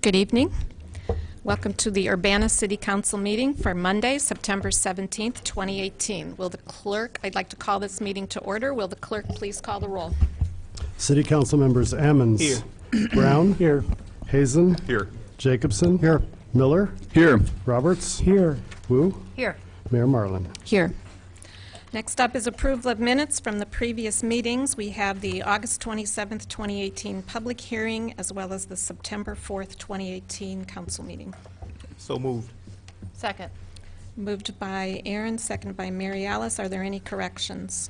Good evening. Welcome to the Urbana City Council meeting for Monday, September 17th, 2018. I'd like to call this meeting to order. Will the clerk please call the roll? City Council members Ammons. Here. Brown. Here. Hazen. Here. Jacobson. Here. Miller. Here. Roberts. Here. Wu. Here. Mayor Marlin. Here. Next up is approval of minutes from the previous meetings. We have the August 27th, 2018 public hearing, as well as the September 4th, 2018 council meeting. So moved. Second. Moved by Aaron, seconded by Mary Alice. Are there any corrections?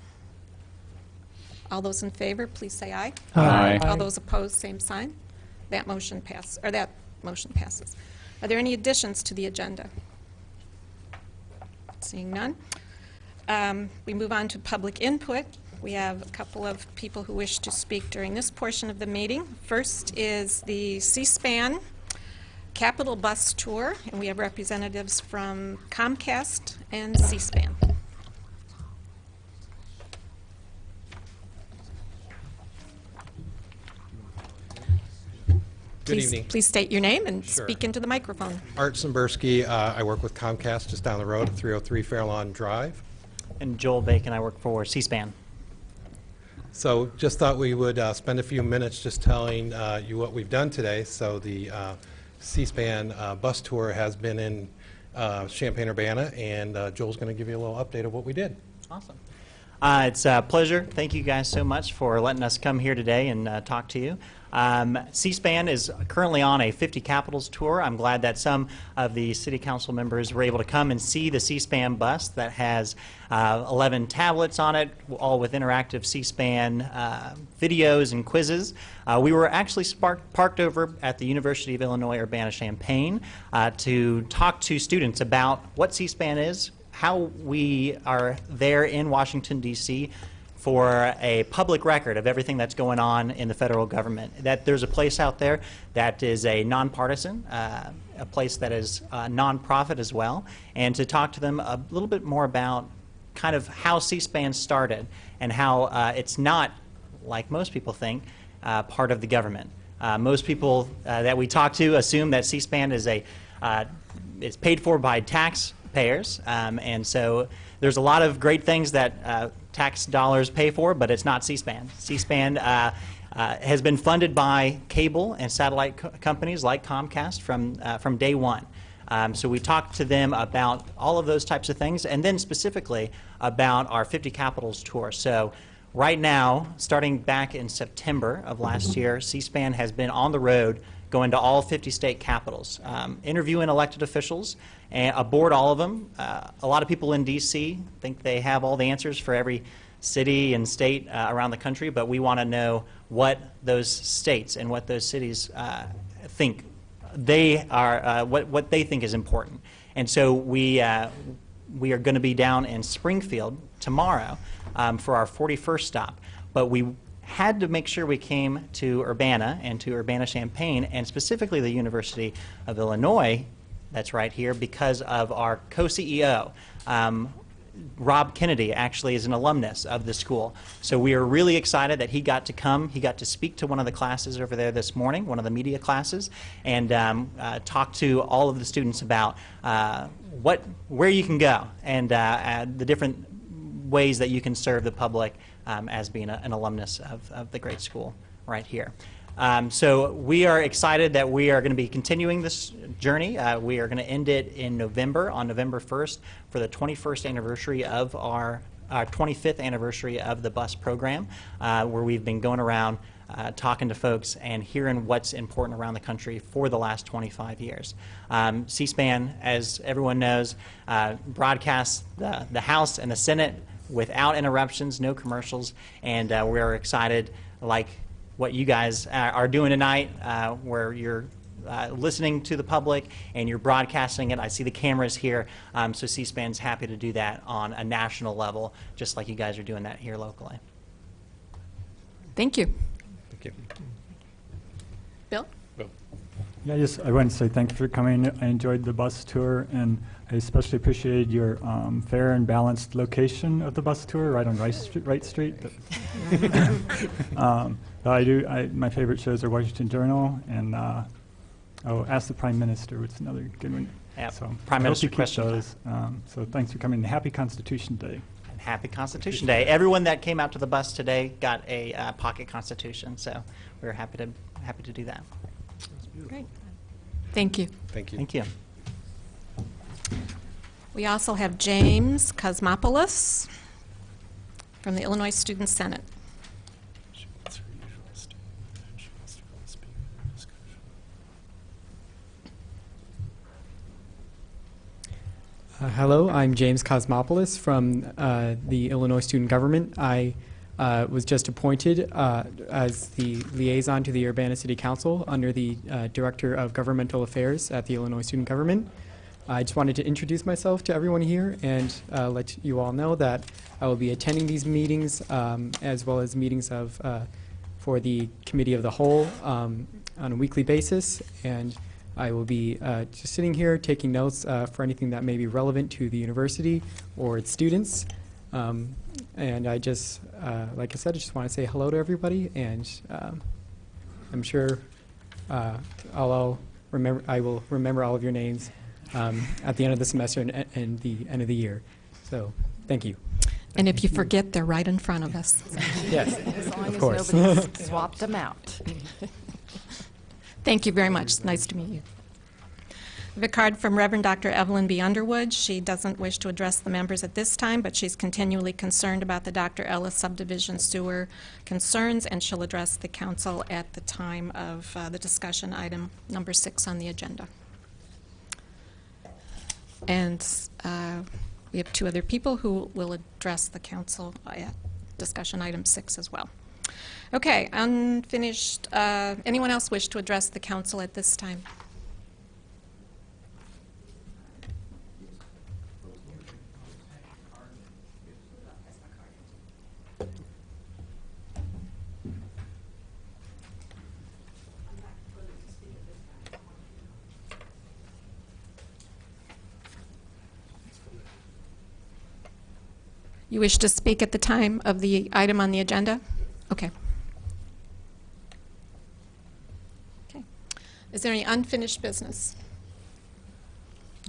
All those in favor, please say aye. Aye. All those opposed, same sign. That motion passes. Are there any additions to the agenda? Seeing none. We move on to public input. We have a couple of people who wish to speak during this portion of the meeting. First is the C-SPAN Capital Bus Tour, and we have representatives from Comcast and C-SPAN. Good evening. Please state your name and Sure. speak into the microphone. Art Simberski. I work with Comcast just down the road at 303 Fairlawn Drive. And Joel Bacon, I work for C-SPAN. So just thought we would spend a few minutes just telling you what we've done today. So the C-SPAN bus tour has been in Champaign-Urbana, and Joel's going to give you a little update of what we did. Awesome. It's a pleasure. Thank you guys so much for letting us come here today and talk to you. C-SPAN is currently on a 50 Capitals tour. I'm glad that some of the city council members were able to come and see the C-SPAN bus that has 11 tablets on it, all with interactive C-SPAN videos and quizzes. We were actually parked over at the University of Illinois Urbana-Champaign to talk to students about what C-SPAN is, how we are there in Washington, D.C., for a public record of everything that's going on in the federal government. That there's a place out there that is a nonpartisan, a place that is nonprofit as well, and to talk to them a little bit more about kind of how C-SPAN started and how it's not, like most people think, part of the government. Most people that we talk to assume that C-SPAN is it's paid for by taxpayers, and so there's a lot of great things that tax dollars pay for, but it's not C-SPAN. C-SPAN has been funded by cable and satellite companies like Comcast from day one. So we talked to them about all of those types of things, and then specifically about our 50 Capitals tour. So right now, starting back in September of last year, C-SPAN has been on the road going to all 50 state capitals, interviewing elected officials, and aboard all of them. A lot of people in D.C. think they have all the answers for every city and state around the country, but we want to know what those states and what those cities think they are, what they think is important. And so we are going to be down in Springfield tomorrow for our 41st stop, but we had to make sure we came to Urbana and to Urbana-Champaign, and specifically the University of Illinois, that's right here, because of our co-CEO. Rob Kennedy actually is an alumnus of the school. So we are really excited that he got to come. He got to speak to one of the classes over there this morning, one of the media classes, and talk to all of the students about where you can go and the different ways that you can serve the public as being an alumnus of the great school right here. So we are excited that we are going to be continuing this journey. We are going to end it in November, on November 1st, for the 21st anniversary of our 25th anniversary of the bus program, where we've been going around talking to folks and hearing what's important around the country for the last 25 years. C-SPAN, as everyone knows, broadcasts the House and the Senate without interruptions, no commercials, and we're excited, like what you guys are doing tonight, where you're listening to the public and you're broadcasting it. I see the cameras here, so C-SPAN's happy to do that on a national level, just like you guys are doing that here locally. Thank you. Thank you. Bill? Yeah, I want to say thanks for coming. I enjoyed the bus tour, and I especially appreciated your fair and balanced location of the bus tour, right on Wright Street. My favorite shows are Washington Journal and Oh, Ask the Prime Minister was another good one. Yep. So Prime I hope Minister you keep question time. those. So thanks for coming. Happy Constitution Day. And happy Constitution Day. Everyone that came out to the bus today got a pocket Constitution, so we're happy to do that. Great. Thank you. Thank you. Thank you. We also have James Cosmopoulos from the Illinois Student Senate. Hello, I'm James Cosmopoulos from the Illinois Student Government. I was just appointed as the liaison to the Urbana City Council under the Director of Governmental Affairs at the Illinois Student Government. I just wanted to introduce myself to everyone here and let you all know that I will be attending these meetings as well as meetings for the Committee of the Whole on a weekly basis, and I will be just sitting here taking notes for anything that may be relevant to the university or its students. And I just, like I said, I just want to say hello to everybody, and I'm sure I will remember all of your names at the end of the semester and the end of the year. So, thank you. And if you forget, they're right in front of us. Yes, As long of as course. nobody's swapped them out. Thank you very much. Nice to meet you. We have a card from Reverend Dr. Evelyn B. Underwood. She doesn't wish to address the members at this time, but she's continually concerned about the Dr. Ellis subdivision sewer concerns, and she'll address the council at the time of the discussion item number 6 on the agenda. And we have 2 other people who will address the council at discussion item 6 as well. Okay, unfinished. Anyone else wish to address the council at this time? You wish to speak at the time of the item on the agenda? Okay. Okay. Is there any unfinished business?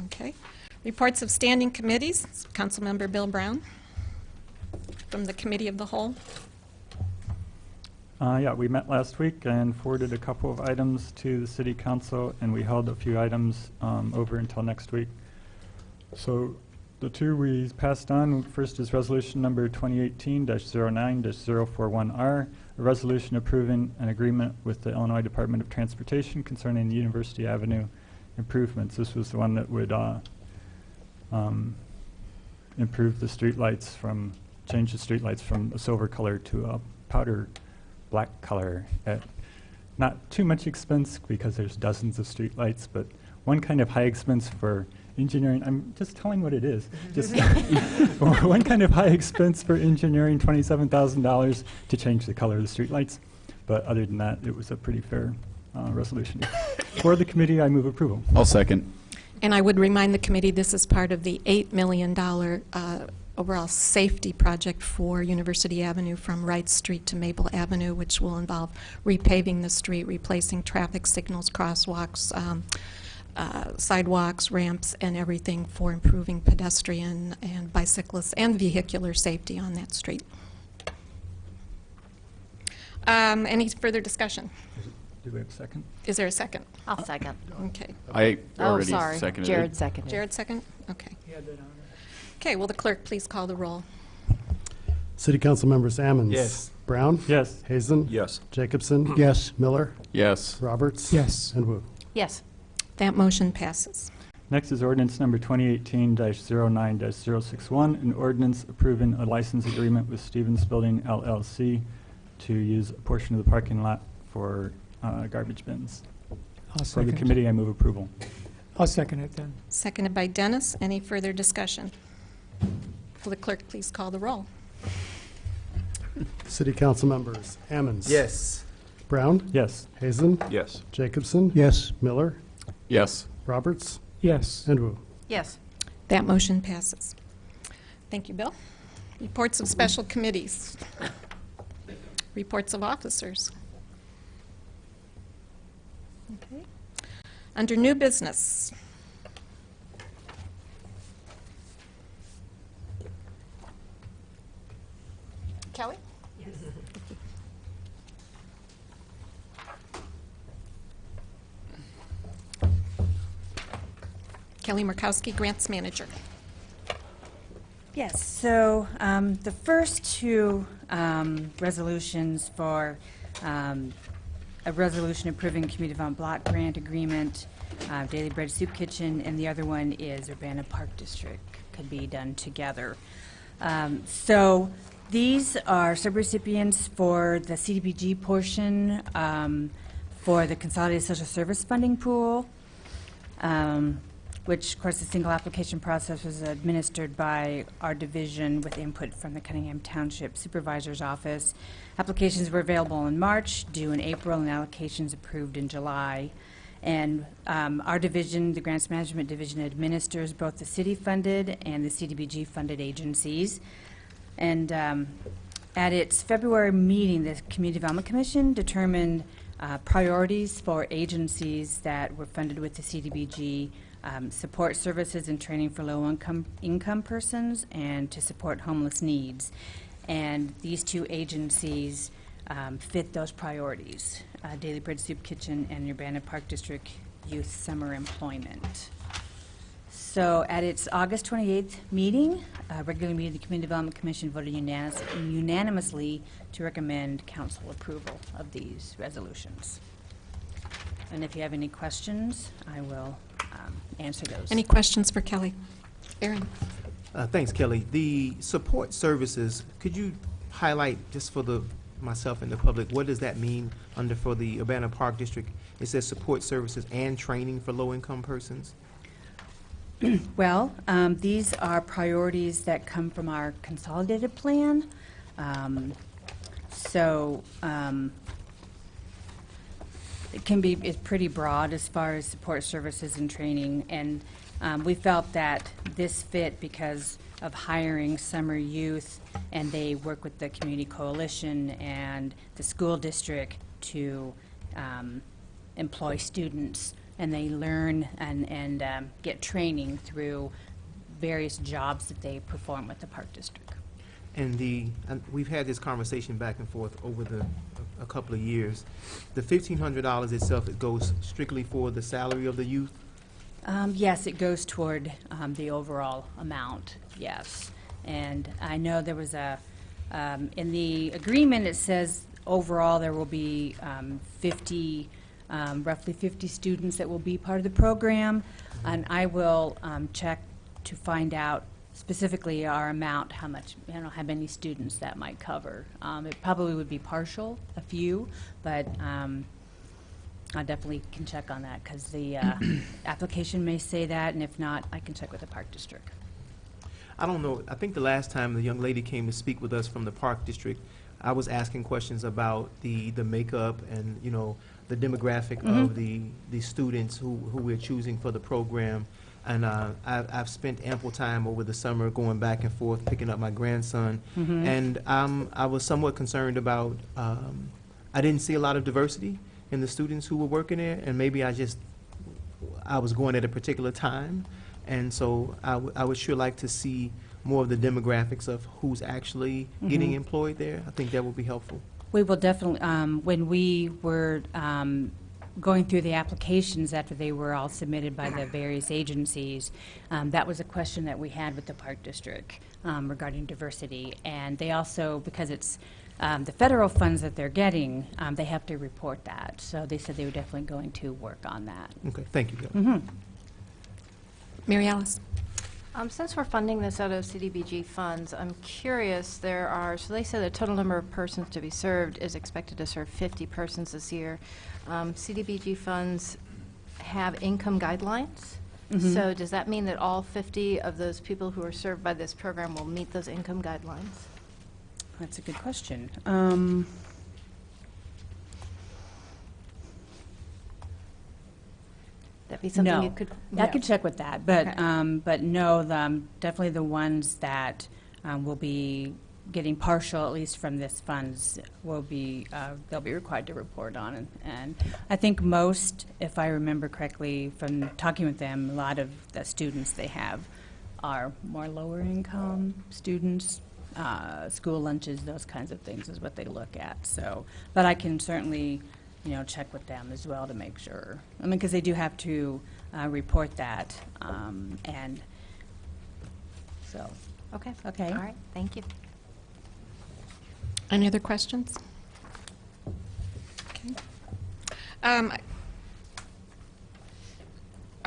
Okay. Reports of standing committees. Councilmember Bill Brown from the Committee of the Whole. Yeah, we met last week and forwarded a couple of items to the City Council, and we held a few items over until next week. So the 2 we passed on, first is resolution number 2018-09-041R, a resolution approving an agreement with the Illinois Department of Transportation concerning the University Avenue improvements. This was the one that would improve the streetlights change the streetlights from a silver color to a powder black color at not too much expense because there's dozens of streetlights, but one kind of high expense for engineering. I'm just telling what it is. Just one kind of high expense for engineering, $27,000 to change the color of the streetlights. But other than that, it was a pretty fair resolution. For the committee, I move approval. I'll second. And I would remind the committee this is part of the $8 million overall safety project for University Avenue from Wright Street to Maple Avenue, which will involve repaving the street, replacing traffic signals, crosswalks, sidewalks, ramps, and everything for improving pedestrian and bicyclist and vehicular safety on that street. Any further discussion? Do we have a second? Is there a second? I'll second. Okay. I Oh, already sorry. seconded Jared it. seconded. Jared, second? Okay. Okay, will the clerk please call the roll? City Council members Ammons. Yes. Brown. Yes. Hazen. Yes. Jacobson. Yes. Miller. Yes. Roberts. Yes. And Wu. Yes. That motion passes. Next is ordinance number 2018-09-061, an ordinance approving a license agreement with Stevens Building LLC to use a portion of the parking lot for garbage bins. For the committee, I move approval. I'll second it then. Seconded by Dennis. Any further discussion? Will the clerk please call the roll? City Council members Ammons. Yes. Brown. Yes. Hazen. Yes. Jacobson. Yes. Miller. Yes. Roberts. Yes. And Wu. Yes. That motion passes. Thank you, Bill. Reports of special committees. Reports of officers. Okay. Under new business. Kelly? Kelly Murkowski, Grants Manager. Yes, so the first two resolutions for a resolution approving Community Development Block Grant Agreement, Daily Bread Soup Kitchen, and the other one is Urbana Park District, could be done together. So these are subrecipients for the CDBG portion for the Consolidated Social Service Funding Pool, which, of course, the single application process was administered by our division with input from the Cunningham Township Supervisor's Office. Applications were available in March, due in April, and allocations approved in July. And our division, the Grants Management Division, administers both the city-funded and the CDBG-funded agencies. And at its February meeting, the Community Development Commission determined priorities for agencies that were funded with the CDBG, support services and training for low-income persons, and to support homeless needs. And these two agencies fit those priorities, Daily Bread Soup Kitchen and Urbana Park District Youth Summer Employment. So at its August 28th meeting, regular meeting, the Community Development Commission voted unanimously to recommend council approval of these resolutions. And if you have any questions, I will answer those. Any questions for Kelly? Aaron? Thanks, Kelly. The support services, could you highlight, just for myself and the public, what does that mean for the Urbana Park District? It says support services and training for low-income persons. Well, these are priorities that come from our consolidated plan. It's pretty broad as far as support services and training, and we felt that this fit because of hiring summer youth, and they work with the Community Coalition and the school district to employ students, and they learn and get training through various jobs that they perform with the Park District. And we've had this conversation back and forth over a couple of years. The $1,500 itself, it goes strictly for the salary of the youth? Yes, it goes toward the overall amount, yes. And I know there was in the agreement it says overall there will be roughly 50 students that will be part of the program. And I will check to find out specifically our amount, how many students that might cover. It probably would be partial, a few, but I definitely can check on that because the application may say that, and if not, I can check with the Park District. I don't know. I think the last time the young lady came to speak with us from the Park District, I was asking questions about the makeup and, the demographic of the students who we're choosing for the program. And I've spent ample time over the summer going back and forth, picking up my grandson. And I was somewhat concerned about, I didn't see a lot of diversity in the students who were working there, and maybe I was going at a particular time. And so I would sure like to see more of the demographics of who's actually getting employed there. I think that would be helpful. We will definitely, when we were going through the applications after they were all submitted by the various agencies, that was a question that we had with the Park District regarding diversity. And they also, because it's the federal funds that they're getting, they have to report that. So they said they were definitely going to work on that. Okay, thank you, Kelly. Mary Alice? Since we're funding this out of CDBG funds, I'm curious, so they said the total number of persons to be served is expected to serve 50 persons this year. CDBG funds have income guidelines. So does that mean that all 50 of those people who are served by this program will meet those income guidelines? That's a good question. That be something No. you could? I could check with that, but Okay. but no, definitely the ones that will be getting partial, at least from this funds, will be, they'll be required to report on. And I think most, if I remember correctly from talking with them, a lot of the students they have are more lower income students, school lunches, those kinds of things is what they look at. So, but I can certainly, check with them as well to make sure. I mean, because they do have to report that, and so. Okay. Okay. All right, thank you. Any other questions?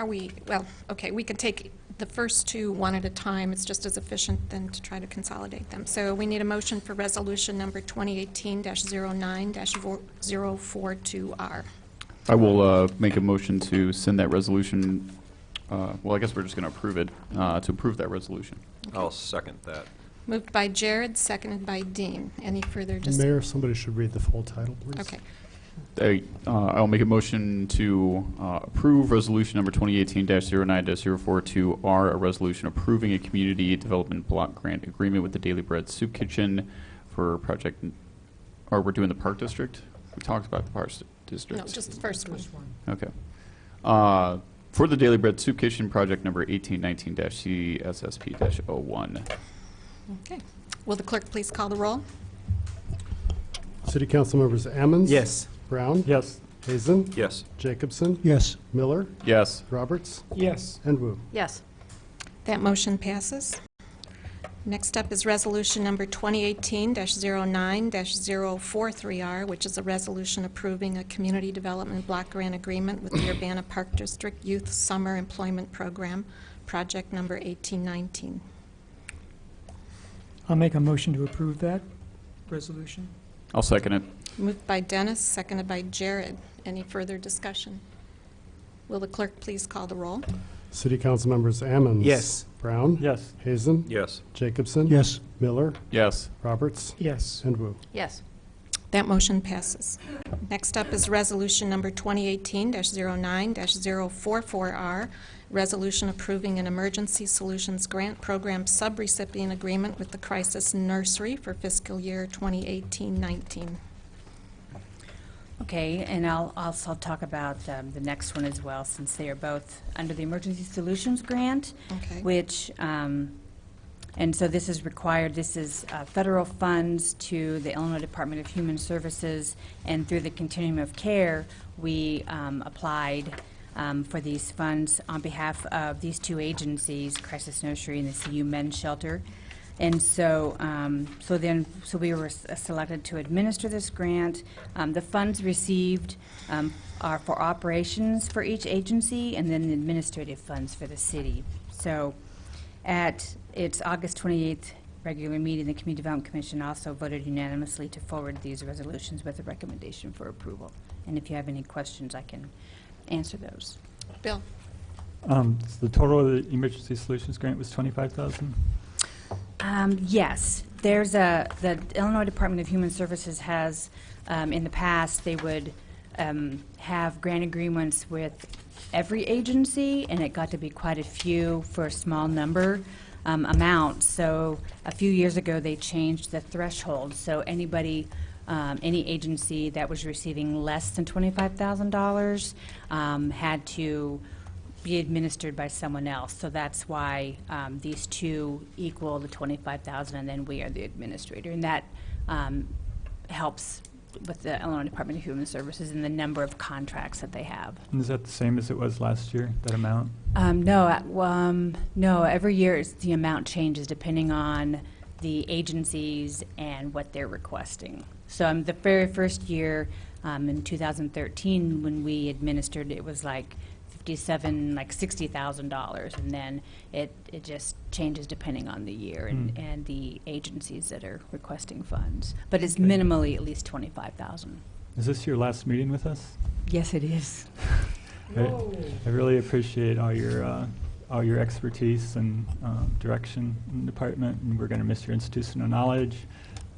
Okay. We can take the first two one at a time. It's just as efficient than to try to consolidate them. So we need a motion for resolution number 2018-09-042R. I will make a motion to send that resolution, well, I guess we're just going to approve it, to approve that resolution. I'll second that. Moved by Jared, seconded by Dean. Any further discussion? Mayor, somebody should read the full title, please. Okay. I'll make a motion to approve resolution number 2018-09-042R, a resolution approving a community development block grant agreement with the Daily Bread Soup Kitchen for project, or we're doing the Park District? We talked about the Park District. No, just the first one. Okay. For the Daily Bread Soup Kitchen, project number 1819-CSSP-01. Okay. Will the clerk please call the roll? City Council members Ammons? Yes. Brown? Yes. Hazen? Yes. Jacobson? Yes. Miller? Yes. Roberts? Yes. And Wu. Yes. That motion passes. Next up is resolution number 2018-09-043R, which is a resolution approving a community development block grant agreement with the Urbana Park District Youth Summer Employment Program, project number 1819. I'll make a motion to approve that resolution. I'll second it. Moved by Dennis, seconded by Jared. Any further discussion? Will the clerk please call the roll? City Council members Ammons? Yes. Brown? Yes. Hazen? Yes. Jacobson? Yes. Miller? Yes. Roberts? Yes. And Wu. Yes. That motion passes. Next up is resolution number 2018-09-044R, resolution approving an emergency solutions grant program subrecipient agreement with the Crisis Nursery for fiscal year 2018-19. Okay, and I'll also talk about the next one as well, since they are both under the Emergency Solutions Grant, Okay. which, and so this is required, this is federal funds to the Illinois Department of Human Services, and through the Continuum of Care, we applied for these funds on behalf of these two agencies, Crisis Nursery and the CU Men's Shelter. And so, so we were selected to administer this grant. The funds received are for operations for each agency, and then the administrative funds for the city. So, at its August 28th regular meeting, the Community Development Commission also voted unanimously to forward these resolutions with a recommendation for approval. And if you have any questions, I can answer those. Bill? So the total of the emergency solutions grant was $25,000. Yes, there's the Illinois Department of Human Services has, in the past, they would have grant agreements with every agency, and it got to be quite a few for a small number amount. So a few years ago, they changed the threshold. So anybody, any agency that was receiving less than $25,000 had to be administered by someone else. So that's why these two equal the $25,000, and then we are the administrator. And that helps with the Illinois Department of Human Services and the number of contracts that they have. And is that the same as it was last year, that amount? No, every year the amount changes depending on the agencies and what they're requesting. So the very first year, in 2013, when we administered, it was like $60,000, and then it just changes depending on the year and the agencies that are requesting funds. But it's minimally at least $25,000. Is this your last meeting with us? Yes, it is. I really appreciate all your expertise and direction in the department, and we're going to miss your institutional knowledge.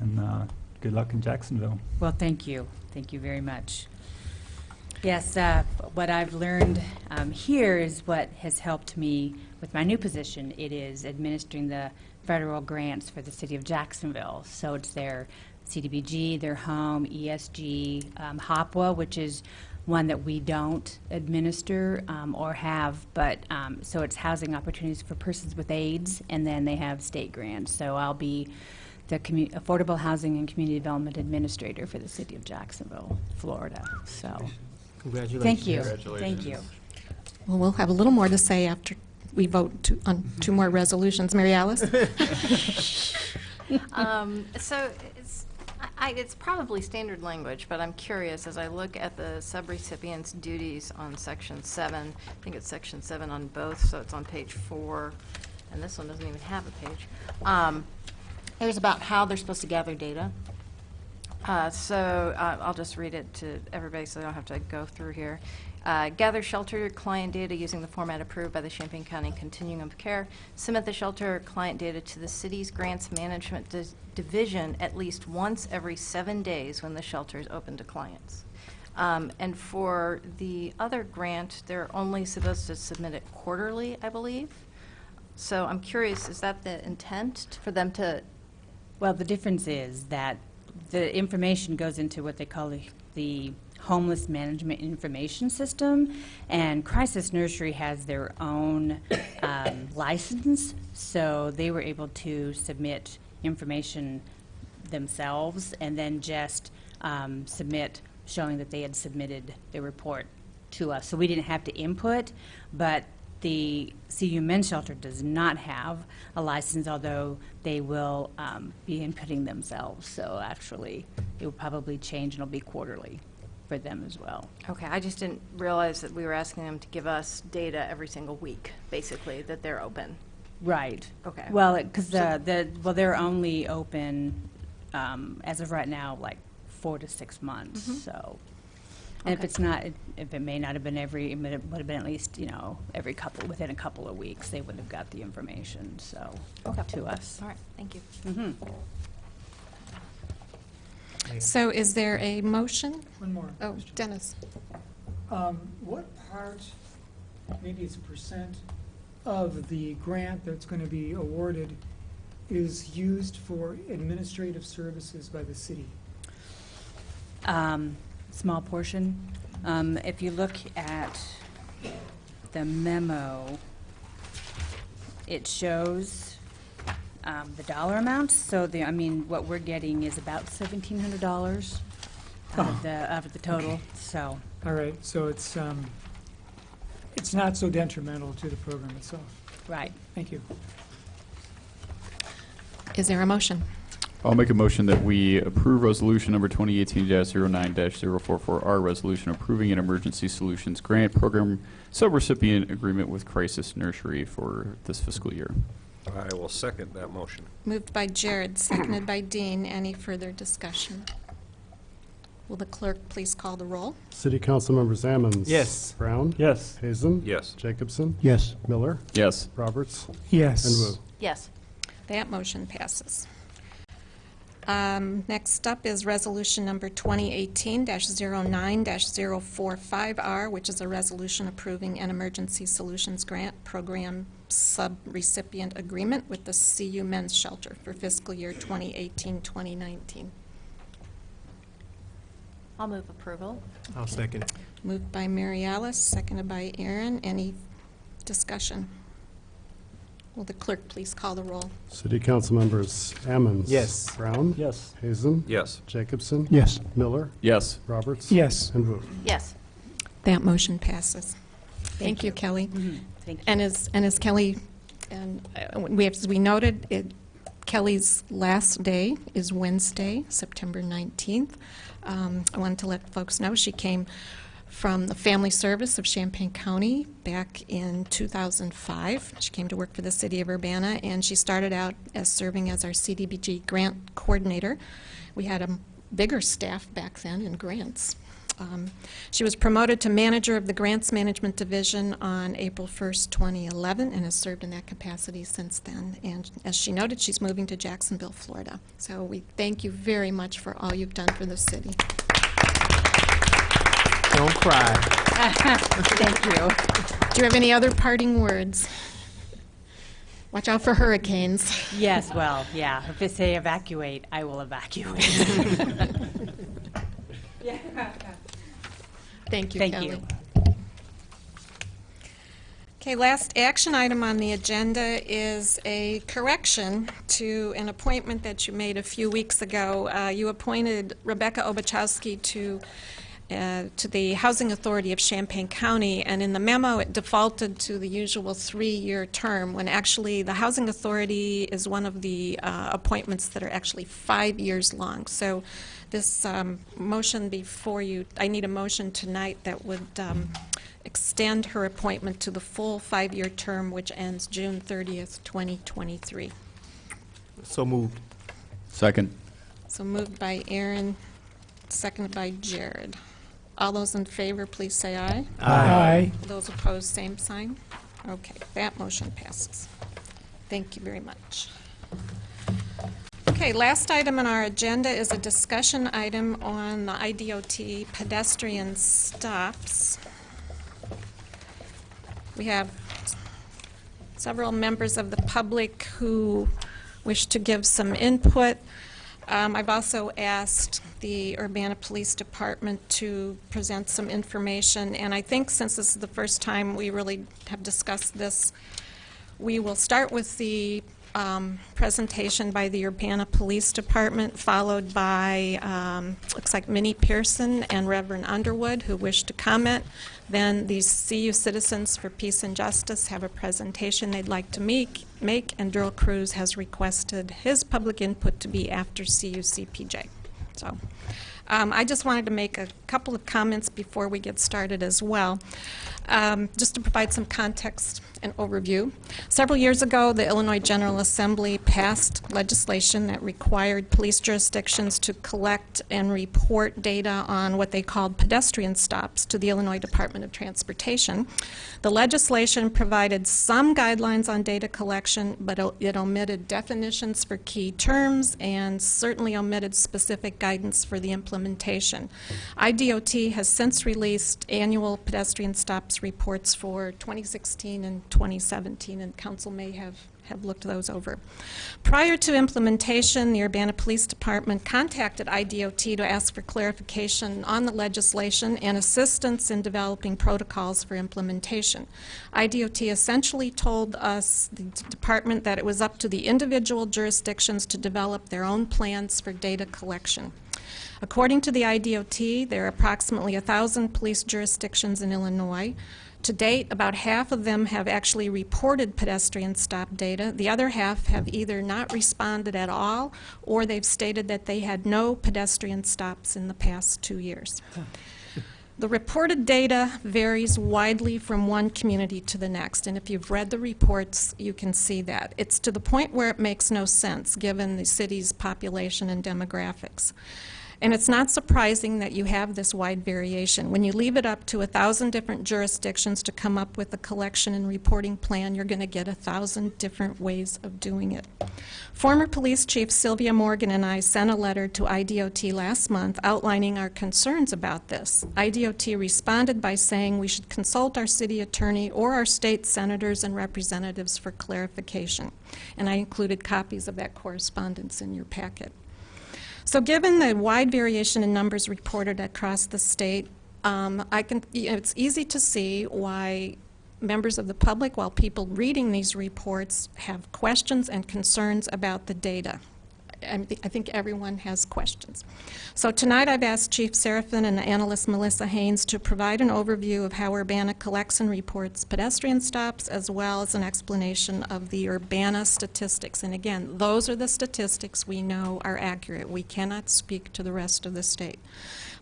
And good luck in Jacksonville. Well, thank you. Thank you very much. Yes, what I've learned here is what has helped me with my new position. It is administering the federal grants for the city of Jacksonville. So it's their CDBG, their home, ESG, HOPWA, which is one that we don't administer or have, but so it's housing opportunities for persons with AIDS, and then they have state grants. So I'll be the Affordable Housing and Community Development Administrator for the city of Jacksonville, Florida. So Congratulations. thank you. Congratulations. Thank you. Well, we'll have a little more to say after we vote on 2 more resolutions. Mary Alice? So it's probably standard language, but I'm curious, as I look at the subrecipient's duties on Section 7, I think it's Section 7 on both, so it's on page 4, and this one doesn't even have a page. It was about how they're supposed to gather data. So I'll just read it to everybody so they don't have to go through here. Gather shelter client data using the format approved by the Champaign County Continuum of Care. Submit the shelter client data to the city's grants management division at least once every 7 days when the shelter is open to clients. And for the other grant, they're only supposed to submit it quarterly, I believe. So I'm curious, is that the intent for them to? Well, the difference is that the information goes into what they call the Homeless Management Information System, and Crisis Nursery has their own license, so they were able to submit information themselves and then just submit showing that they had submitted their report to us. So we didn't have to input, but the CU Men's Shelter does not have a license, although they will be inputting themselves. So actually, it will probably change and it'll be quarterly for them as well. Okay, I just didn't realize that we were asking them to give us data every single week, basically, that they're open. Right. Okay. Well, because they're only open as of right now, like 4 to 6 months. So, and if Okay. it's not, if it may not have been every, it would have been at least within a couple of weeks, they would have got the information. So to us. All right, thank you. So is there a motion? One more. Oh, question. Dennis. What part, maybe it's a percent, of the grant that's going to be awarded is used for administrative services by the city? Small portion. If you look at the memo, it shows the dollar amounts. So what we're getting is about $1,700 out of the total. So All right, so it's not so detrimental to the program itself. right. Thank you. Is there a motion? I'll make a motion that we approve resolution number 2018-09-044R, resolution approving an emergency solutions grant program subrecipient agreement with Crisis Nursery for this fiscal year. I will second that motion. Moved by Jared, seconded by Dean. Any further discussion? Will the clerk please call the roll? City Council members Ammons. Yes. Brown. Yes. Hazen. Yes. Jacobson. Yes. Miller. Yes. Roberts. Yes. And Wu. Yes. That motion passes. Next up is resolution number 2018-09-045R, which is a resolution approving an emergency solutions grant program subrecipient agreement with the CU Men's Shelter for fiscal year 2018-2019. I'll move approval. I'll second. Moved by Mary Alice, seconded by Aaron. Any discussion? Will the clerk please call the roll? City Council members Ammons. Yes. Brown. Yes. Hazen. Yes. Jacobson. Yes. Miller. Yes. Roberts. Yes. And Wu. Yes. That motion passes. Thank you, Kelly. Thank you. And as Kelly, and as we noted, Kelly's last day is Wednesday, September 19th. I wanted to let folks know she came from the Family Service of Champaign County back in 2005. She came to work for the City of Urbana, and she started out as serving as our CDBG grant coordinator. We had a bigger staff back then in grants. She was promoted to manager of the Grants Management Division on April 1st, 2011, and has served in that capacity since then. And as she noted, she's moving to Jacksonville, Florida. So we thank you very much for all you've done for the city. Don't cry. Thank you. Do you have any other parting words? Watch out for hurricanes. Yes, well, yeah, if they say evacuate, I will evacuate. Thank you, Thank Kelly. you. Okay, last action item on the agenda is a correction to an appointment that you made a few weeks ago. You appointed Rebecca Obachowski to the Housing Authority of Champaign County, and in the memo it defaulted to the usual 3-year term, when actually the Housing Authority is one of the appointments that are actually 5 years long. So this motion before you, I need a motion tonight that would extend her appointment to the full 5-year term, which ends June 30th, 2023. So moved. Second. So moved by Aaron, seconded by Jared. All those in favor, please say aye. Aye. Those opposed, same sign. Okay, that motion passes. Thank you very much. Okay, last item on our agenda is a discussion item on the IDOT pedestrian stops. We have several members of the public who wish to give some input. I've also asked the Urbana Police Department to present some information, and I think since this is the first time we really have discussed this, we will start with the presentation by the Urbana Police Department, followed by, looks like Minnie Pearson and Reverend Underwood, who wish to comment. Then the CU Citizens for Peace and Justice have a presentation they'd like to make, and Daryl Cruz has requested his public input to be after CUCPJ. So I just wanted to make a couple of comments before we get started as well, just to provide some context and overview. Several years ago, the Illinois General Assembly passed legislation that required police jurisdictions to collect and report data on what they called pedestrian stops to the Illinois Department of Transportation. The legislation provided some guidelines on data collection, but it omitted definitions for key terms and certainly omitted specific guidance for the implementation. IDOT has since released annual pedestrian stops reports for 2016 and 2017, and Council may have looked those over. Prior to implementation, the Urbana Police Department contacted IDOT to ask for clarification on the legislation and assistance in developing protocols for implementation. IDOT essentially told us, the department, that it was up to the individual jurisdictions to develop their own plans for data collection. According to the IDOT, there are approximately 1,000 police jurisdictions in Illinois. To date, about half of them have actually reported pedestrian stop data. The other half have either not responded at all, or they've stated that they had no pedestrian stops in the past 2 years. The reported data varies widely from one community to the next, and if you've read the reports, you can see that. It's to the point where it makes no sense, given the city's population and demographics. And it's not surprising that you have this wide variation. When you leave it up to 1,000 different jurisdictions to come up with a collection and reporting plan, you're going to get 1,000 different ways of doing it. Former Police Chief Sylvia Morgan and I sent a letter to IDOT last month outlining our concerns about this. IDOT responded by saying we should consult our city attorney or our state senators and representatives for clarification. And I included copies of that correspondence in your packet. So given the wide variation in numbers reported across the state, it's easy to see why members of the public, while people reading these reports, have questions and concerns about the data. I think everyone has questions. So tonight I've asked Chief Seraphin and analyst Melissa Haynes to provide an overview of how Urbana collects and reports pedestrian stops, as well as an explanation of the Urbana statistics. And again, those are the statistics we know are accurate. We cannot speak to the rest of the state.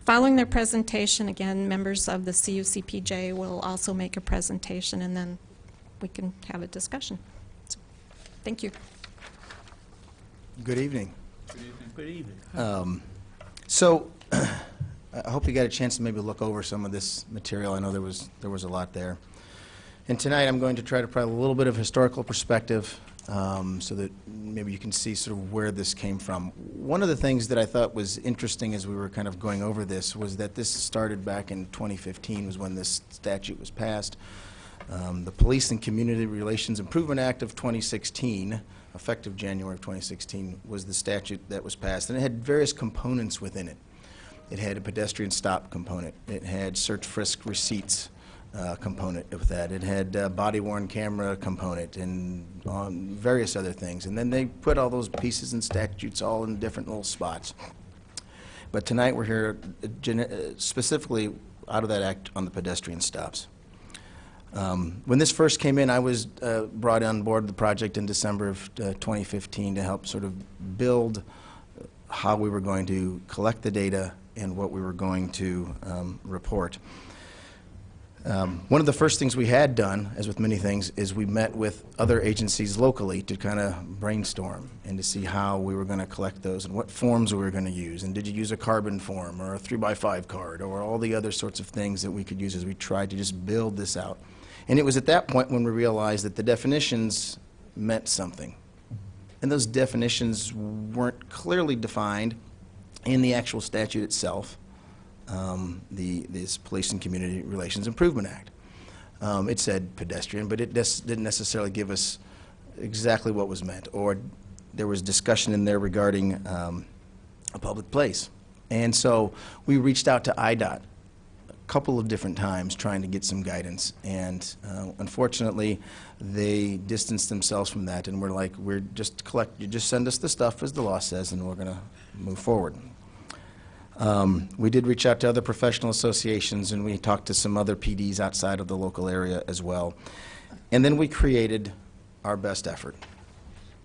Following their presentation, again, members of the CUCPJ will also make a presentation, and then we can have a discussion. So, thank you. Good evening. Good evening. So, I hope you got a chance to maybe look over some of this material. I know there was a lot there. And tonight I'm going to try to provide a little bit of historical perspective so that maybe you can see sort of where this came from. One of the things that I thought was interesting as we were kind of going over this was that this started back in 2015 was when this statute was passed. The Police and Community Relations Improvement Act of 2016, effective January of 2016, was the statute that was passed, and it had various components within it. It had a pedestrian stop component. It had search frisk receipts component of that. It had body-worn camera component and various other things. And then they put all those pieces and statutes all in different little spots. But tonight we're here specifically out of that act on the pedestrian stops. When this first came in, I was brought on board the project in December of 2015 to help sort of build how we were going to collect the data and what we were going to report. One of the first things we had done, as with many things, is we met with other agencies locally to kind of brainstorm and to see how we were going to collect those and what forms we were going to use. And did you use a carbon form or a 3x5 card or all the other sorts of things that we could use as we tried to just build this out. And it was at that point when we realized that the definitions meant something. And those definitions weren't clearly defined in the actual statute itself. This Police and Community Relations Improvement Act. It said pedestrian, but it didn't necessarily give us exactly what was meant, or there was discussion in there regarding a public place. And so we reached out to IDOT a couple of different times trying to get some guidance, and unfortunately they distanced themselves from that and were like, you just send us the stuff as the law says and we're going to move forward. We did reach out to other professional associations, and we talked to some other PDs outside of the local area as well. And then we created our best effort.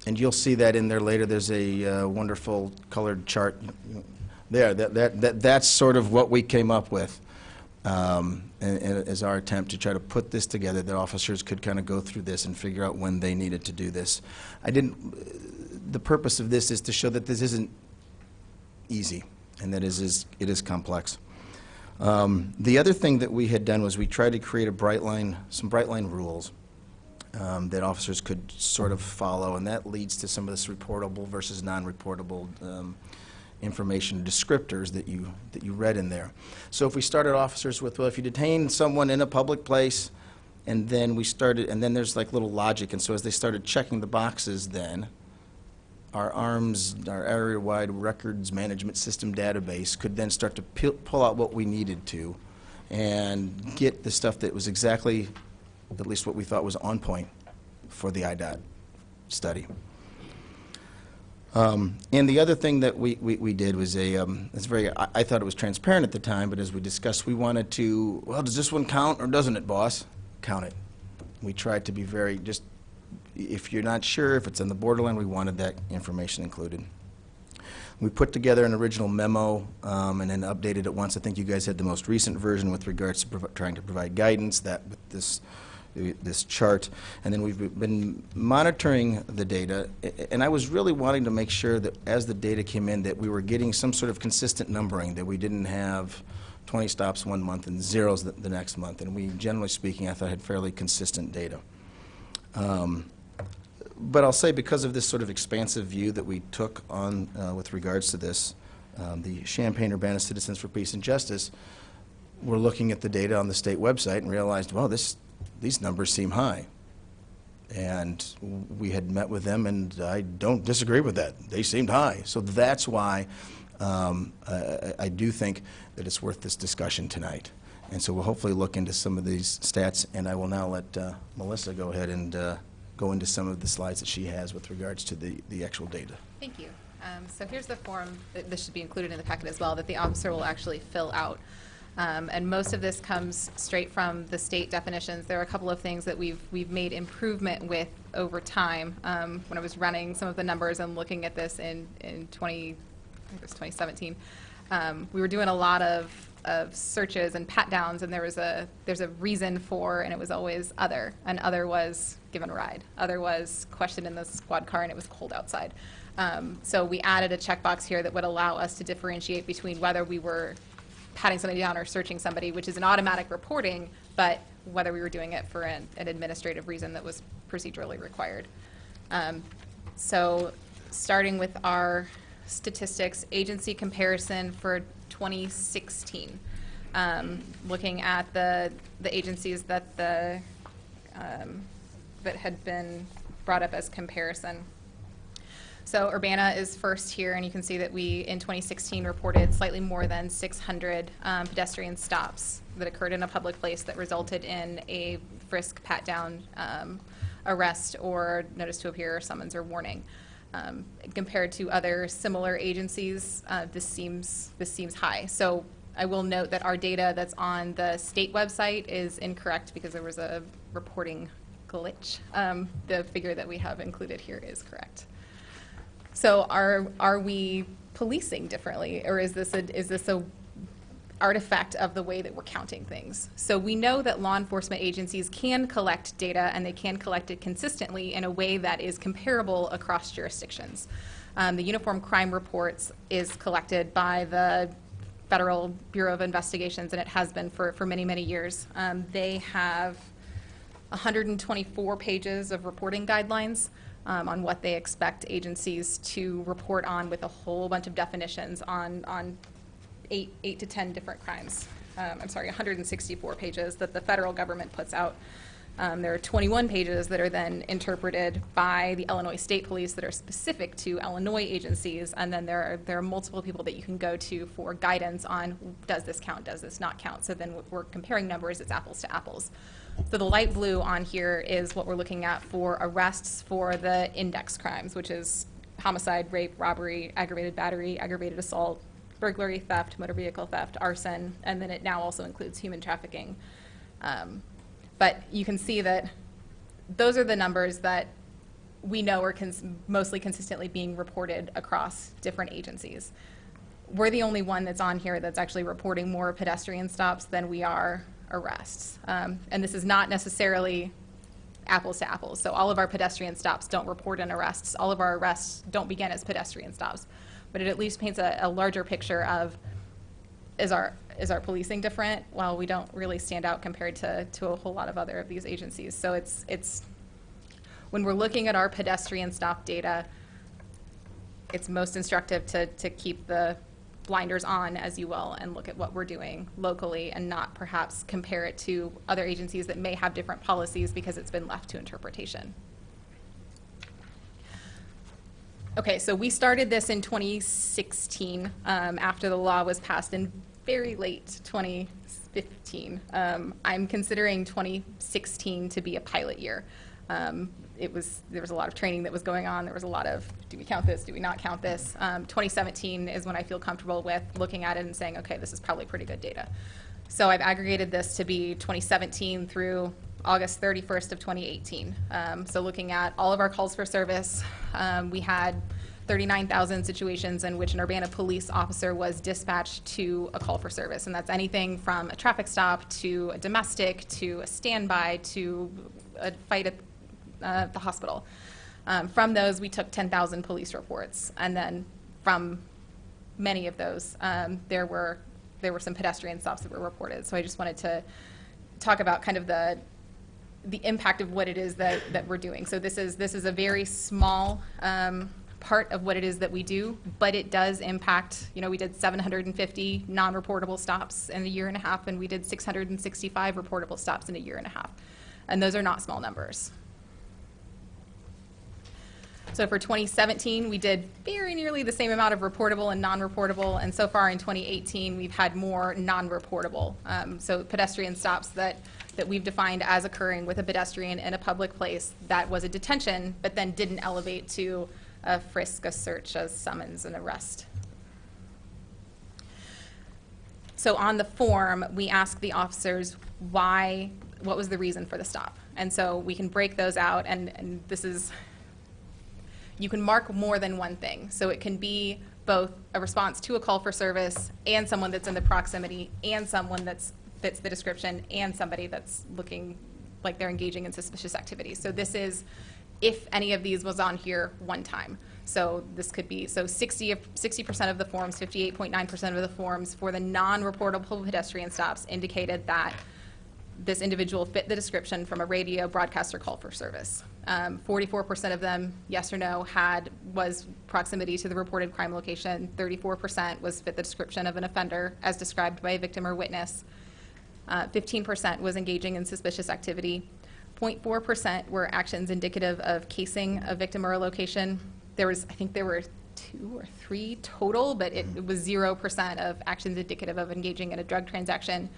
And you'll see that in there later. There's a wonderful colored chart there. That's sort of what we came up with as our attempt to try to put this together. The officers could kind of go through this and figure out when they needed to do this. The purpose of this is to show that this isn't easy, and that it is complex. The other thing that we had done was we tried to create some bright line rules that officers could sort of follow, and that leads to some of this reportable versus non-reportable information descriptors that you read in there. So if we started officers with, well, if you detain someone in a public place, and then there's like little logic, and so as they started checking the boxes then, our area-wide records management system database could then start to pull out what we needed to and get the stuff that was exactly, at least what we thought was on point for the IDOT study. And the other thing that we did was I thought it was transparent at the time, but as we discussed, we wanted to, well, does this one count or doesn't it, boss? Count it. We tried to be very just, if you're not sure if it's on the borderline, we wanted that information included. We put together an original memo and then updated it once. I think you guys had the most recent version with regards to trying to provide guidance with this chart. And then we've been monitoring the data. And I was really wanting to make sure that as the data came in that we were getting some sort of consistent numbering, that we didn't have 20 stops one month and zeros the next month. And we, generally speaking, I thought had fairly consistent data. But I'll say because of this sort of expansive view that we took on with regards to this, the Champaign-Urbana Citizens for Peace and Justice were looking at the data on the state website and realized, well, these numbers seem high. And we had met with them, and I don't disagree with that. They seemed high. So that's why I do think that it's worth this discussion tonight. And so we'll hopefully look into some of these stats, and I will now let Melissa go ahead and go into some of the slides that she has with regards to the actual data. Thank you. So here's the form, this should be included in the packet as well, that the officer will actually fill out. And most of this comes straight from the state definitions. There are a couple of things that we've made improvement with over time. When I was running some of the numbers and looking at this in I think it was 2017, we were doing a lot of searches and pat downs, and there's a reason for, and it was always other, and other was given a ride. Other was questioned in the squad car and it was cold outside. So we added a checkbox here that would allow us to differentiate between whether we were patting somebody down or searching somebody, which is an automatic reporting, but whether we were doing it for an administrative reason that was procedurally required. So starting with our statistics, agency comparison for 2016. Looking at the agencies that the that had been brought up as comparison. So Urbana is first here, and you can see that we, in 2016, reported slightly more than 600 pedestrian stops that occurred in a public place that resulted in a frisk, pat-down, arrest, or notice to appear, or summons, or warning. Compared to other similar agencies, this seems high. So I will note that our data that's on the state website is incorrect because there was a reporting glitch. The figure that we have included here is correct. So are we policing differently, or is this a artifact of the way that we're counting things? So we know that law enforcement agencies can collect data, and they can collect it consistently in a way that is comparable across jurisdictions. The Uniform Crime Reports is collected by the Federal Bureau of Investigations, and it has been for many, many years. They have 124 pages of reporting guidelines on what they expect agencies to report on, with a whole bunch of definitions on 8 to 10 different crimes. 164 pages that the federal government puts out. There are 21 pages that are then interpreted by the Illinois State Police that are specific to Illinois agencies, and then there are multiple people that you can go to for guidance on, does this count, does this not count? So then we're comparing numbers, it's apples to apples. So the light blue on here is what we're looking at for arrests for the index crimes, which is homicide, rape, robbery, aggravated battery, aggravated assault, burglary, theft, motor vehicle theft, arson, and then it now also includes human trafficking. But you can see that those are the numbers that we know are mostly consistently being reported across different agencies. We're the only one that's on here that's actually reporting more pedestrian stops than we are arrests. And this is not necessarily apples to apples. So all of our pedestrian stops don't report in arrests. All of our arrests don't begin as pedestrian stops. But it at least paints a larger picture of, is our policing different? Well, we don't really stand out compared to a whole lot of other of these agencies. So it's when we're looking at our pedestrian stop data, it's most instructive to keep the blinders on, as you will, and look at what we're doing locally, and not perhaps compare it to other agencies that may have different policies because it's been left to interpretation. Okay, so we started this in 2016 after the law was passed in very late 2015. I'm considering 2016 to be a pilot year. There was a lot of training that was going on. There was a lot of, do we count this? Do we not count this? 2017 is when I feel comfortable with looking at it and saying, okay, this is probably pretty good data. So I've aggregated this to be 2017 through August 31st of 2018. So looking at all of our calls for service, we had 39,000 situations in which an Urbana police officer was dispatched to a call for service. And that's anything from a traffic stop to a domestic to a standby to a fight at the hospital. From those, we took 10,000 police reports. And then from many of those, there were some pedestrian stops that were reported. So I just wanted to talk about kind of the impact of what it is that we're doing. So this is a very small part of what it is that we do, but it does impact, we did 750 non-reportable stops in a year and a half, and we did 665 reportable stops in a year and a half. And those are not small numbers. So for 2017, we did very nearly the same amount of reportable and non-reportable, and so far in 2018, we've had more non-reportable. So pedestrian stops that we've defined as occurring with a pedestrian in a public place that was a detention, but then didn't elevate to a frisk, a search, a summons, an arrest. So on the form, we ask the officers what was the reason for the stop? And so we can break those out, and this is, you can mark more than one thing. So it can be both a response to a call for service and someone that's in the proximity and someone that fits the description and somebody that's looking like they're engaging in suspicious activities. So this is if any of these was on here one time. So this could be, 60% of the forms, 58.9% of the forms for the non-reportable pedestrian stops indicated that this individual fit the description from a radio, broadcast, or call for service. 44% of them, yes or no, was proximity to the reported crime location. 34% was fit the description of an offender as described by a victim or witness. 15% was engaging in suspicious activity. 0.4% were actions indicative of casing a victim or a location. I think there were 2 or 3 total, but it was 0% of actions indicative of engaging in a drug transaction,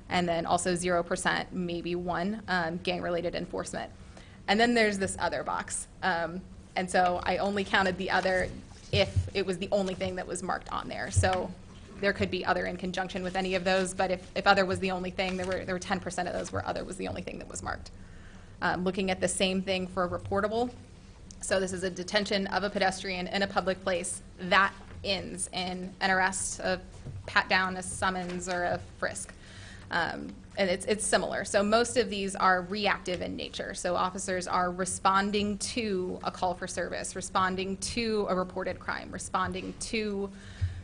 and then also 0%, maybe 1, gang-related enforcement. And then there's this other box. And so I only counted the other if it was the only thing that was marked on there. So there could be other in conjunction with any of those, but if other was the only thing, there were 10% of those where other was the only thing that was marked. Looking at the same thing for reportable. So this is a detention of a pedestrian in a public place that ends in an arrest, a pat down, a summons, or a frisk. And it's similar. So most of these are reactive in nature. So officers are responding to a call for service, responding to a reported crime, responding to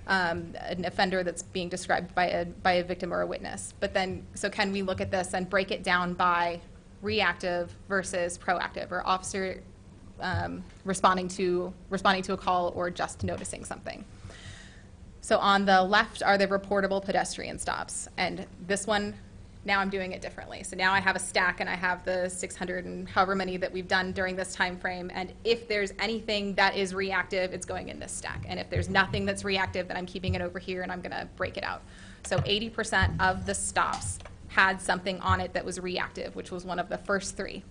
an offender that's being described by a victim or a witness. But then, so can we look at this and break it down by reactive versus proactive, or officer responding to a call or just noticing something? So on the left are the reportable pedestrian stops, and this one, now I'm doing it differently. So now I have a stack, and I have the 600 and however many that we've done during this time frame, and if there's anything that is reactive, it's going in this stack, and if there's nothing that's reactive, then I'm keeping it over here, and I'm going to break it out. So 80% of the stops had something on it that was reactive, which was one of the first 3,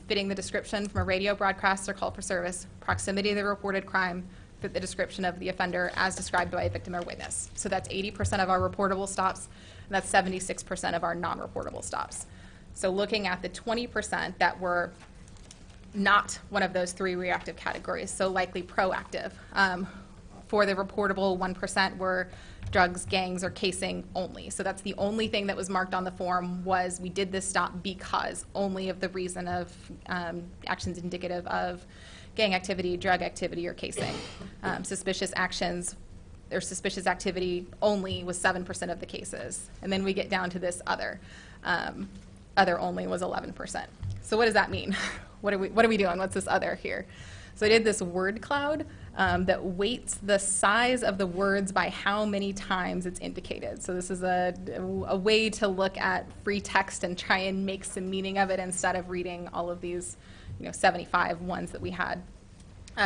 fitting the description from a radio broadcast or call for service, proximity to the reported crime, fit the description of the offender as described by a victim or witness. So that's 80% of our reportable stops, and that's 76% of our non-reportable stops. So looking at the 20% that were not one of those 3 reactive categories, so likely proactive. For the reportable, 1% were drugs, gangs, or casing only. So that's the only thing that was marked on the form was we did this stop because only of the reason of actions indicative of gang activity, drug activity, or casing. Suspicious actions or suspicious activity only was 7% of the cases. And then we get down to this other. Other only was 11%. So what does that mean? What are we doing? What's this other here? So I did this word cloud that weights the size of the words by how many times it's indicated. So this is a way to look at free text and try and make some meaning of it instead of reading all of these 75 ones that we had.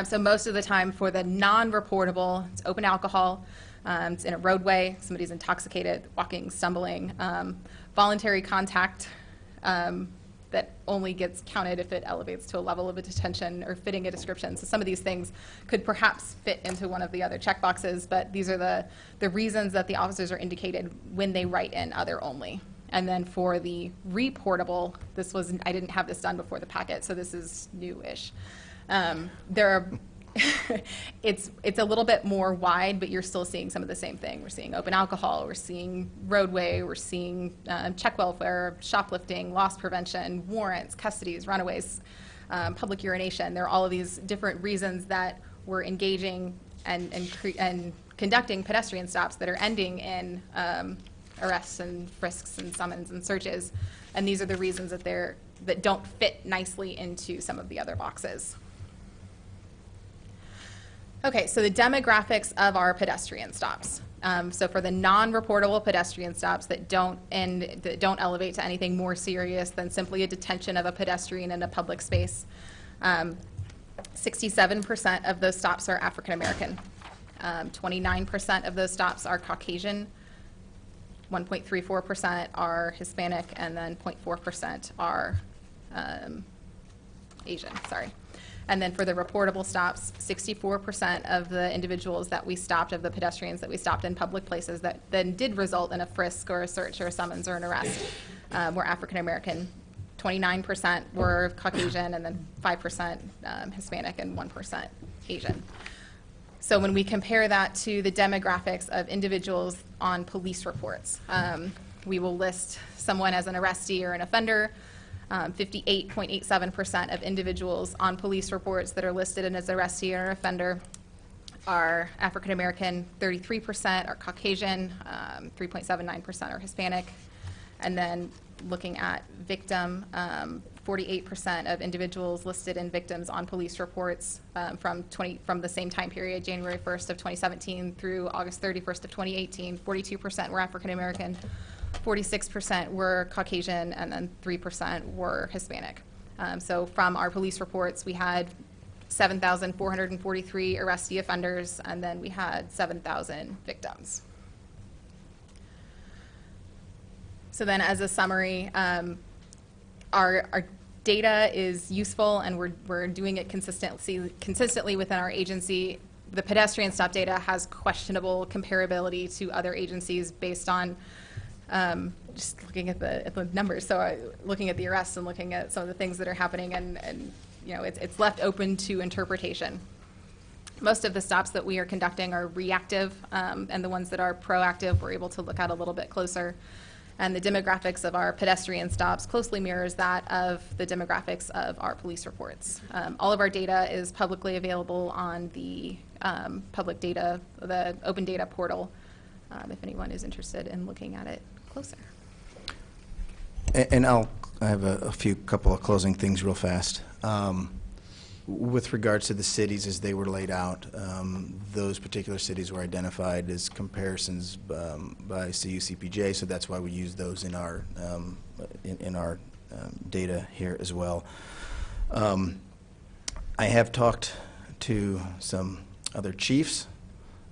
So most of the time for the non-reportable, it's open alcohol, it's in a roadway, somebody's intoxicated, walking, stumbling, voluntary contact, that only gets counted if it elevates to a level of a detention or fitting a description. So some of these things could perhaps fit into one of the other checkboxes, but these are the reasons that the officers are indicated when they write in other only. And then for the reportable, I didn't have this done before the packet, so this is new-ish. It's a little bit more wide, but you're still seeing some of the same thing. We're seeing open alcohol, we're seeing roadway, we're seeing check welfare, shoplifting, loss prevention, warrants, custodies, runaways, public urination. There are all of these different reasons that we're engaging and conducting pedestrian stops that are ending in arrests and frisks and summons and searches. And these are the reasons that don't fit nicely into some of the other boxes. Okay, so the demographics of our pedestrian stops. So for the non-reportable pedestrian stops that don't elevate to anything more serious than simply a detention of a pedestrian in a public space, 67% of those stops are African American. 29% of those stops are Caucasian. 1.34% are Hispanic, and then 0.4% are Asian. Sorry. And then for the reportable stops, 64% of the individuals that we stopped, of the pedestrians that we stopped in public places that then did result in a frisk or a search or a summons or an arrest were African American. 29% were Caucasian, and then 5% Hispanic, and 1% Asian. So when we compare that to the demographics of individuals on police reports, we will list someone as an arrestee or an offender. 58.87% of individuals on police reports that are listed as arrestee or offender are African American, 33% are Caucasian, 3.79% are Hispanic. And then looking at victim, 48% of individuals listed in victims on police reports from the same time period, January 1st of 2017 through August 31st of 2018, 42% were African American, 46% were Caucasian, and then 3% were Hispanic. So from our police reports, we had 7,443 arrestee offenders, and then we had 7,000 victims. So then as a summary, our data is useful, and we're doing it consistently within our agency. The pedestrian stop data has questionable comparability to other agencies based on just looking at the numbers. So looking at the arrests and looking at some of the things that are happening, and you know, it's left open to interpretation. Most of the stops that we are conducting are reactive, and the ones that are proactive we're able to look at a little bit closer. And the demographics of our pedestrian stops closely mirrors that of the demographics of our police reports. All of our data is publicly available on the public data, the open data portal, if anyone is interested in looking at it closer. And I have a couple of closing things real fast. With regards to the cities as they were laid out, those particular cities were identified as comparisons by CUCPJ, so that's why we use those in our data here as well. I have talked to some other chiefs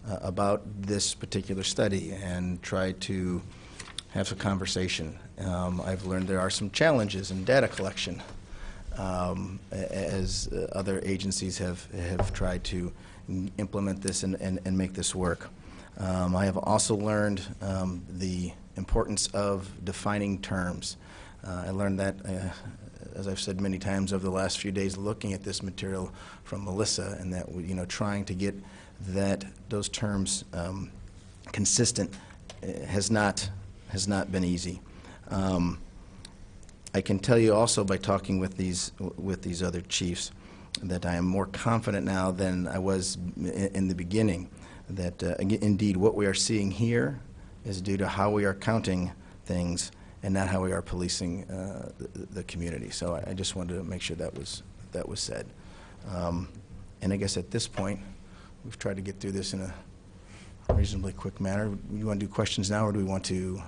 about this particular study and tried to have some conversation. I've learned there are some challenges in data collection as other agencies have tried to implement this and make this work. I have also learned the importance of defining terms. I learned that, as I've said many times over the last few days, looking at this material from Melissa, and that, you know, trying to get those terms consistent has not been easy. I can tell you also by talking with these other chiefs that I am more confident now than I was in the beginning that indeed what we are seeing here is due to how we are counting things and not how we are policing the community. So I just wanted to make sure that was said. And I guess at this point, we've tried to get through this in a reasonably quick manner. You want to do questions now, or do we want to?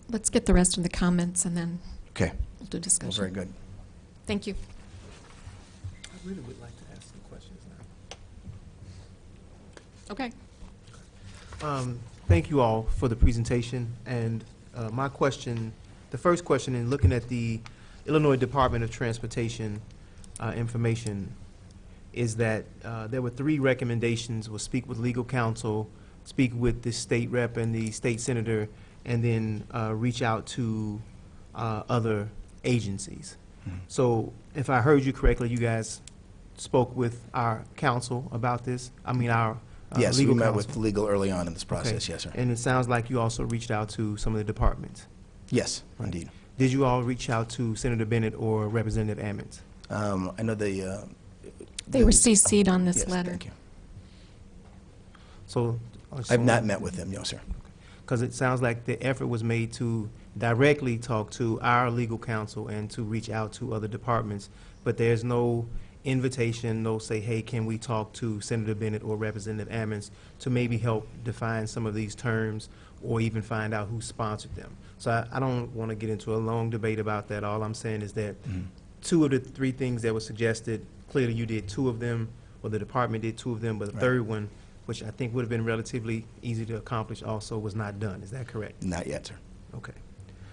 Let's get the rest of the comments and then Okay. we'll do discussion. Well, very good. Thank you. I really would like to ask some questions now. Okay. Thank you all for the presentation. And my question, the first question, in looking at the Illinois Department of Transportation information, is that there were 3 recommendations: was speak with legal counsel, speak with the state rep and the state senator, and then reach out to other agencies. So if I heard you correctly, you guys spoke with our counsel about this? I mean, our Yes, legal we met counsel. with legal early on in this process, Okay. yes, sir. And it sounds like you also reached out to some of the departments. Yes, indeed. Did you all reach out to Senator Bennett or Representative Ammons? I know They were CC'd on this yes, letter. thank you. So I've not met with them, no, sir. because it sounds like the effort was made to directly talk to our legal counsel and to reach out to other departments, but there's no invitation, no say, hey, can we talk to Senator Bennett or Representative Ammons to maybe help define some of these terms or even find out who sponsored them. So I don't want to get into a long debate about that. All I'm saying is that 2 of the 3 things that were suggested, clearly you did 2 of them, or the department did 2 of them, but the third one, which I think would have been relatively easy to accomplish also, was not done. Is that correct? Not yet, sir. Okay.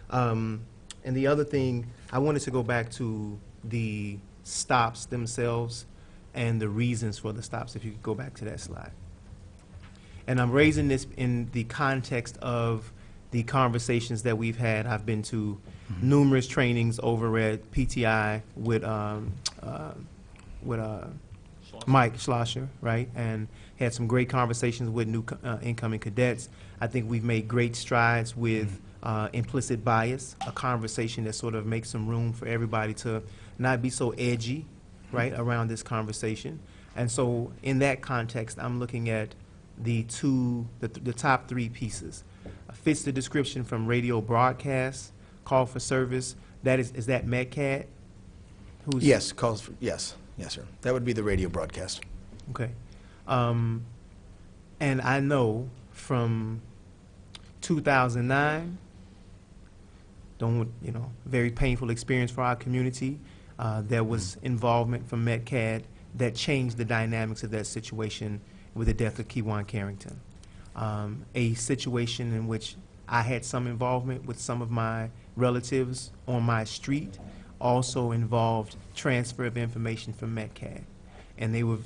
And the other thing, I wanted to go back to the stops themselves and the reasons for the stops, if you could go back to that slide. And I'm raising this in the context of the conversations that we've had. I've been to numerous trainings over at PTI with Mike Schlosser, right? And had some great conversations with new incoming cadets. I think we've made great strides with implicit bias, a conversation that sort of makes some room for everybody to not be so edgy, right, around this conversation. And so in that context, I'm looking at the top 3 pieces. Fits the description from radio broadcast, call for service. That is that MetCat? Who's Yes, yes, sir. That would be the radio broadcast. Okay. And I know from 2009, very painful experience for our community. there was involvement from MedCAD that changed the dynamics of that situation with the death of Kewan Carrington. A situation in which I had some involvement with some of my relatives on my street also involved transfer of information from MedCAD. And they were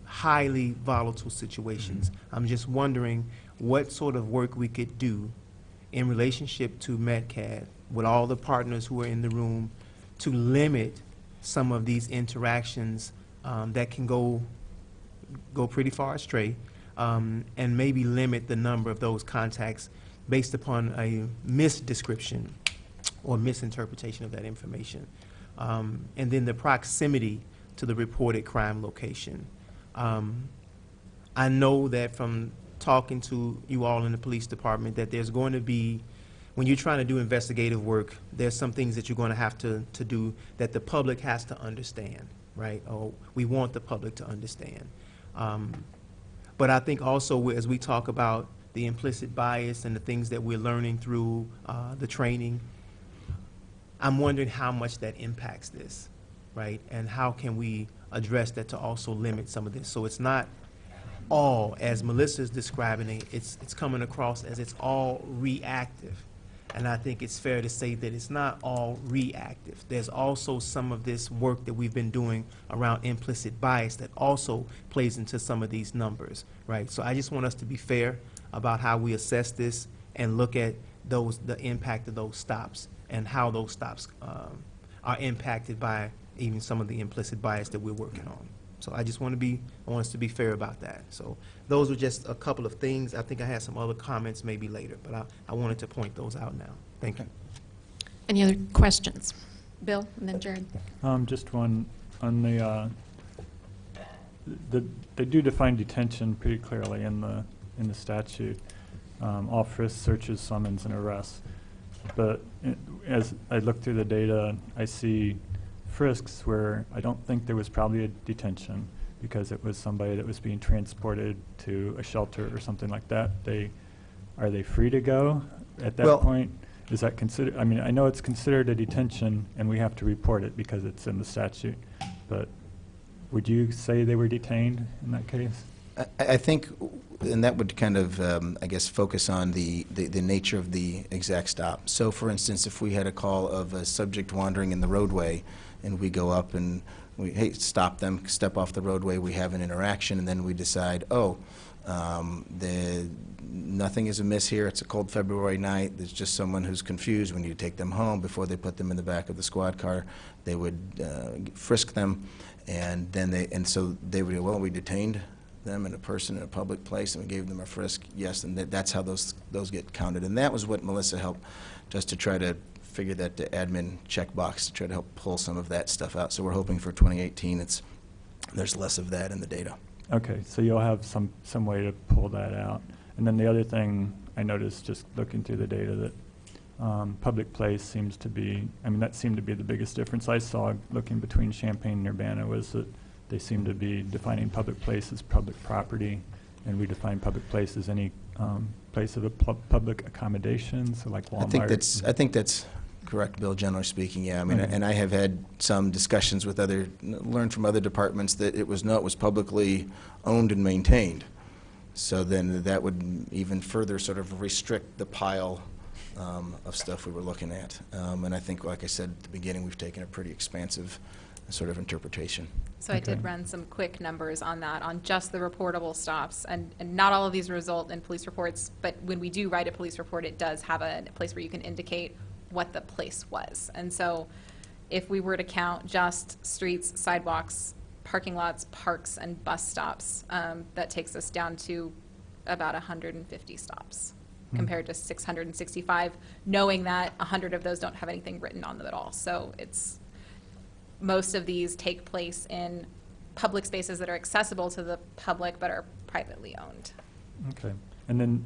highly volatile situations. I'm just wondering what sort of work we could do in relationship to MedCAD with all the partners who are in the room to limit some of these interactions that can go pretty far astray, and maybe limit the number of those contacts based upon a misdescription or misinterpretation of that information. And then the proximity to the reported crime location. I know that from talking to you all in the police department that there's going to be, when you're trying to do investigative work, there's some things that you're going to have to do that the public has to understand, right? Or we want the public to understand. But I think also as we talk about the implicit bias and the things that we're learning through the training, I'm wondering how much that impacts this, right? And how can we address that to also limit some of this? So it's not all, as Melissa's describing it, it's coming across as it's all reactive. And I think it's fair to say that it's not all reactive. There's also some of this work that we've been doing around implicit bias that also plays into some of these numbers, right? So I just want us to be fair about how we assess this and look at the impact of those stops and how those stops are impacted by even some of the implicit bias that we're working on. So I just want us to be fair about that. So those were just a couple of things. I think I had some other comments maybe later, but I wanted to point those out now. Thank you. Any other questions? Bill, and then Jared. Just one on they do define detention pretty clearly in the statute. All frisks, searches, summons, and arrests. But as I look through the data, I see frisks where I don't think there was probably a detention because it was somebody that was being transported to a shelter or something like that. Are they free to go at that point? Is that considered? I mean, I know it's considered a detention and we have to report it because it's in the statute, but would you say they were detained in that case? I think, and that would kind of, I guess, focus on the nature of the exact stop. So, for instance, if we had a call of a subject wandering in the roadway, and we go up and we, hey, stop them, step off the roadway, we have an interaction, and then we decide, nothing is amiss here, it's a cold February night, there's just someone who's confused, we need to take them home. Before they put them in the back of the squad car, they would frisk them, and then so they would go, well, we detained them and a person in a public place and we gave them a frisk, yes, and that's how those get counted. And that was what Melissa helped just to try to figure that the admin checkbox to try to help pull some of that stuff out. So we're hoping for 2018 there's less of that in the data. Okay, so you'll have some way to pull that out. And then the other thing I noticed just looking through the data that public place seems to be, I mean, that seemed to be the biggest difference I saw looking between Champaign and Urbana was that they seem to be defining public place as public property, and we define public place as any place of a public accommodation, so like Walmart. I think that's correct, Bill, generally speaking, yeah. I mean, and I have had some discussions with learned from other departments that it was publicly owned and maintained. So then that would even further sort of restrict the pile of stuff we were looking at. And I think, like I said at the beginning, we've taken a pretty expansive sort of interpretation. So I did run some quick numbers on that, on just the reportable stops, and not all of these result in police reports, but when we do write a police report, it does have a place where you can indicate what the place was. And so if we were to count just streets, sidewalks, parking lots, parks, and bus stops, that takes us down to about 150 stops compared to 665, knowing that 100 of those don't have anything written on them at all. So most of these take place in public spaces that are accessible to the public but are privately owned. Okay. And then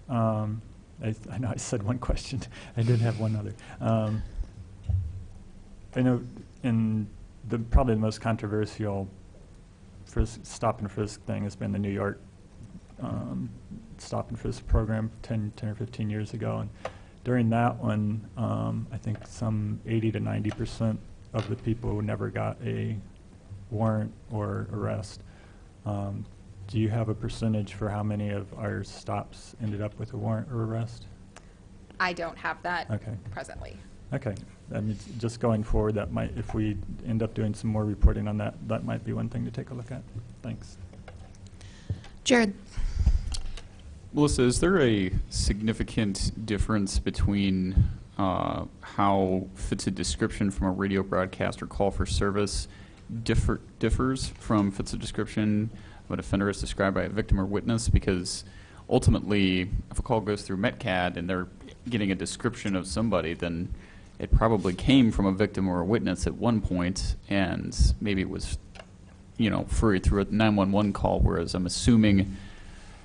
I know I said one question. I did have one other. I know in probably the most controversial stop and frisk thing has been the New York stop and frisk program 10 or 15 years ago. And during that one, I think some 80 to 90% of the people who never got a warrant or arrest. Do you have a percentage for how many of our stops ended up with a warrant or arrest? I don't have that Okay. presently. Okay. I mean, just going forward, that might, if we end up doing some more reporting on that, that might be one thing to take a look at. Thanks. Jared? Melissa, is there a significant difference between how fits a description from a radio broadcast or call for service differs from fits a description of an offender as described by a victim or witness? Because ultimately, if a call goes through METCAD and they're getting a description of somebody, then it probably came from a victim or a witness at one point, and maybe it was, furried through a 911 call, whereas I'm assuming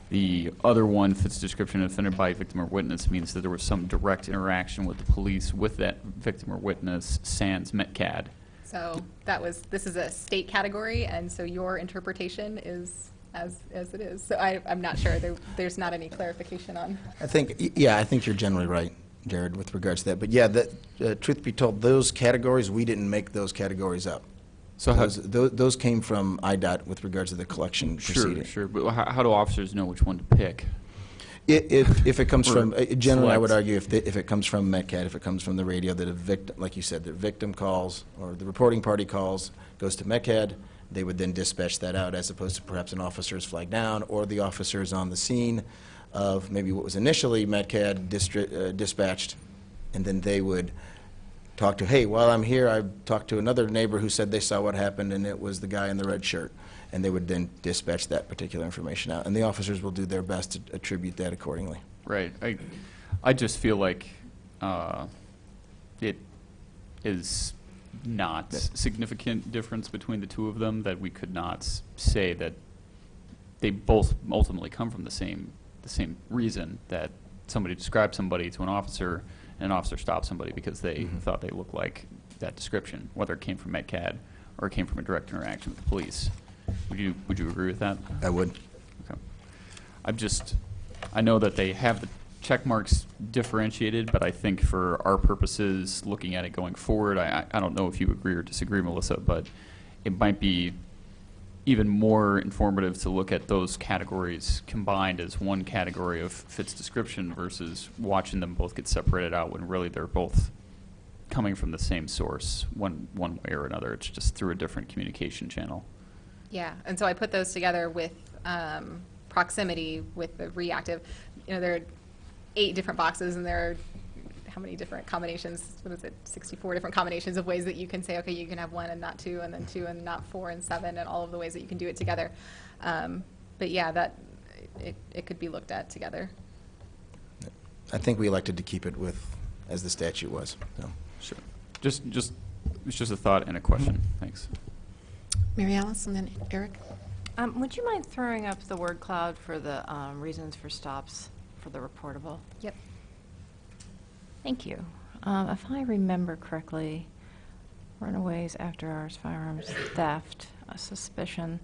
the other one fits description of offended by a victim or witness means that there was some direct interaction with the police with that victim or witness sans METCAD. So this is a state category, and so your interpretation is as it is. So I'm not sure. There's not any clarification on. I think you're generally right, Jared, with regards to that. But yeah, truth be told, those categories, we didn't make those categories up. So those came from IDOT with regards to the collection proceeding. Sure. But how do officers know which one to pick? If it comes from, generally I would select. argue if it comes from METCAD, if it comes from the radio that a victim, like you said, the victim calls or the reporting party calls, goes to METCAD, they would then dispatch that out as opposed to perhaps an officer's flag down or the officers on the scene of maybe what was initially METCAD dispatched, and then they would talk to, hey, while I'm here, I talked to another neighbor who said they saw what happened and it was the guy in the red shirt. And they would then dispatch that particular information out. And the officers will do their best to attribute that accordingly. Right. I just feel like it is not significant difference between the two of them, that we could not say that they both ultimately come from the same reason, that somebody described somebody to an officer and an officer stopped somebody because they thought they looked like that description, whether it came from METCAD or it came from a direct interaction with the police. Would you agree with that? I would. Okay. I know that they have the check marks differentiated, but I think for our purposes, looking at it going forward, I don't know if you agree or disagree, Melissa, but it might be even more informative to look at those categories combined as one category of fits description versus watching them both get separated out when really they're both coming from the same source one way or another. It's just through a different communication channel. Yeah, and so I put those together with proximity with the reactive. There are 8 different boxes, and there are how many different combinations? What is it? 64 different combinations of ways that you can say, okay, you can have 1 and not 2, and then 2 and not 4 and 7, and all of the ways that you can do it together. But yeah, it could be looked at together. I think we elected to keep it as the statute was. So. Sure. It's just a thought and a question. Thanks. Mary Alice and then Eric. Would you mind throwing up the word cloud for the reasons for stops for the reportable? Yep. Thank you. If I remember correctly, runaways, after hours, firearms, theft, suspicion.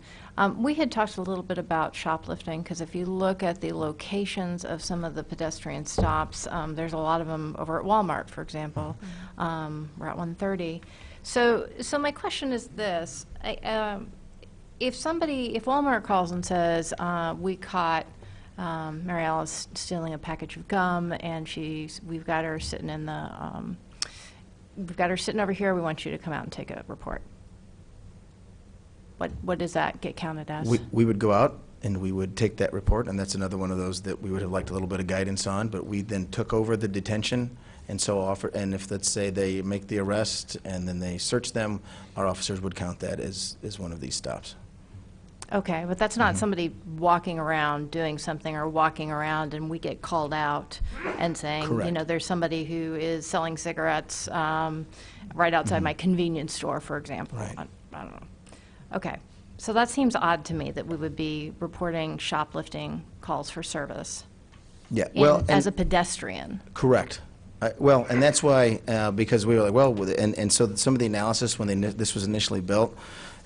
We had talked a little bit about shoplifting, because if you look at the locations of some of the pedestrian stops, there's a lot of them over at Walmart, for example, Route 130. So my question is this. If Walmart calls and says, we caught Mary Alice stealing a package of gum, and we've got her sitting over here, we want you to come out and take a report. What does that get counted as? We would go out and we would take that report, and that's another one of those that we would have liked a little bit of guidance on, but we then took over the detention. And so and if, let's say, they make the arrest and then they search them, our officers would count that as one of these stops. Okay, but that's not somebody walking around doing something, or walking around and we get called out and saying, Correct. There's somebody who is selling cigarettes right outside my convenience store, for example. Right. I don't know. Okay, so that seems odd to me, that we would be reporting shoplifting calls for service. Yeah, well, as a pedestrian. Correct. And that's why, because we were like, and so some of the analysis when this was initially built,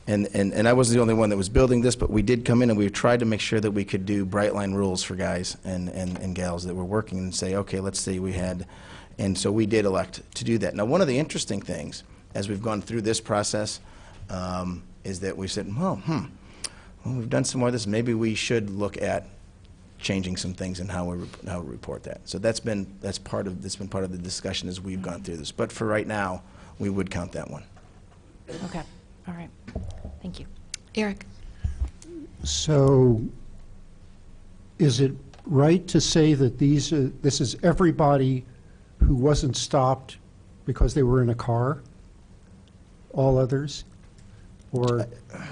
and I wasn't the only one that was building this, but we did come in and we tried to make sure that we could do bright line rules for guys and gals that were working and say, okay, let's say we had, and so we did elect to do that. Now, one of the interesting things as we've gone through this process, is that we said, well, we've done some more of this. Maybe we should look at changing some things in how we report that. So that's been part of the discussion as we've gone through this. But for right now, we would count that one. Okay, all right. Thank you. Eric? So is it right to say that this is everybody who wasn't stopped because they were in a car? All others? Or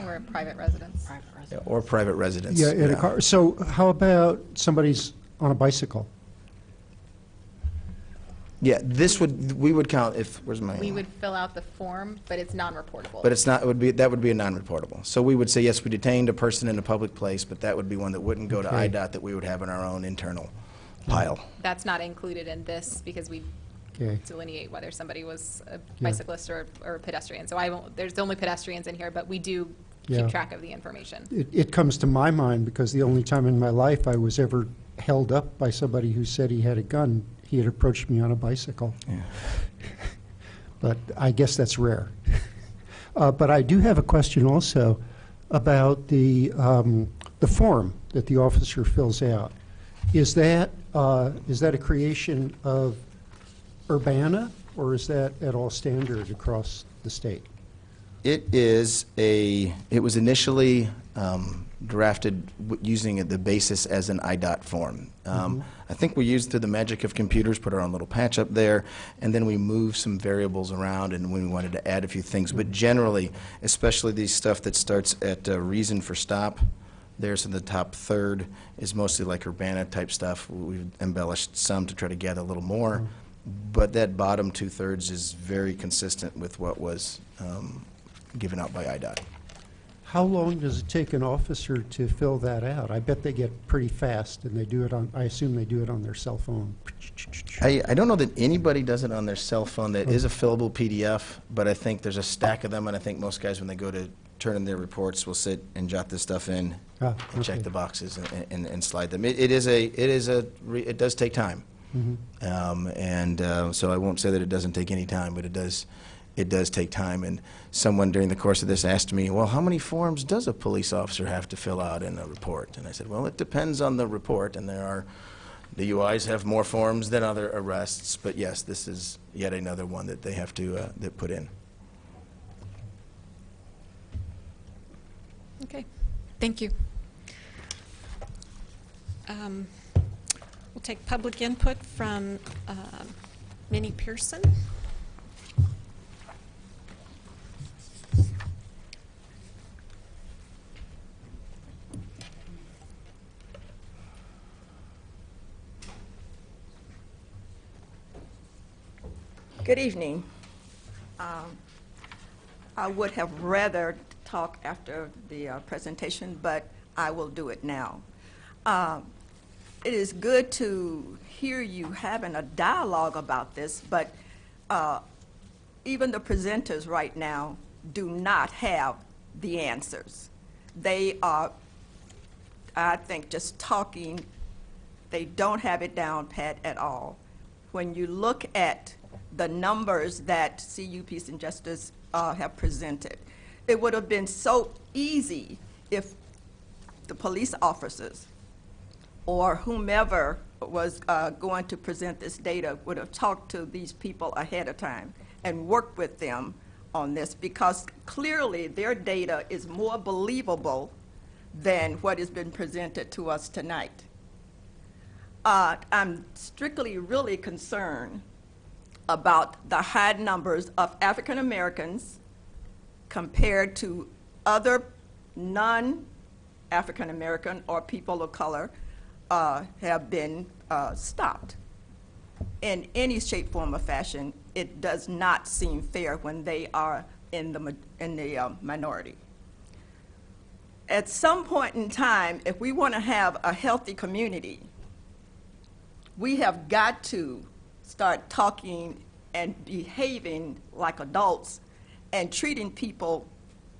Or private residence. Yeah, or private residence. yeah, in a car. So how about somebody's on a bicycle? Yeah, we would count if, where's my? We would fill out the form, but it's non-reportable. But it's not, that would be a non-reportable. So we would say, yes, we detained a person in a public place, but that would be one that wouldn't go to Okay. IDOT, that we would have in our own internal pile. That's not included in this because we Okay. delineate whether somebody was a bicyclist or a pedestrian. So there's only pedestrians in here, but we do Yeah. keep track of the information. It comes to my mind because the only time in my life I was ever held up by somebody who said he had a gun, he had approached me on a bicycle. Yeah. But I guess that's rare. But I do have a question also about the form that the officer fills out. Is that a creation of Urbana, or is that at all standard across the state? It was initially drafted using the basis as an IDOT form. I think we used, through the magic of computers, put our own little patch up there, and then we moved some variables around and we wanted to add a few things. But generally, especially these stuff that starts at reason for stop, there's in the top third is mostly like Urbana type stuff. We've embellished some to try to get a little more, but that bottom 2/3 is very consistent with what was given out by IDOT. How long does it take an officer to fill that out? I bet they get pretty fast, and I assume they do it on their cell phone. I don't know that anybody does it on their cell phone. That is a fillable PDF, but I think there's a stack of them, and I think most guys, when they go to turn in their reports, will sit and jot this stuff in and check the boxes and slide them. It does take time. So I won't say that it doesn't take any time, but it does take time. And someone during the course of this asked me, well, how many forms does a police officer have to fill out in a report? And I said, well, it depends on the report, and DUIs have more forms than other arrests, but yes, this is yet another one that they have to put in. Okay, thank you. We'll take public input from Minnie Pearson. Good evening. I would have rather talk after the presentation, but I will do it now. It is good to hear you having a dialogue about this, but even the presenters right now do not have the answers. They are, I think, just talking. They don't have it down pat at all. When you look at the numbers that CU Peace and Justice have presented, it would have been so easy if the police officers or whomever was going to present this data would have talked to these people ahead of time and worked with them on this, because clearly their data is more believable than what has been presented to us tonight. I'm strictly really concerned about the high numbers of African Americans compared to other non-African American or people of color have been stopped. In any shape, form, or fashion, it does not seem fair when they are in the minority. At some point in time, if we want to have a healthy community, we have got to start talking and behaving like adults and treating people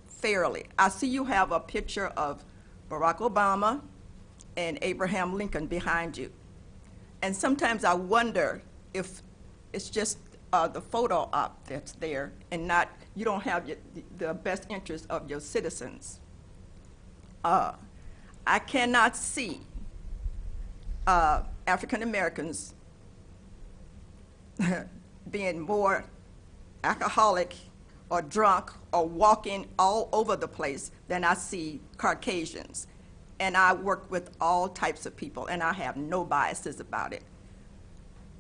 fairly. I see you have a picture of Barack Obama and Abraham Lincoln behind you. And sometimes I wonder if it's just the photo op that's there, and not, you don't have the best interest of your citizens. I cannot see African Americans being more alcoholic or drunk or walking all over the place than I see Caucasians. And I work with all types of people, and I have no biases about it.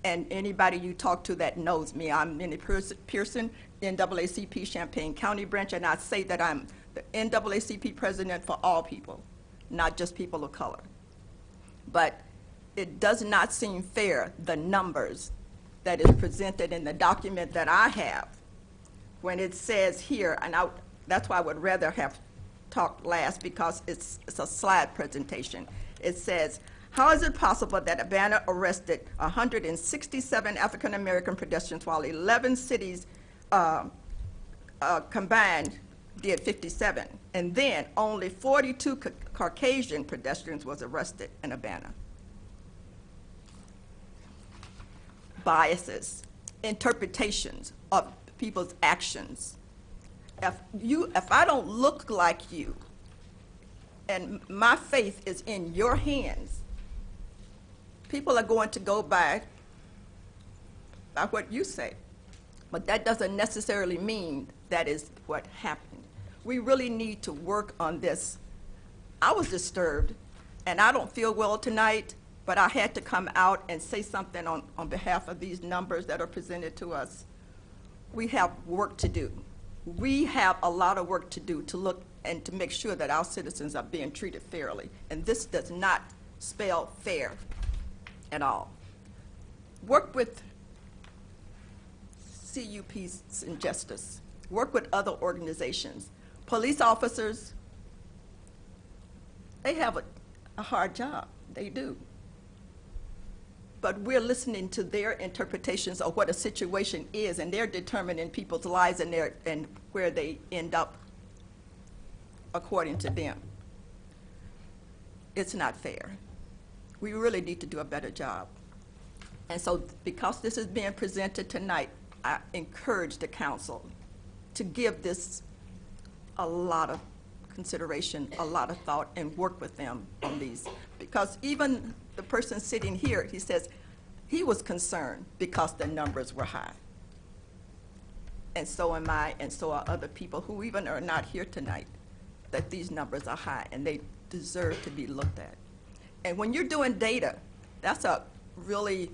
And anybody you talk to that knows me, I'm Minnie Pearson, NAACP Champaign County branch, and I say that I'm the NAACP president for all people, not just people of color. But it does not seem fair, the numbers that is presented in the document that I have, when it says here, and that's why I would rather have talked last, because it's a slide presentation. It says, how is it possible that Urbana arrested 167 African American pedestrians while 11 cities combined did 57, and then only 42 Caucasian pedestrians was arrested in Urbana? Biases, interpretations of people's actions. If I don't look like you, and my faith is in your hands, people are going to go by what you say. But that doesn't necessarily mean that is what happened. We really need to work on this. I was disturbed, and I don't feel well tonight, but I had to come out and say something on behalf of these numbers that are presented to us. We have work to do. We have a lot of work to do to look and to make sure that our citizens are being treated fairly. And this does not spell fair at all. Work with CUPs and Justice. Work with other organizations. Police officers, they have a hard job. They do. But we're listening to their interpretations of what a situation is, and they're determining people's lives and where they end up according to them. It's not fair. We really need to do a better job. And so because this is being presented tonight, I encourage the council to give this a lot of consideration, a lot of thought, and work with them on these. Because even the person sitting here, he says he was concerned because the numbers were high. And so am I, and so are other people who even are not here tonight, that these numbers are high and they deserve to be looked at. And when you're doing data, that's a really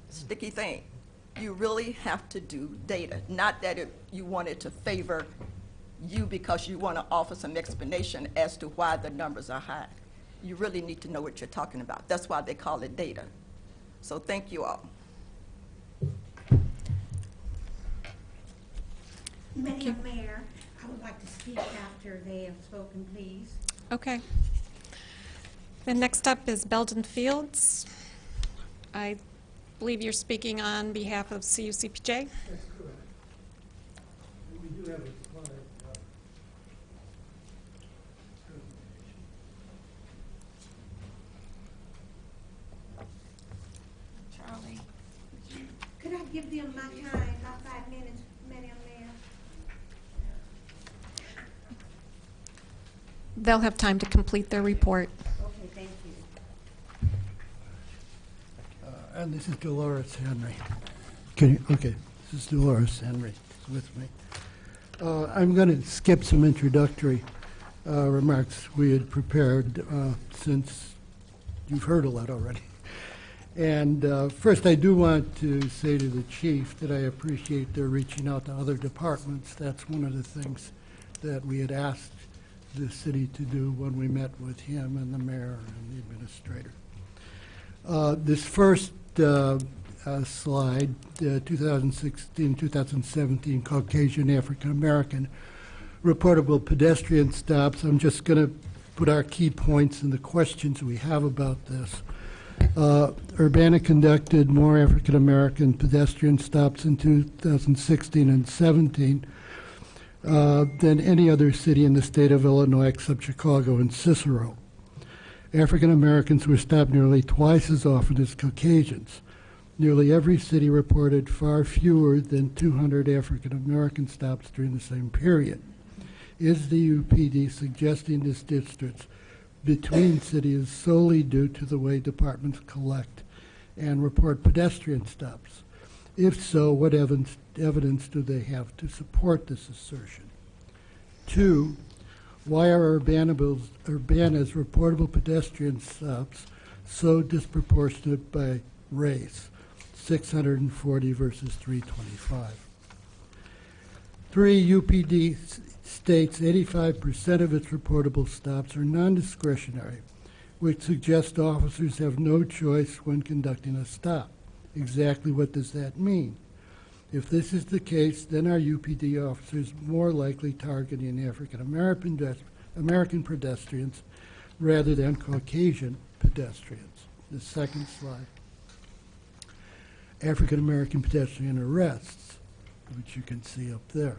sticky thing. You really have to do data, not that you want it to favor you because you want to offer some explanation as to why the numbers are high. You really need to know what you're talking about. That's why they call it data. So thank you all. Madam Mayor, I would like to speak after they have spoken, please. Okay. Then next up is Belden Fields. I believe you're speaking on behalf of CUCPJ. That's correct. We do have a slide. Charlie. Could I give them my time, my 5 minutes, Madam Mayor? They'll have time to complete their report. Okay, thank you. And this is Dolores Henry. Okay, this is Dolores Henry with me. I'm going to skip some introductory remarks we had prepared since you've heard a lot already. And first, I do want to say to the chief that I appreciate their reaching out to other departments. That's one of the things that we had asked the city to do when we met with him and the mayor and the administrator. This first slide, 2016-2017 Caucasian African American reportable pedestrian stops. I'm just going to put our key points and the questions we have about this. Urbana conducted more African American pedestrian stops in 2016 and 17 than any other city in the state of Illinois except Chicago and Cicero. African Americans were stopped nearly twice as often as Caucasians. Nearly every city reported far fewer than 200 African American stops during the same period. Is the UPD suggesting this distance between cities solely due to the way departments collect and report pedestrian stops? If so, what evidence do they have to support this assertion? 2, why are Urbana's reportable pedestrian stops so disproportionate by race, 640 versus 325? 3, UPD states 85% of its reportable stops are non-discretionary, which suggests officers have no choice when conducting a stop. Exactly what does that mean? If this is the case, then are UPD officers more likely targeting African American pedestrians rather than Caucasian pedestrians? The second slide. African American pedestrian arrests, which you can see up there.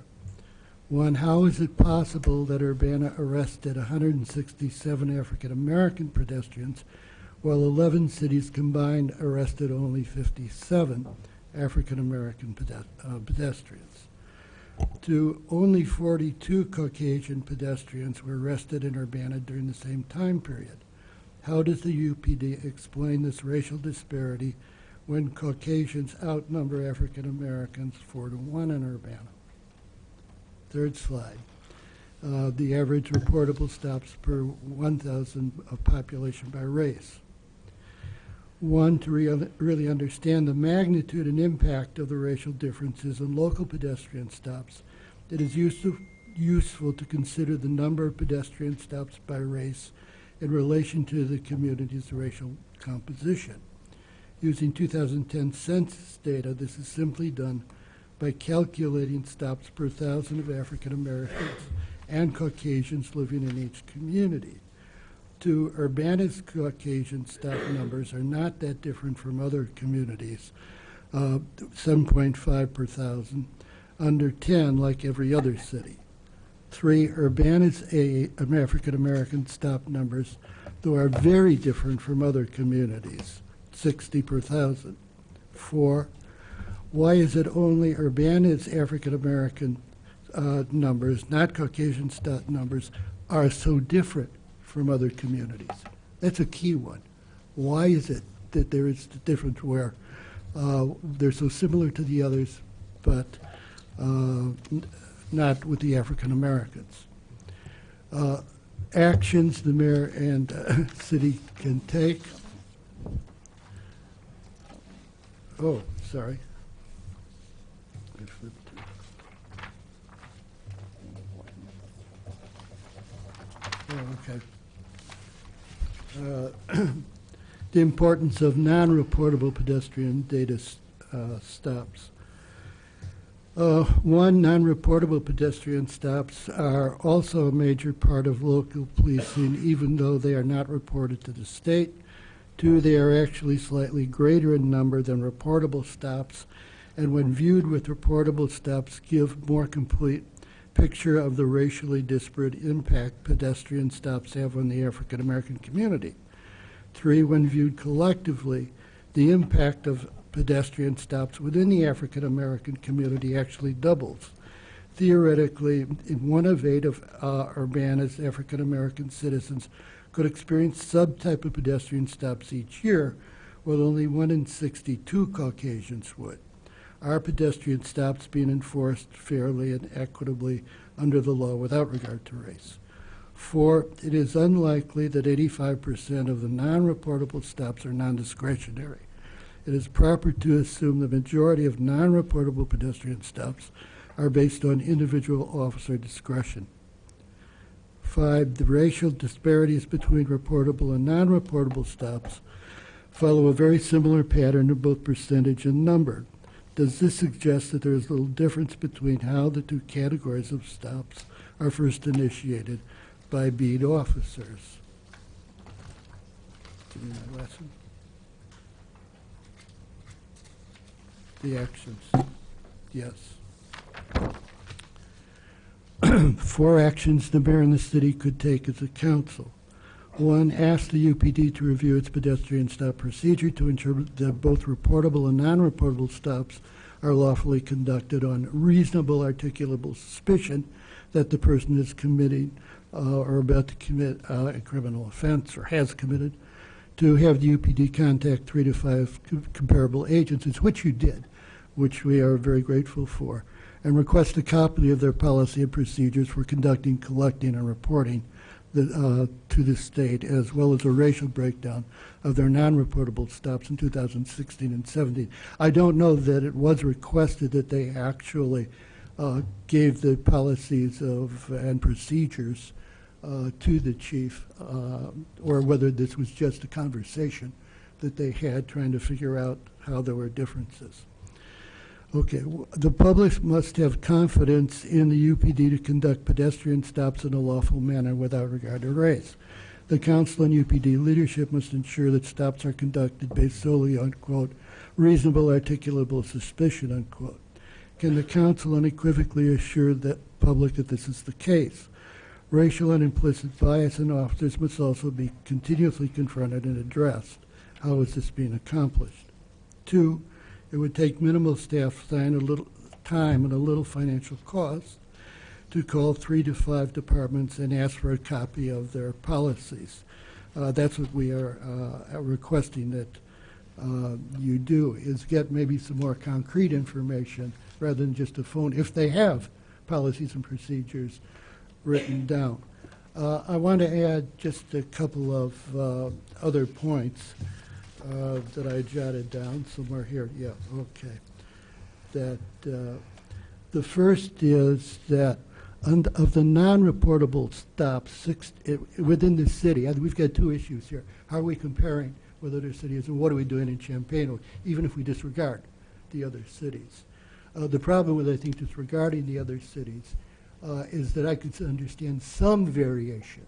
1, how is it possible that Urbana arrested 167 African American pedestrians while 11 cities combined arrested only 57 African American pedestrians? 2, only 42 Caucasian pedestrians were arrested in Urbana during the same time period. How does the UPD explain this racial disparity when Caucasians outnumber African Americans 4-1 in Urbana? Third slide. The average reportable stops per 1,000 of population by race. 1, to really understand the magnitude and impact of the racial differences in local pedestrian stops, it is useful to consider the number of pedestrian stops by race in relation to the community's racial composition. Using 2010 census data, this is simply done by calculating stops per 1,000 of African Americans and Caucasians living in each community. 2, Urbana's Caucasian stop numbers are not that different from other communities, 7.5 per 1,000, under 10 like every other city. 3, Urbana's African American stop numbers, though, are very different from other communities, 60 per 1,000. 4, why is it only Urbana's African American numbers, not Caucasian stop numbers, are so different from other communities? That's a key one. Why is it that there is a difference where they're so similar to the others, but not with the African Americans? Actions the mayor and city can take. Oh, sorry. Okay. The importance of non-reportable pedestrian data stops. 1, non-reportable pedestrian stops are also a major part of local policing, even though they are not reported to the state. 2, they are actually slightly greater in number than reportable stops, and when viewed with reportable stops, give more complete picture of the racially disparate impact pedestrian stops have on the African American community. 3, when viewed collectively, the impact of pedestrian stops within the African American community actually doubles. Theoretically, in 1 of 8 of Urbana's African American citizens could experience some-type of pedestrian stops each year, while only 1 in 62 Caucasians would. Are pedestrian stops being enforced fairly and equitably under the law without regard to race? 4, it is unlikely that 85% of the non-reportable stops are non-discretionary. It is proper to assume the majority of non-reportable pedestrian stops are based on individual officer discretion. 5, the racial disparities between reportable and non-reportable stops follow a very similar pattern of both percentage and number. Does this suggest that there is little difference between how the 2 categories of stops are first initiated by beat officers? Give me my lesson. The actions. Yes. 4 actions the mayor and the city could take as a council. One, ask the UPD to review its pedestrian stop procedure to ensure that both reportable and non-reportable stops are lawfully conducted on reasonable articulable suspicion that the person is committing or about to commit a criminal offense or has committed, to have the UPD contact 3 to 5 comparable agencies, which you did, which we are very grateful for, and request a copy of their policy and procedures for conducting, collecting, and reporting to the state, as well as a racial breakdown of their non-reportable stops in 2016 and 17. I don't know that it was requested that they actually gave the policies and procedures to the chief, or whether this was just a conversation that they had trying to figure out how there were differences. Okay, the public must have confidence in the UPD to conduct pedestrian stops in a lawful manner without regard to race. The council and UPD leadership must ensure that stops are conducted based solely on, quote, reasonable articulable suspicion, unquote. Can the council unequivocally assure the public that this is the case? Racial and implicit bias in officers must also be continuously confronted and addressed. How is this being accomplished? 2, it would take minimal staff time, a little time, and a little financial cost to call 3 to 5 departments and ask for a copy of their policies. That's what we are requesting that you do, is get maybe some more concrete information rather than just a phone, if they have policies and procedures written down. I want to add just a couple of other points that I jotted down somewhere here. Yeah, okay. That the first is that of the non-reportable stops within the city, we've got 2 issues here. How are we comparing with other cities, and what are we doing in Champaign, even if we disregard the other cities? The problem with, I think, disregarding the other cities is that I could understand some variation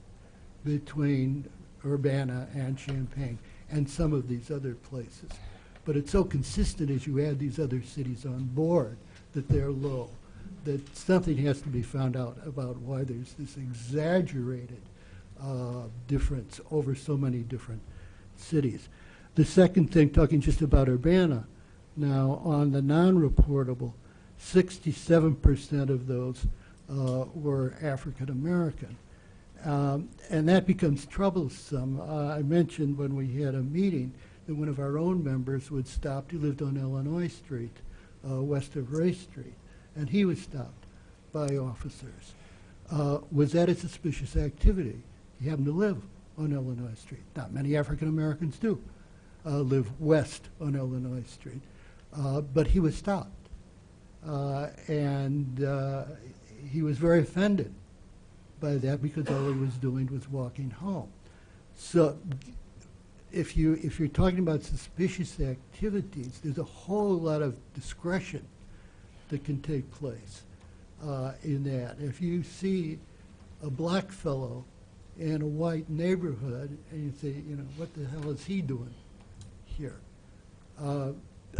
between Urbana and Champaign and some of these other places. But it's so consistent as you add these other cities on board that they're low, that something has to be found out about why there's this exaggerated difference over so many different cities. The second thing, talking just about Urbana, now on the non-reportable, 67% of those were African American. And that becomes troublesome. I mentioned when we had a meeting that one of our own members would stop. He lived on Illinois Street, west of Ray Street, and he was stopped by officers. Was that a suspicious activity? He happened to live on Illinois Street. Not many African Americans do live west on Illinois Street, but he was stopped. And he was very offended by that because all he was doing was walking home. So if you're talking about suspicious activities, there's a whole lot of discretion that can take place in that. If you see a black fellow in a white neighborhood and you say, you know, what the hell is he doing here?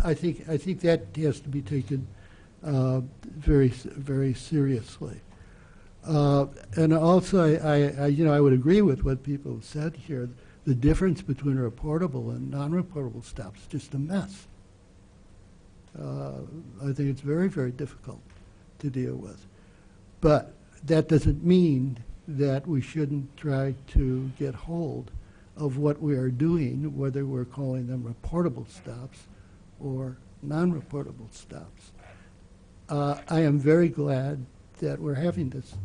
I think that has to be taken very, very seriously. And also, I would agree with what people have said here. The difference between reportable and non-reportable stops is just a mess. I think it's very, very difficult to deal with. But that doesn't mean that we shouldn't try to get hold of what we are doing, whether we're calling them reportable stops or non-reportable stops. I am very glad that we're having this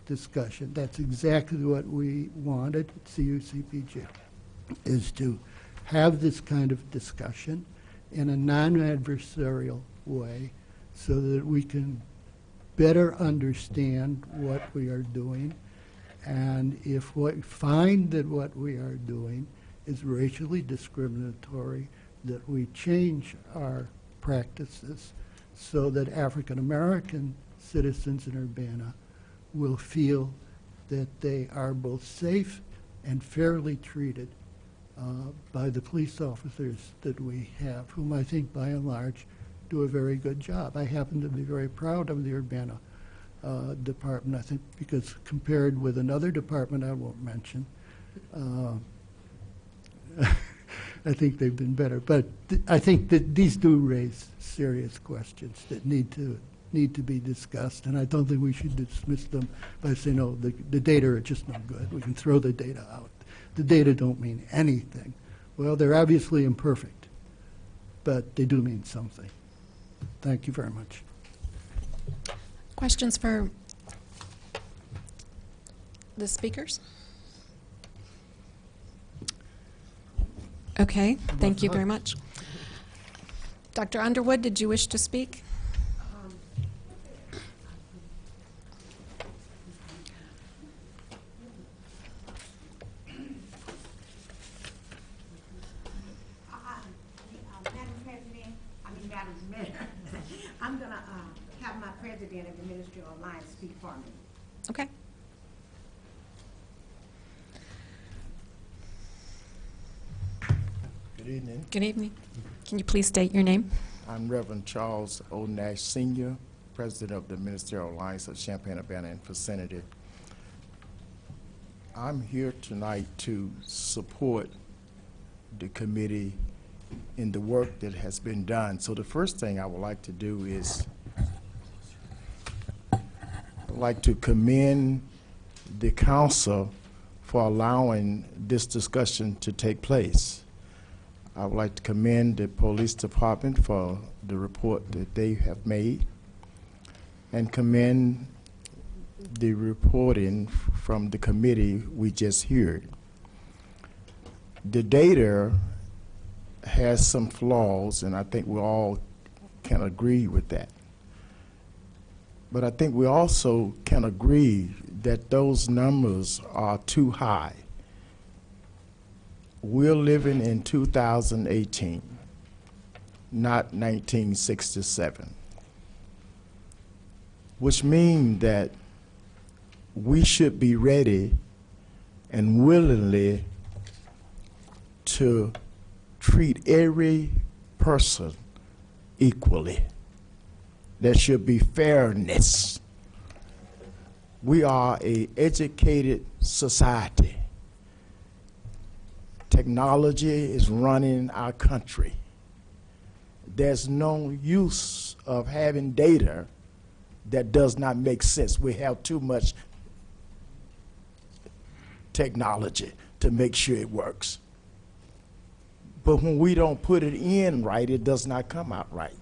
discussion. That's exactly what we wanted at CUCPG, is to have this kind of discussion in a non-adversarial way so that we can better understand what we are doing, and if we find that what we are doing is racially discriminatory, that we change our practices so that African American citizens in Urbana will feel that they are both safe and fairly treated by the police officers that we have, whom I think by and large do a very good job. I happen to be very proud of the Urbana department, I think, because compared with another department I won't mention, I think they've been better, but I think that these do raise serious questions that need to be discussed, and I don't think we should dismiss them by saying, "No, the data are just not good. We can throw the data out. The data don't mean anything." Well, they're obviously imperfect, but they do mean something. Thank you very much. Questions for the speakers? Okay, thank you very much. Dr. Underwood, did you wish to speak? Madam President, Madam Mayor, I'm going to have my president of the Ministerial Alliance speak for me. Okay. Good evening. Good evening. Can you please state your name? I'm Reverend Charles O. Nash Sr., President of the Ministerial Alliance of Champaign-Urbana and vicinity. I'm here tonight to support the committee in the work that has been done. So the first thing I would like to do is I'd like to commend the council for allowing this discussion to take place. I would like to commend the police department for the report that they have made and commend the reporting from the committee we just heard. The data has some flaws, and I think we all can agree with that. But I think we also can agree that those numbers are too high. We're living in 2018, not 1967, which means that we should be ready and willingly to treat every person equally. There should be fairness. We are an educated society. Technology is running our country. There's no use of having data that does not make sense. We have too much technology to make sure it works. But when we don't put it in right, it does not come out right.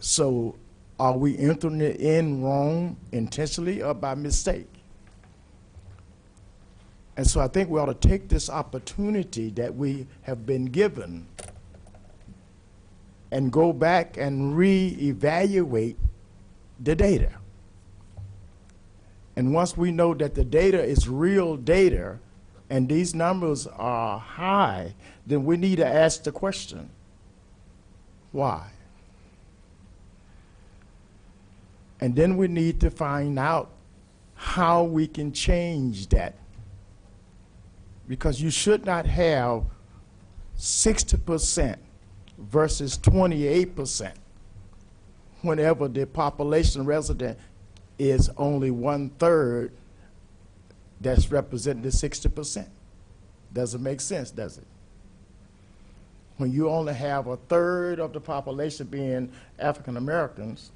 So are we entering it in wrong intentionally or by mistake? And so I think we ought to take this opportunity that we have been given and go back and reevaluate the data. And once we know that the data is real data and these numbers are high, then we need to ask the question, why? And then we need to find out how we can change that. Because you should not have 60% versus 28% whenever the population resident is only 1/3 that's representing the 60%. Doesn't make sense, does it? When you only have 1/3 of the population being African Americans,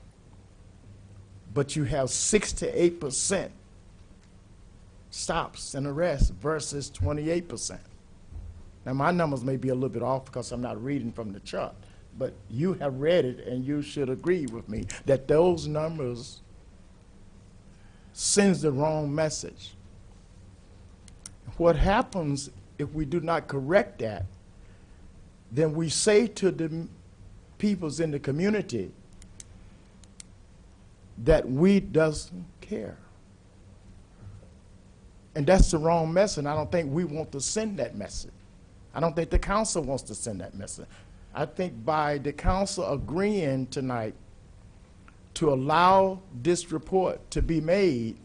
but you have 6 to 8% stops and arrests versus 28%. Now, my numbers may be a little bit off because I'm not reading from the chart, but you have read it and you should agree with me that those numbers sends the wrong message. What happens if we do not correct that, then we say to the peoples in the community that we doesn't care. And that's the wrong message, and I don't think we want to send that message. I don't think the council wants to send that message. I think by the council agreeing tonight to allow this report to be made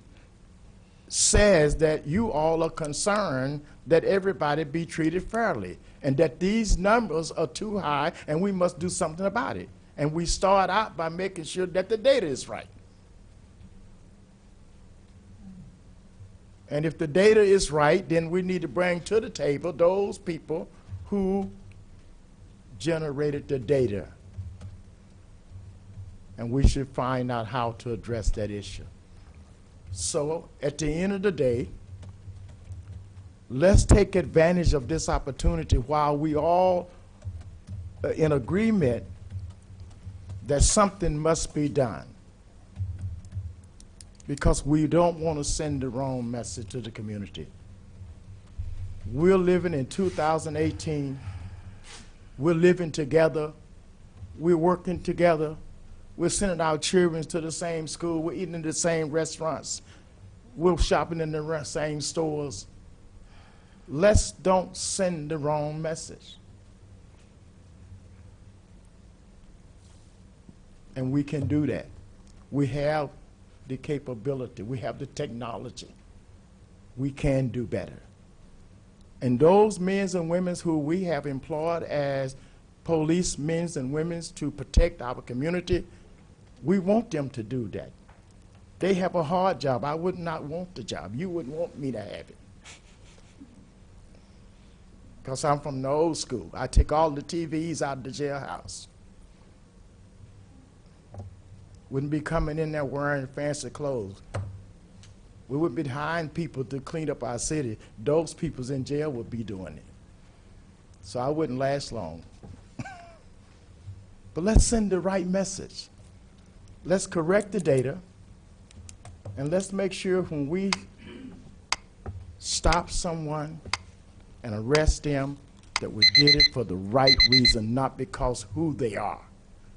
says that you all are concerned that everybody be treated fairly and that these numbers are too high and we must do something about it. And we start out by making sure that the data is right. And if the data is right, then we need to bring to the table those people who generated the data. And we should find out how to address that issue. So at the end of the day, let's take advantage of this opportunity while we all are in agreement that something must be done, because we don't want to send the wrong message to the community. We're living in 2018. We're living together. We're working together. We're sending our children to the same school. We're eating in the same restaurants. We're shopping in the same stores. Let's don't send the wrong message. And we can do that. We have the capability. We have the technology. We can do better. And those men and women who we have employed as policemen and women to protect our community, we want them to do that. They have a hard job. I would not want the job. You wouldn't want me to have it. Because I'm from the old school. I take all the TVs out of the jailhouse. Wouldn't be coming in there wearing fancy clothes. We would be hiring people to clean up our city. Those people's in jail would be doing it. So I wouldn't last long. But let's send the right message. Let's correct the data, and let's make sure when we stop someone and arrest them that we did it for the right reason, not because who they are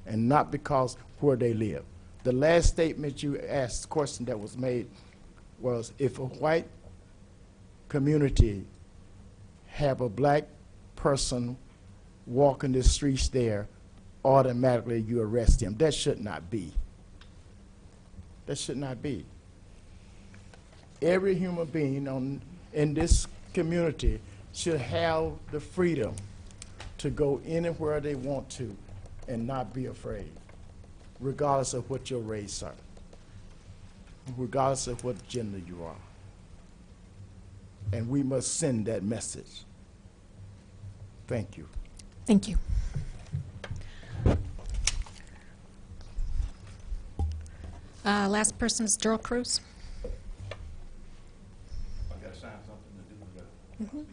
and not because where they live. The last statement you asked, question that was made, was if a white community have a black person walking the streets there, automatically you arrest him. That should not be. That should not be. Every human being in this community should have the freedom to go anywhere they want to and not be afraid, regardless of what your race are, regardless of what gender you are. And we must send that message. Thank you. Thank you. Last person is Gerald Cruz. I've got to sign something to do with that.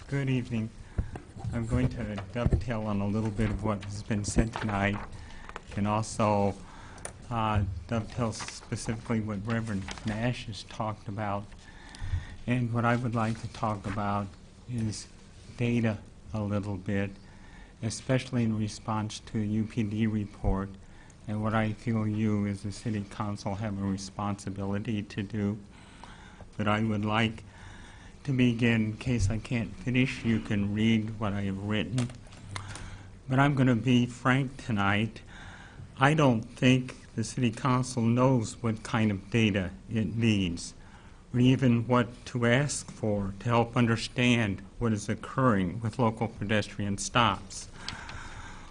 Good evening. I'm going to dovetail on a little bit of what has been said tonight, and also dovetail specifically what Reverend Nash has talked about. And what I would like to talk about is data a little bit, especially in response to a UPD report, and what I feel you as the City Council have a responsibility to do. But I would like to begin, in case I can't finish, you can read what I have written. But I'm going to be frank tonight. I don't think the City Council knows what kind of data it needs, or even what to ask for to help understand what is occurring with local pedestrian stops.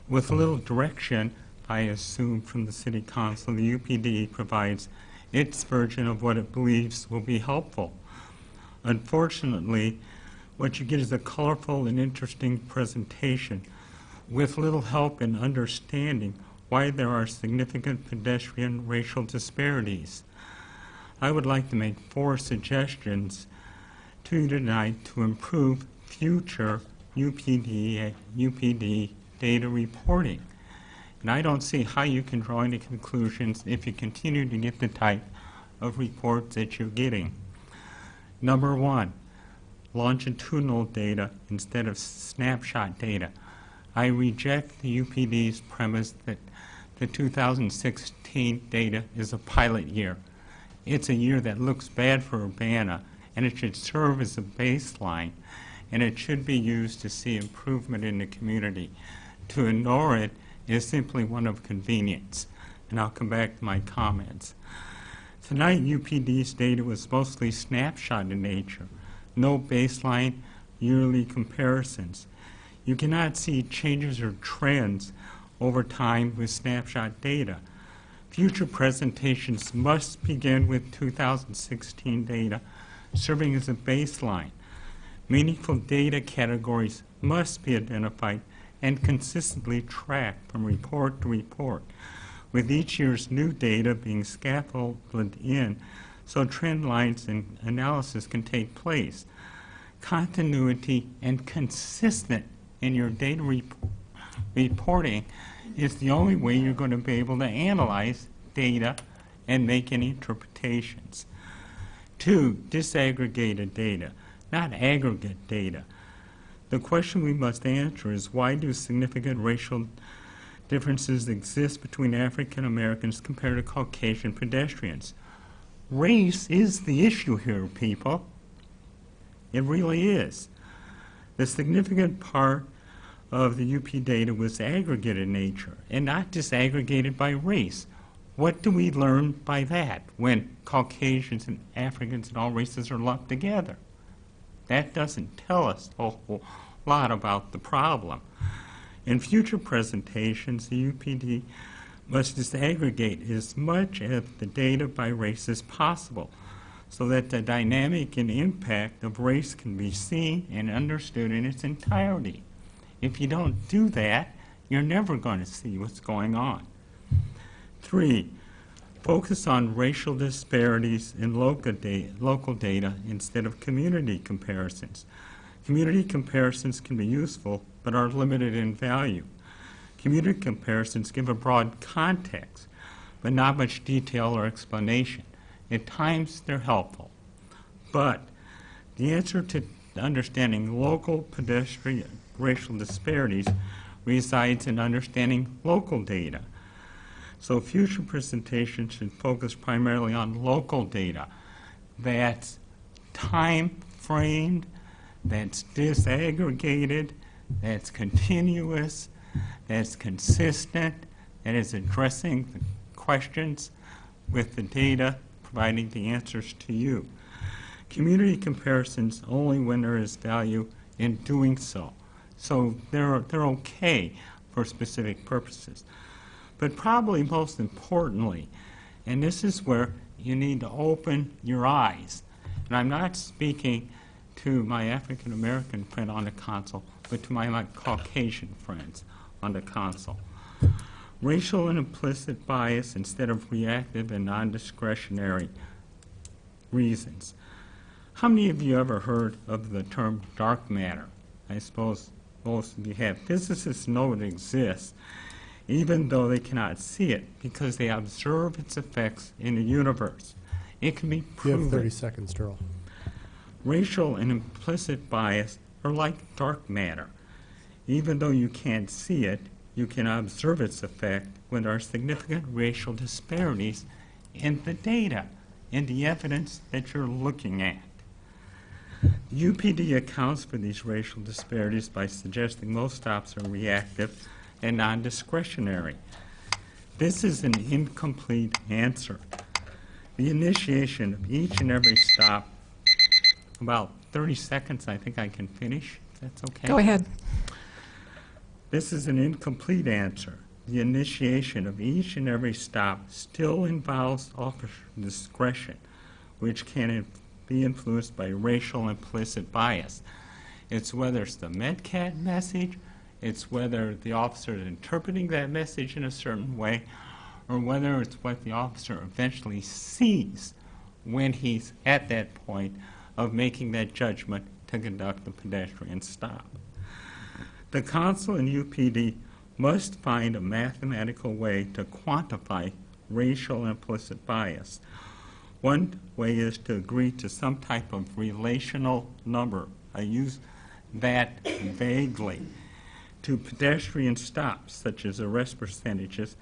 With little direction, I assume, from the City Council, the UPD provides its version of what it believes will be helpful. Unfortunately, what you get is a colorful and interesting presentation with little help in understanding why there are significant pedestrian racial disparities. I would like to make 4 suggestions to you tonight to improve future UPD data reporting. And I don't see how you can draw any conclusions if you continue to get the type of reports that you're getting. Number 1, longitudinal data instead of snapshot data. I reject the UPD's premise that the 2016 data is a pilot year. It's a year that looks bad for Urbana, and it should serve as a baseline, and it should be used to see improvement in the community. To ignore it is simply one of convenience, and I'll come back to my comments. Tonight, UPD's data was mostly snapshot in nature, no baseline yearly comparisons. You cannot see changes or trends over time with snapshot data. Future presentations must begin with 2016 data, serving as a baseline. Meaningful data categories must be identified and consistently tracked from report to report, with each year's new data being scaffolded in so trend lines and analysis can take place. Continuity and consistent in your data reporting is the only way you're going to be able to analyze data and make any interpretations. 2, disaggregated data, not aggregate data. The question we must answer is, why do significant racial differences exist between African Americans compared to Caucasian pedestrians? Race is the issue here, people. It really is. The significant part of the UP data was aggregate in nature and not disaggregated by race. What do we learn by that when Caucasians and Africans and all races are lumped together? That doesn't tell us a whole lot about the problem. In future presentations, the UPD must disaggregate as much of the data by race as possible so that the dynamic and impact of race can be seen and understood in its entirety. If you don't do that, you're never going to see what's going on. 3, focus on racial disparities in local data instead of community comparisons. Community comparisons can be useful, but are limited in value. Community comparisons give a broad context, but not much detail or explanation. At times, they're helpful. But the answer to understanding local pedestrian racial disparities resides in understanding local data. So future presentations should focus primarily on local data that's time-framed, that's disaggregated, that's continuous, that's consistent, that is addressing the questions with the data, providing the answers to you. Community comparisons only when there is value in doing so. So they're okay for specific purposes. But probably most importantly, and this is where you need to open your eyes, and I'm not speaking to my African American friend on the console, but to my Caucasian friends on the console. Racial and implicit bias instead of reactive and non-discretionary reasons. How many of you ever heard of the term dark matter? I suppose most of you have. Physicists know it exists, even though they cannot see it, because they observe its effects in the universe. It can be proven. You have 30 seconds, Darrell. Racial and implicit bias are like dark matter. Even though you can't see it, you can observe its effect when there are significant racial disparities in the data, in the evidence that you're looking at. UPD accounts for these racial disparities by suggesting most stops are reactive and non-discretionary. This is an incomplete answer. The initiation of each and every stop, about 30 seconds, I think I can finish. If that's okay. Go ahead. This is an incomplete answer. The initiation of each and every stop still involves officer discretion, which can be influenced by racial implicit bias. It's whether it's the MedCat message, it's whether the officer is interpreting that message in a certain way, or whether it's what the officer eventually sees when he's at that point of making that judgment to conduct the pedestrian stop. The council and UPD must find a mathematical way to quantify racial implicit bias. One way is to agree to some type of relational number. I use that vaguely. To pedestrian stops, such as arrest percentages,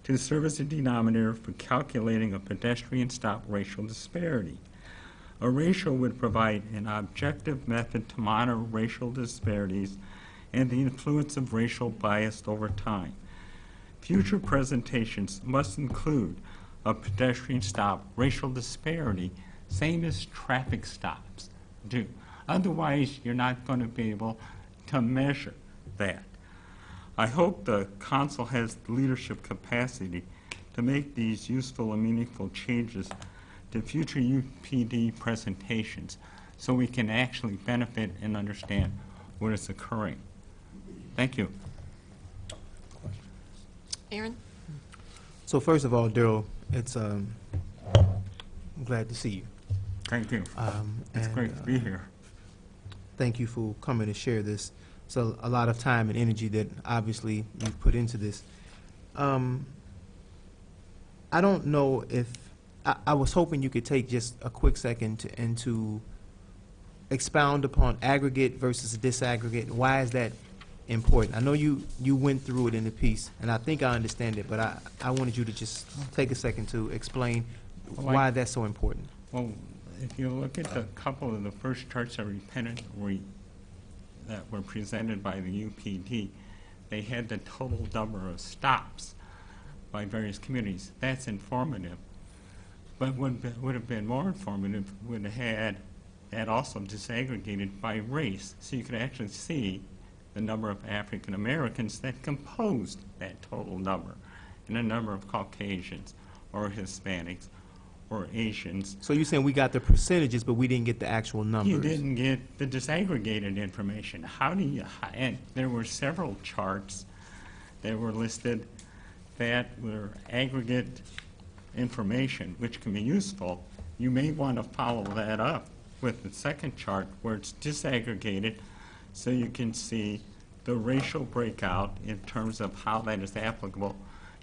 to serve as a denominator for calculating a pedestrian stop racial disparity. A ratio would provide an objective method to monitor racial disparities and the influence of racial bias over time. Future presentations must include a pedestrian stop racial disparity, same as traffic stops do. Otherwise, you're not going to be able to measure that. I hope the council has the leadership capacity to make these useful and meaningful changes to future UPD presentations so we can actually benefit and understand what is occurring. Thank you. Aaron? So first of all, Daryl, it's I'm glad to see you. Thank you. It's great to be here. Thank you for coming to share this. So a lot of time and energy that obviously you've put into this. I don't know if I was hoping you could take just a quick second to expound upon aggregate versus disaggregate. Why is that important? I know you went through it in the piece, and I think I understand it, but I wanted you to just take a second to explain why that's so important. Well, if you look at a couple of the first charts that were presented by the UPD, they had the total number of stops by various communities. That's informative. But what would have been more informative would have had that also disaggregated by race, so you could actually see the number of African Americans that composed that total number, and the number of Caucasians or Hispanics or Asians. So you're saying we got the percentages, but we didn't get the actual numbers? You didn't get the disaggregated information. How do you, and there were several charts that were listed that were aggregate information, which can be useful. You may want to follow that up with the second chart where it's disaggregated so you can see the racial breakout in terms of how that is applicable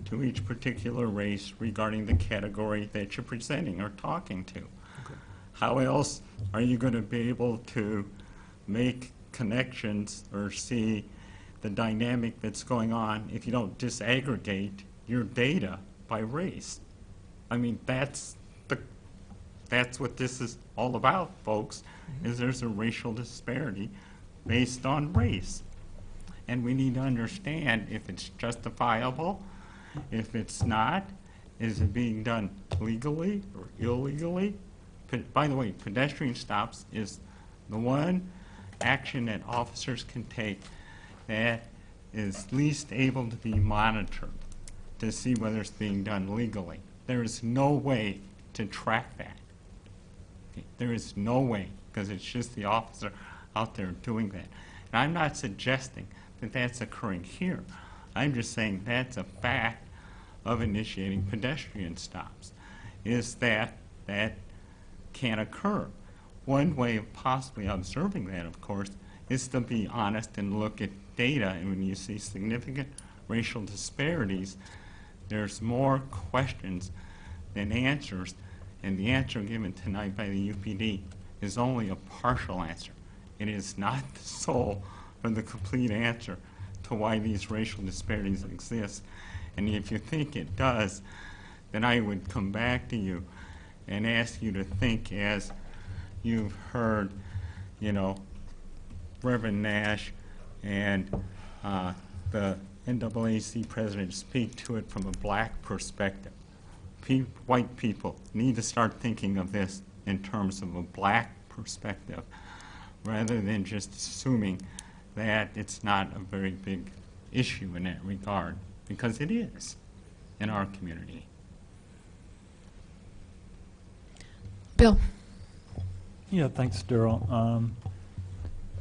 to each particular race regarding the category that you're presenting or talking to. Okay. How else are you going to be able to make connections or see the dynamic that's going on if you don't disaggregate your data by race? I mean, that's what this is all about, folks, is there's a racial disparity based on race. And we need to understand if it's justifiable, if it's not, is it being done legally or illegally? By the way, pedestrian stops is the one action that officers can take that is least able to be monitored to see whether it's being done legally. There is no way to track that. Okay? There is no way, because it's just the officer out there doing that. And I'm not suggesting that that's occurring here. I'm just saying that's a fact of initiating pedestrian stops, is that can occur. One way of possibly observing that, of course, is to be honest and look at data, and when you see significant racial disparities, there's more questions than answers, and the answer given tonight by the UPD is only a partial answer. It is not the sole or the complete answer to why these racial disparities exist. And if you think it does, then I would come back to you and ask you to think, as you've heard, you know, Reverend Nash and the NAACP president speak to it from a black perspective. White people need to start thinking of this in terms of a black perspective, rather than just assuming that it's not a very big issue in that regard, because it is in our community. Bill. Yeah, thanks, Daryl.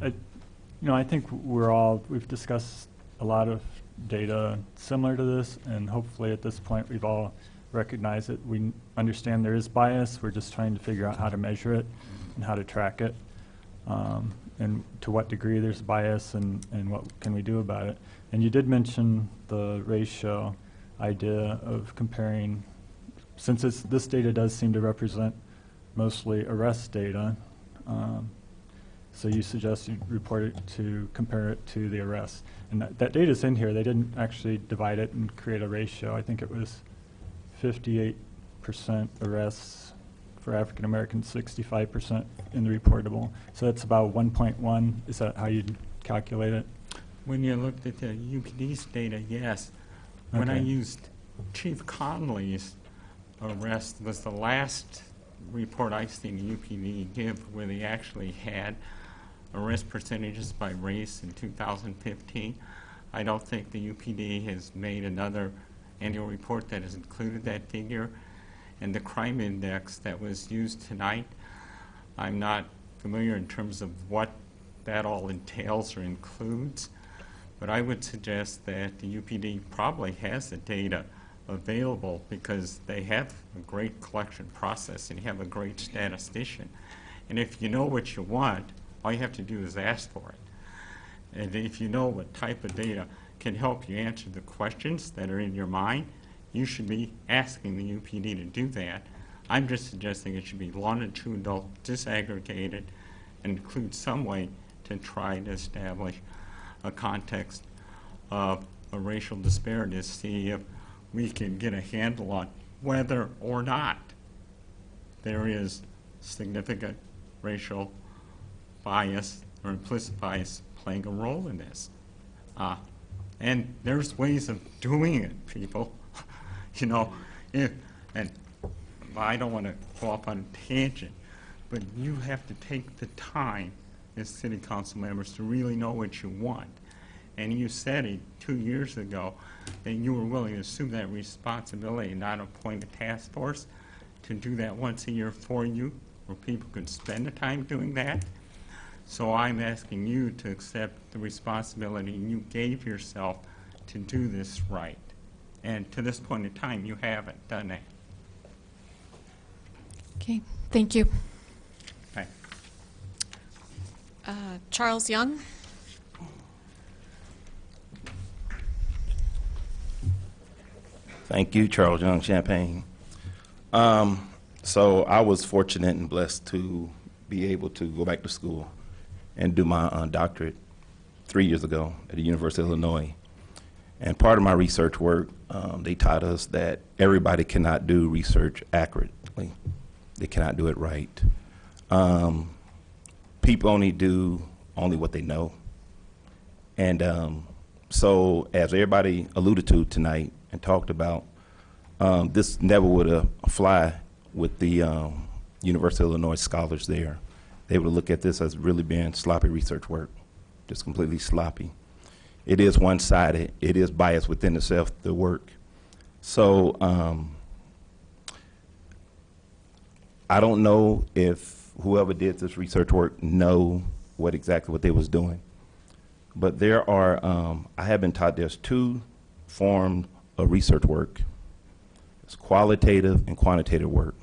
I think we've discussed a lot of data similar to this, and hopefully at this point we've all recognized it. We understand there is bias. We're just trying to figure out how to measure it and how to track it, and to what degree there's bias, and what can we do about it. And you did mention the ratio idea of comparing, since this data does seem to represent mostly arrest data, so you suggest you report it to compare it to the arrests. And that data's in here. They didn't actually divide it and create a ratio. I think it was 58% arrests for African Americans, 65% in the reportable. So that's about 1.1. Is that how you calculate it? When you looked at the UPD's data, yes. When I Okay. used Chief Conley's arrest was the last report I've seen UPD give where they actually had arrest percentages by race in 2015. I don't think the UPD has made another annual report that has included that figure. And the crime index that was used tonight, I'm not familiar in terms of what that all entails or includes, but I would suggest that the UPD probably has the data available because they have a great collection process and you have a great statistician. And if you know what you want, all you have to do is ask for it. And if you know what type of data can help you answer the questions that are in your mind, you should be asking the UPD to do that. I'm just suggesting it should be longitudinal, disaggregated, and include some way to try to establish a context of a racial disparity to see if we can get a handle on whether or not there is significant racial bias or implicit bias playing a role in this. And there's ways of doing it, people. You know, and I don't want to go off on a tangent, but you have to take the time as city council members to really know what you want. And you said it 2 years ago that you were willing to assume that responsibility and not appoint a task force to do that once a year for you, where people could spend the time doing that. So I'm asking you to accept the responsibility you gave yourself to do this right. And to this point in time, you haven't done that. Okay, thank you. Thanks. Charles Young? Thank you, Charles Young, Champaign. So I was fortunate and blessed to be able to go back to school and do my doctorate 3 years ago at the University of Illinois. And part of my research work, they taught us that everybody cannot do research accurately. They cannot do it right. People only do what they know. And so as everybody alluded to tonight and talked about, this never would fly with the University of Illinois scholars there. They would look at this as really being sloppy research work, just completely sloppy. It is one-sided. It is biased within itself, the work. So I don't know if whoever did this research work know exactly what they was doing. But there are, I have been taught there's two forms of research work. It's qualitative and quantitative work.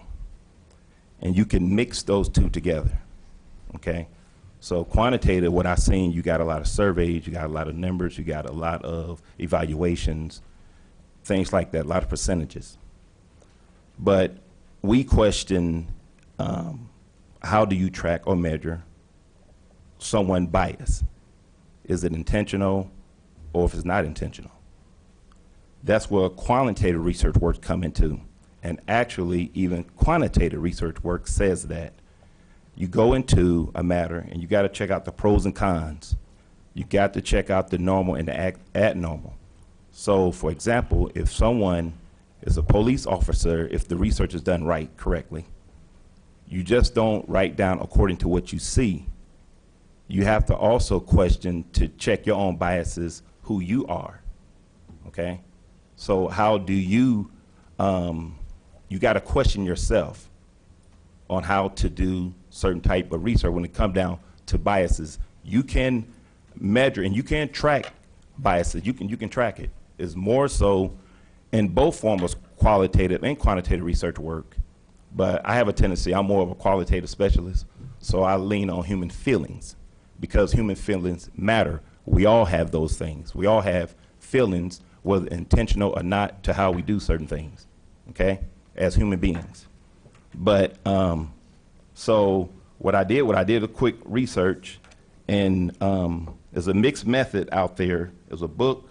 And you can mix those two together, okay? So quantitative, what I've seen, you got a lot of surveys, you got a lot of numbers, you got a lot of evaluations, things like that, a lot of percentages. But we question how do you track or measure someone bias? Is it intentional or if it's not intentional? That's where qualitative research work come into. And actually, even quantitative research work says that. You go into a matter and you got to check out the pros and cons. You got to check out the normal and the abnormal. So, for example, if someone is a police officer, if the research is done right, correctly, you just don't write down according to what you see. You have to also question to check your own biases, who you are, okay? So how do you, you got to question yourself on how to do certain type of research when it comes down to biases. You can measure and you can track biases. You can track it. It's more so in both forms of qualitative and quantitative research work. But I have a tendency, I'm more of a qualitative specialist, so I lean on human feelings because human feelings matter. We all have those things. We all have feelings, whether intentional or not, to how we do certain things, okay, as human beings. But so what I did a quick research, and there's a mixed method out there. There's a book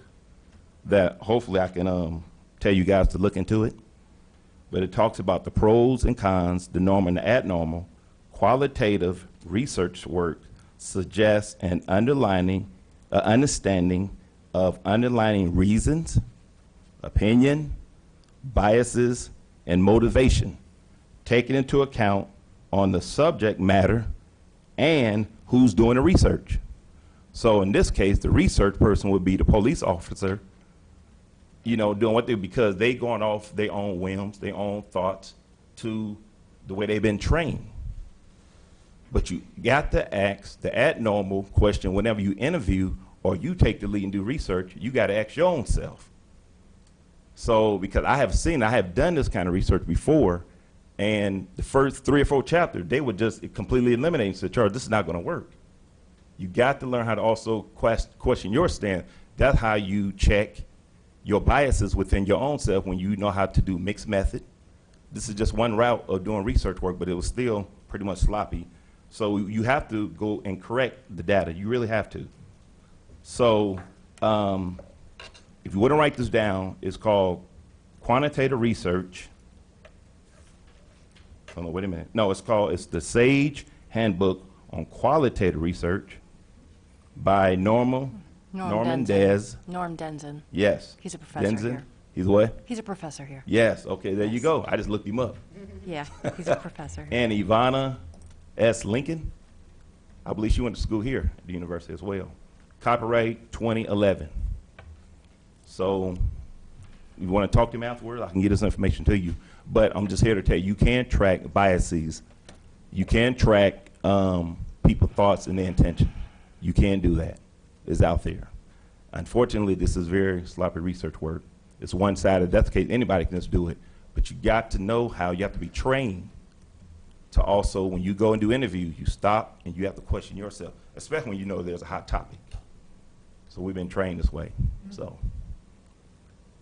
that hopefully I can tell you guys to look into it. but it talks about the pros and cons, the normal and the abnormal. Qualitative research work suggests an understanding of underlying reasons, opinion, biases, and motivation, taking into account on the subject matter and who's doing the research. So in this case, the research person would be the police officer, you know, doing what they, because they going off their own whims, their own thoughts to the way they've been trained. But you got to ask the abnormal question whenever you interview or you take the lead and do research, you got to ask your own self. So, because I have done this kind of research before, and the first 3 or 4 chapters, they would just completely eliminate and say, Charles, this is not going to work. You got to learn how to also question your stand. That's how you check your biases within your own self when you know how to do mixed method. This is just one route of doing research work, but it was still pretty much sloppy. So you have to go and correct the data. You really have to. So if you want to write this down, it's called Quantitative Research. Oh, no, wait a minute. No, it's the SAGE Handbook on Qualitative Research by Norman Dez. Norm Denzin. Yes. He's a professor Denzin? here. He's what? He's a professor here. Yes. Okay, there you go. I just looked him up. Yeah, he's a professor. And Ivana S. Lincoln. I believe she went to school here at the university as well. Copyright 2011. So if you want to talk to him afterwards, I can get this information to you. But I'm just here to tell you, you can track biases. You can track people's thoughts and their intention. You can do that. It's out there. Unfortunately, this is very sloppy research work. It's one-sided. That's the case. Anybody can just do it. But you got to know how you have to be trained to also, when you go and do interviews, you stop and you have to question yourself, especially when you know there's a hot topic. So we've been trained this way. So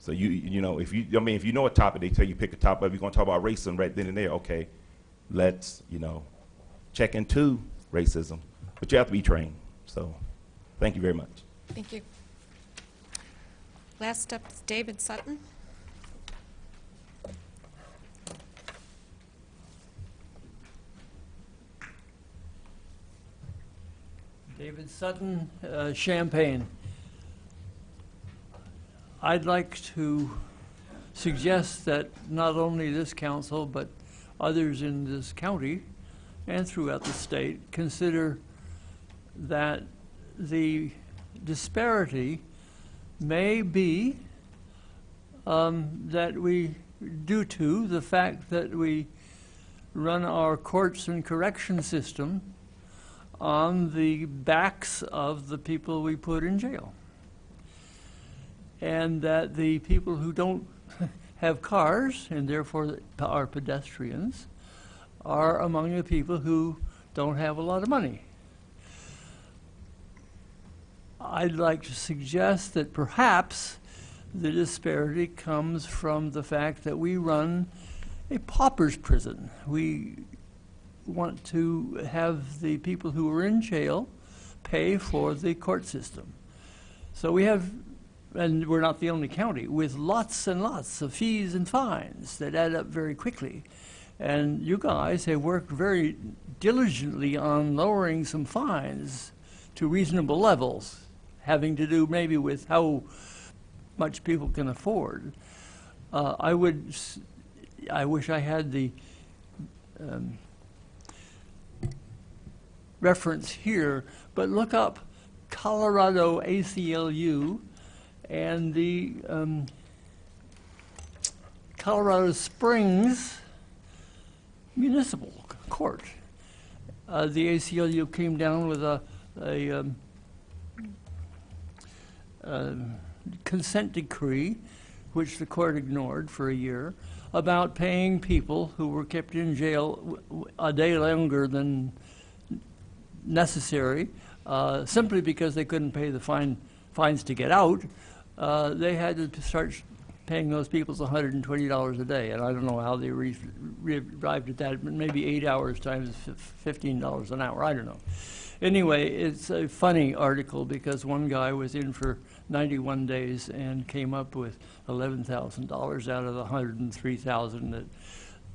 you know, if you know a topic, they tell you pick a topic. If you're going to talk about racism right then and there, okay, let's, you know, check into racism. But you have to be trained. So thank you very much. Thank you. Last up is David Sutton. David Sutton, Champaign. I'd like to suggest that not only this council, but others in this county and throughout the state consider that the disparity may be that we, due to the fact that we run our courts and correction system on the backs of the people we put in jail. And that the people who don't have cars, and therefore are pedestrians, are among the people who don't have a lot of money. I'd like to suggest that perhaps the disparity comes from the fact that we run a pauper's prison. We want to have the people who are in jail pay for the court system. So we have, and we're not the only county, with lots and lots of fees and fines that add up very quickly. And you guys have worked very diligently on lowering some fines to reasonable levels, having to do maybe with how much people can afford. I wish I had the reference here, but look up Colorado ACLU and the Colorado Springs Municipal Court. The ACLU came down with a consent decree, which the court ignored for a year, about paying people who were kept in jail a day longer than necessary, simply because they couldn't pay the fines to get out. They had to start paying those people $120 a day, and I don't know how they arrived at that, but maybe 8 hours times $15 an hour, I don't know. Anyway, it's a funny article because one guy was in for 91 days and came up with $11,000 out of the $103,000 that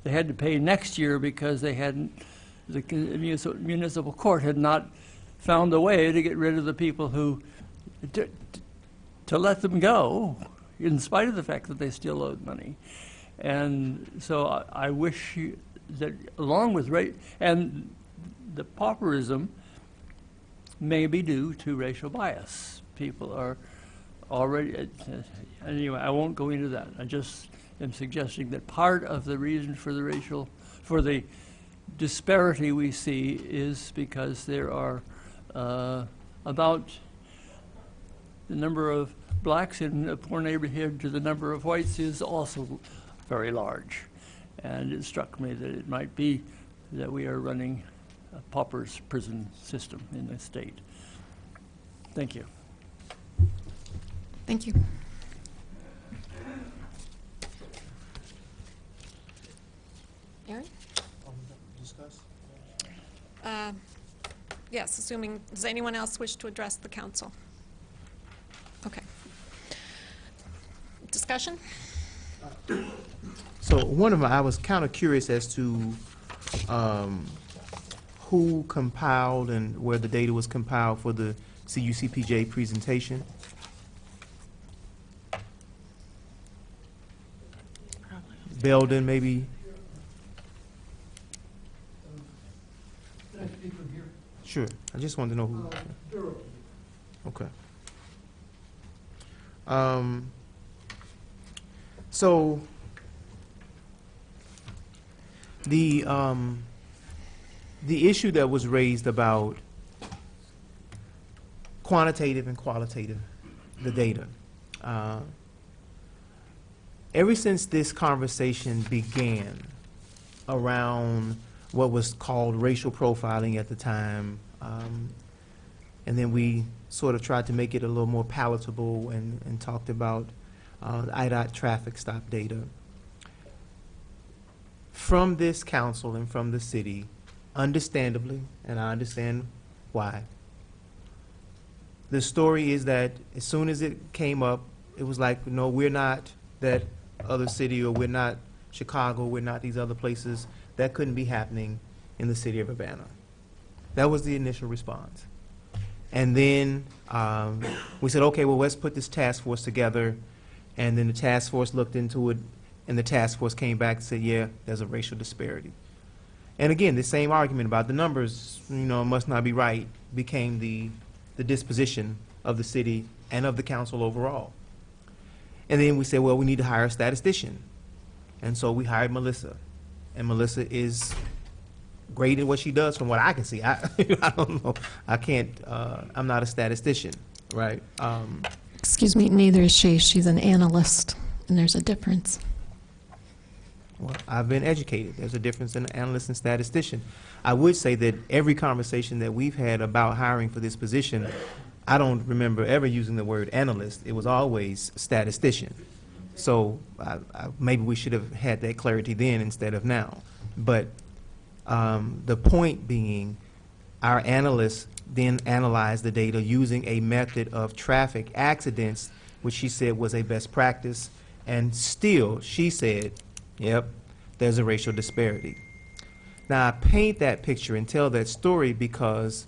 they had to pay next year because they hadn't, the municipal court had not found a way to get rid of the people who, to let them go, in spite of the fact that they still owed money. And so I wish that along with and the pauperism may be due to racial bias. People are already, anyway, I won't go into that. I just am suggesting that part of the reason for the disparity we see is because there are about the number of blacks in a poor neighborhood to the number of whites is also very large. And it struck me that it might be that we are running a pauper's prison system in the state. Thank you. Thank you. Aaron? Discuss? Yes, assuming, does anyone else wish to address the council? Okay. Discussion? So I was kind of curious as to who compiled and where the data was compiled for the CUCPJ presentation. Belden, maybe? Can I speak from here? Sure. I just wanted to know who. Durham. Okay. So the issue that was raised about quantitative and qualitative, the data. Ever since this conversation began around what was called racial profiling at the time, and then we sort of tried to make it a little more palatable and talked about IDOT traffic stop data. From this council and from the city, understandably, and I understand why, the story is that as soon as it came up, it was like, no, we're not that other city, or we're not Chicago, we're not these other places. That couldn't be happening in the city of Urbana. That was the initial response. And then we said, okay, well, let's put this task force together. And then the task force looked into it, and the task force came back and said, yeah, there's a racial disparity. And again, the same argument about the numbers, must not be right, became the disposition of the city and of the council overall. And then we said, well, we need to hire a statistician. And so we hired Melissa. And Melissa is great at what she does from what I can see. I don't know. I can't, I'm not a statistician, right? Excuse me, neither is she. She's an analyst, and there's a difference. Well, I've been educated. There's a difference in an analyst and statistician. I would say that every conversation that we've had about hiring for this position, I don't remember ever using the word analyst. It was always statistician. So maybe we should have had that clarity then instead of now. But the point being, our analysts then analyzed the data using a method of traffic accidents, which she said was a best practice. And still, she said, yep, there's a racial disparity. Now, I paint that picture and tell that story because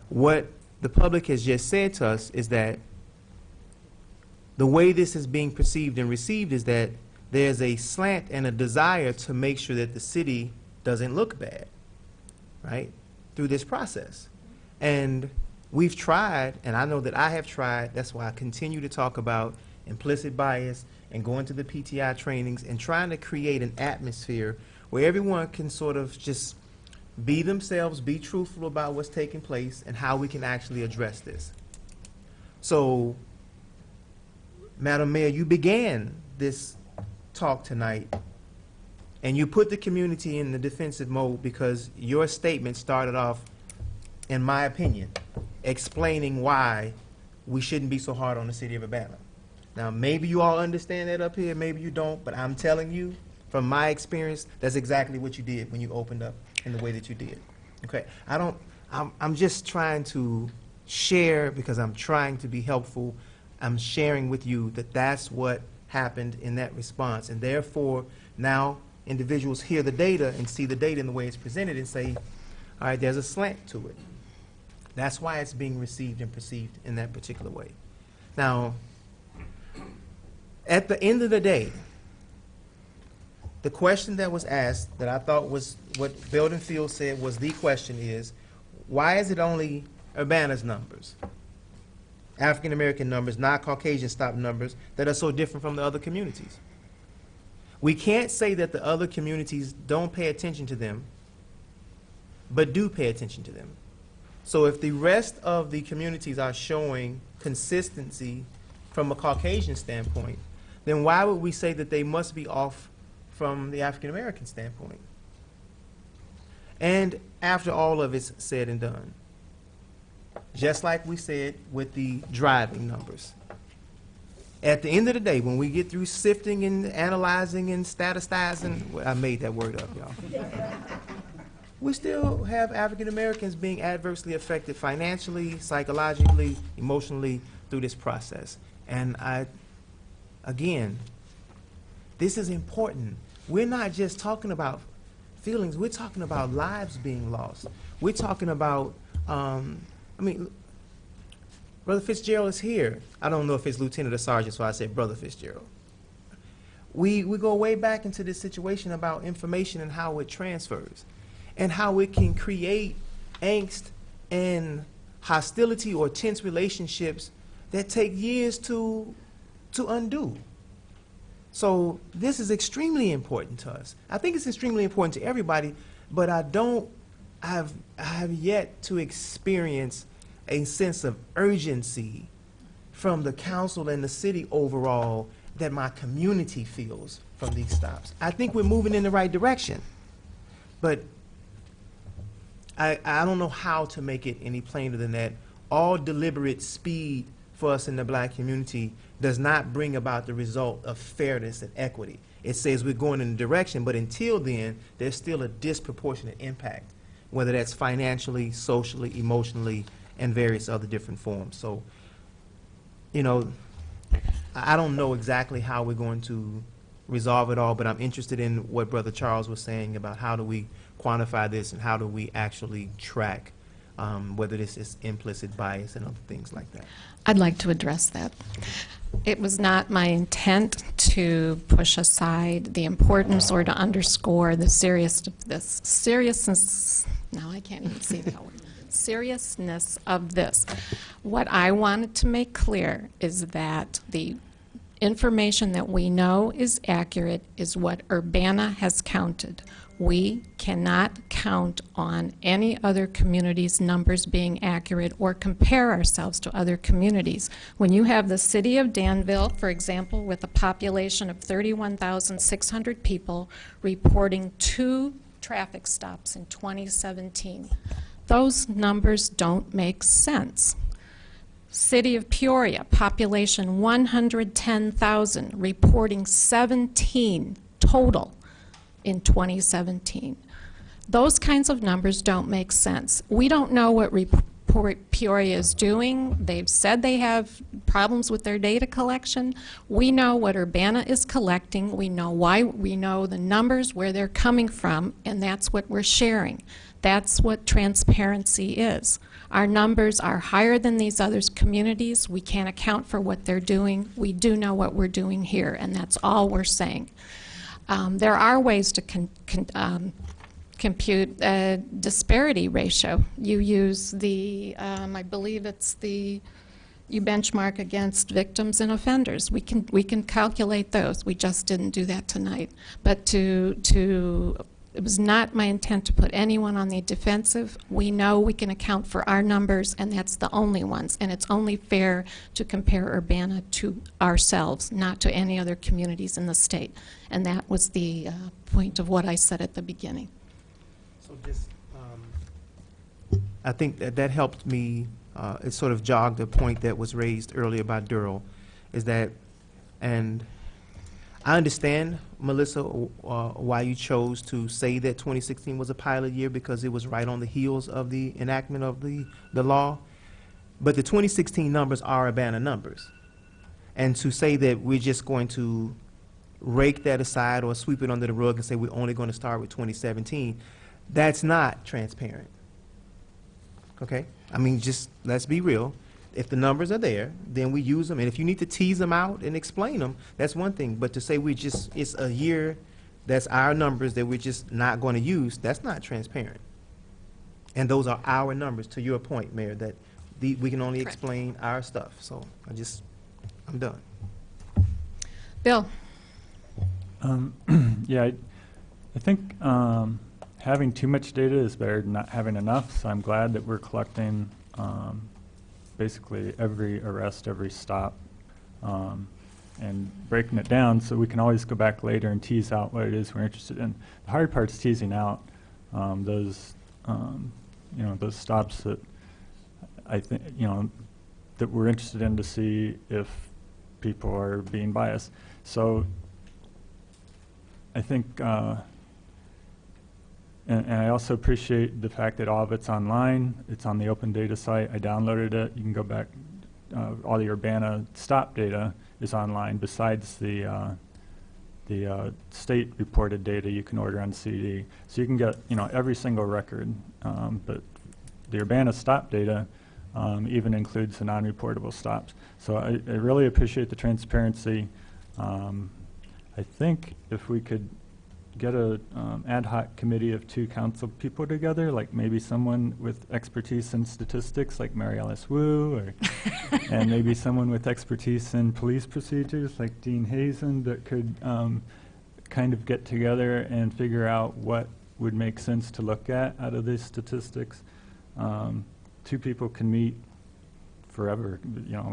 what the public has just said to us is that the way this is being perceived and received is that there's a slant and a desire to make sure that the city doesn't look bad, right, through this process. And we've tried, and I know that I have tried, that's why I continue to talk about implicit bias and going to the PTI trainings and trying to create an atmosphere where everyone can sort of just be themselves, be truthful about what's taking place and how we can actually address this. So, Madam Mayor, you began this talk tonight and you put the community in the defensive mode because your statement started off, in my opinion, explaining why we shouldn't be so hard on the city of Urbana. Now, maybe you all understand that up here, maybe you don't, but I'm telling you, from my experience, that's exactly what you did when you opened up in the way that you did. Okay, I'm just trying to share because I'm trying to be helpful. I'm sharing with you that that's what happened in that response. And therefore, now individuals hear the data and see the data in the way it's presented and say, all right, there's a slant to it. That's why it's being received and perceived in that particular way. Now, at the end of the day, the question that was asked that I thought was what Belden Field said was the question is, why is it only Urbana's numbers, African American numbers, not Caucasian stop numbers, that are so different from the other communities? We can't say that the other communities don't pay attention to them, but do pay attention to them. So if the rest of the communities are showing consistency from a Caucasian standpoint, then why would we say that they must be off from the African American standpoint? And after all of it's said and done, just like we said with the driving numbers, at the end of the day, when we get through sifting and analyzing and statistizing, well, I made that word up, y'all. We still have African Americans being adversely affected financially, psychologically, emotionally through this process. And again, this is important. We're not just talking about feelings, we're talking about lives being lost. We're talking about, Brother Fitzgerald is here. I don't know if it's lieutenant or sergeant, so I said Brother Fitzgerald. We go way back into this situation about information and how it transfers, and how it can create angst and hostility or tense relationships that take years to undo. So this is extremely important to us. I think it's extremely important to everybody, but I have yet to experience a sense of urgency from the council and the city overall that my community feels from these stops. I think we're moving in the right direction, but I don't know how to make it any plainer than that. All deliberate speed for us in the black community does not bring about the result of fairness and equity. It says we're going in a direction, but until then, there's still a disproportionate impact, whether that's financially, socially, emotionally, and various other different forms. So, you know, I don't know exactly how we're going to resolve it all, but I'm interested in what Brother Charles was saying about how do we quantify this and how do we actually track whether this is implicit bias and other things like that. I'd like to address that. It was not my intent to push aside the importance or to underscore the seriousness, now I can't even say that word, seriousness of this. What I wanted to make clear is that the information that we know is accurate is what Urbana has counted. We cannot count on any other community's numbers being accurate or compare ourselves to other communities. When you have the city of Danville, for example, with a population of 31,600 people reporting 2 traffic stops in 2017, those numbers don't make sense. City of Peoria, population 110,000, reporting 17 total in 2017. Those kinds of numbers don't make sense. We don't know what Peoria is doing. They've said they have problems with their data collection. We know what Urbana is collecting. We know why. We know the numbers, where they're coming from, and that's what we're sharing. That's what transparency is. Our numbers are higher than these other communities. We can't account for what they're doing. We do know what we're doing here, and that's all we're saying. There are ways to compute a disparity ratio. You use the, I believe it's the, you benchmark against victims and offenders. We can calculate those. We just didn't do that tonight. But it was not my intent to put anyone on the defensive. We know we can account for our numbers, and that's the only ones. And it's only fair to compare Urbana to ourselves, not to any other communities in the state. And that was the point of what I said at the beginning. So just, I think that helped me, it sort of jogged a point that was raised earlier by Durrell, is that, and I understand, Melissa, why you chose to say that 2016 was a pilot year, because it was right on the heels of the enactment of the law. But the 2016 numbers are Urbana numbers. And to say that we're just going to rake that aside or sweep it under the rug and say we're only going to start with 2017, that's not transparent. Okay? I mean, just let's be real. If the numbers are there, then we use them. And if you need to tease them out and explain them, that's one thing. But to say it's a year, that's our numbers that we're just not going to use, that's not transparent. And those are our numbers, to your point, Mayor, that we can only explain our stuff. So I'm done. Bill? Yeah, I think having too much data is better than not having enough, so I'm glad that we're collecting basically every arrest, every stop, and breaking it down so we can always go back later and tease out what it is we're interested in. The hard part's teasing out those stops that I think, that we're interested in to see if people are being biased. So I think, and I also appreciate the fact that all of it's online. It's on the open data site. I downloaded it. You can go back. All the Urbana stop data is online. Besides the state reported data you can order on CD, so you can get every single record. But the Urbana stop data even includes the non-reportable stops. So I really appreciate the transparency. I think if we could get a ad hoc committee of 2 council people together, like maybe someone with expertise in statistics like Mary Alice Wu, and maybe someone with expertise in police procedures like Dean Hazen, that could kind of get together and figure out what would make sense to look at out of these statistics. 2 people can meet forever,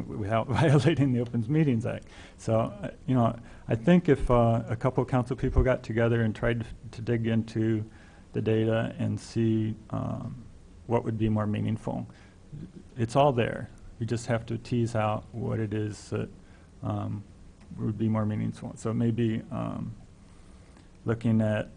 without violating the Opens Meetings Act. So, I think if a couple of council people got together and tried to dig into the data and see what would be more meaningful, it's all there. You just have to tease out what it is that would be more meaningful. So maybe looking at,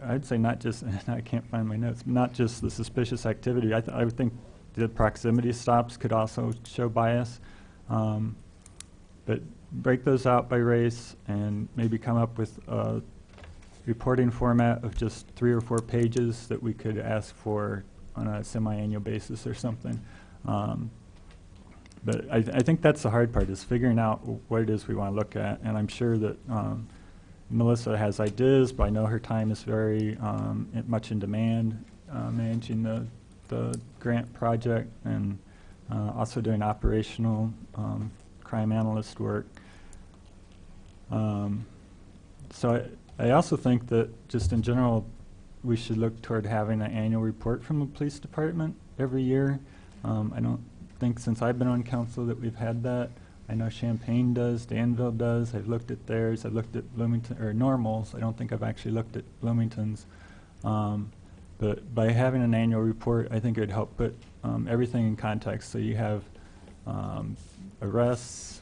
I'd say not just, I can't find my notes, not just the suspicious activity. I would think the proximity stops could also show bias. But break those out by race and maybe come up with a reporting format of just 3 or 4 pages that we could ask for on a semi-annual basis or something. But I think that's the hard part, is figuring out what it is we want to look at. And I'm sure that Melissa has ideas, but I know her time is very much in demand, managing the grant project and also doing operational crime analyst work. So I also think that just in general, we should look toward having an annual report from the police department every year. I don't think since I've been on council that we've had that. I know Champaign does, Danville does. I've looked at theirs. I've looked at Bloomington, or Normal's. I don't think I've actually looked at Bloomington's. But by having an annual report, I think it would help put everything in context. So you have arrests,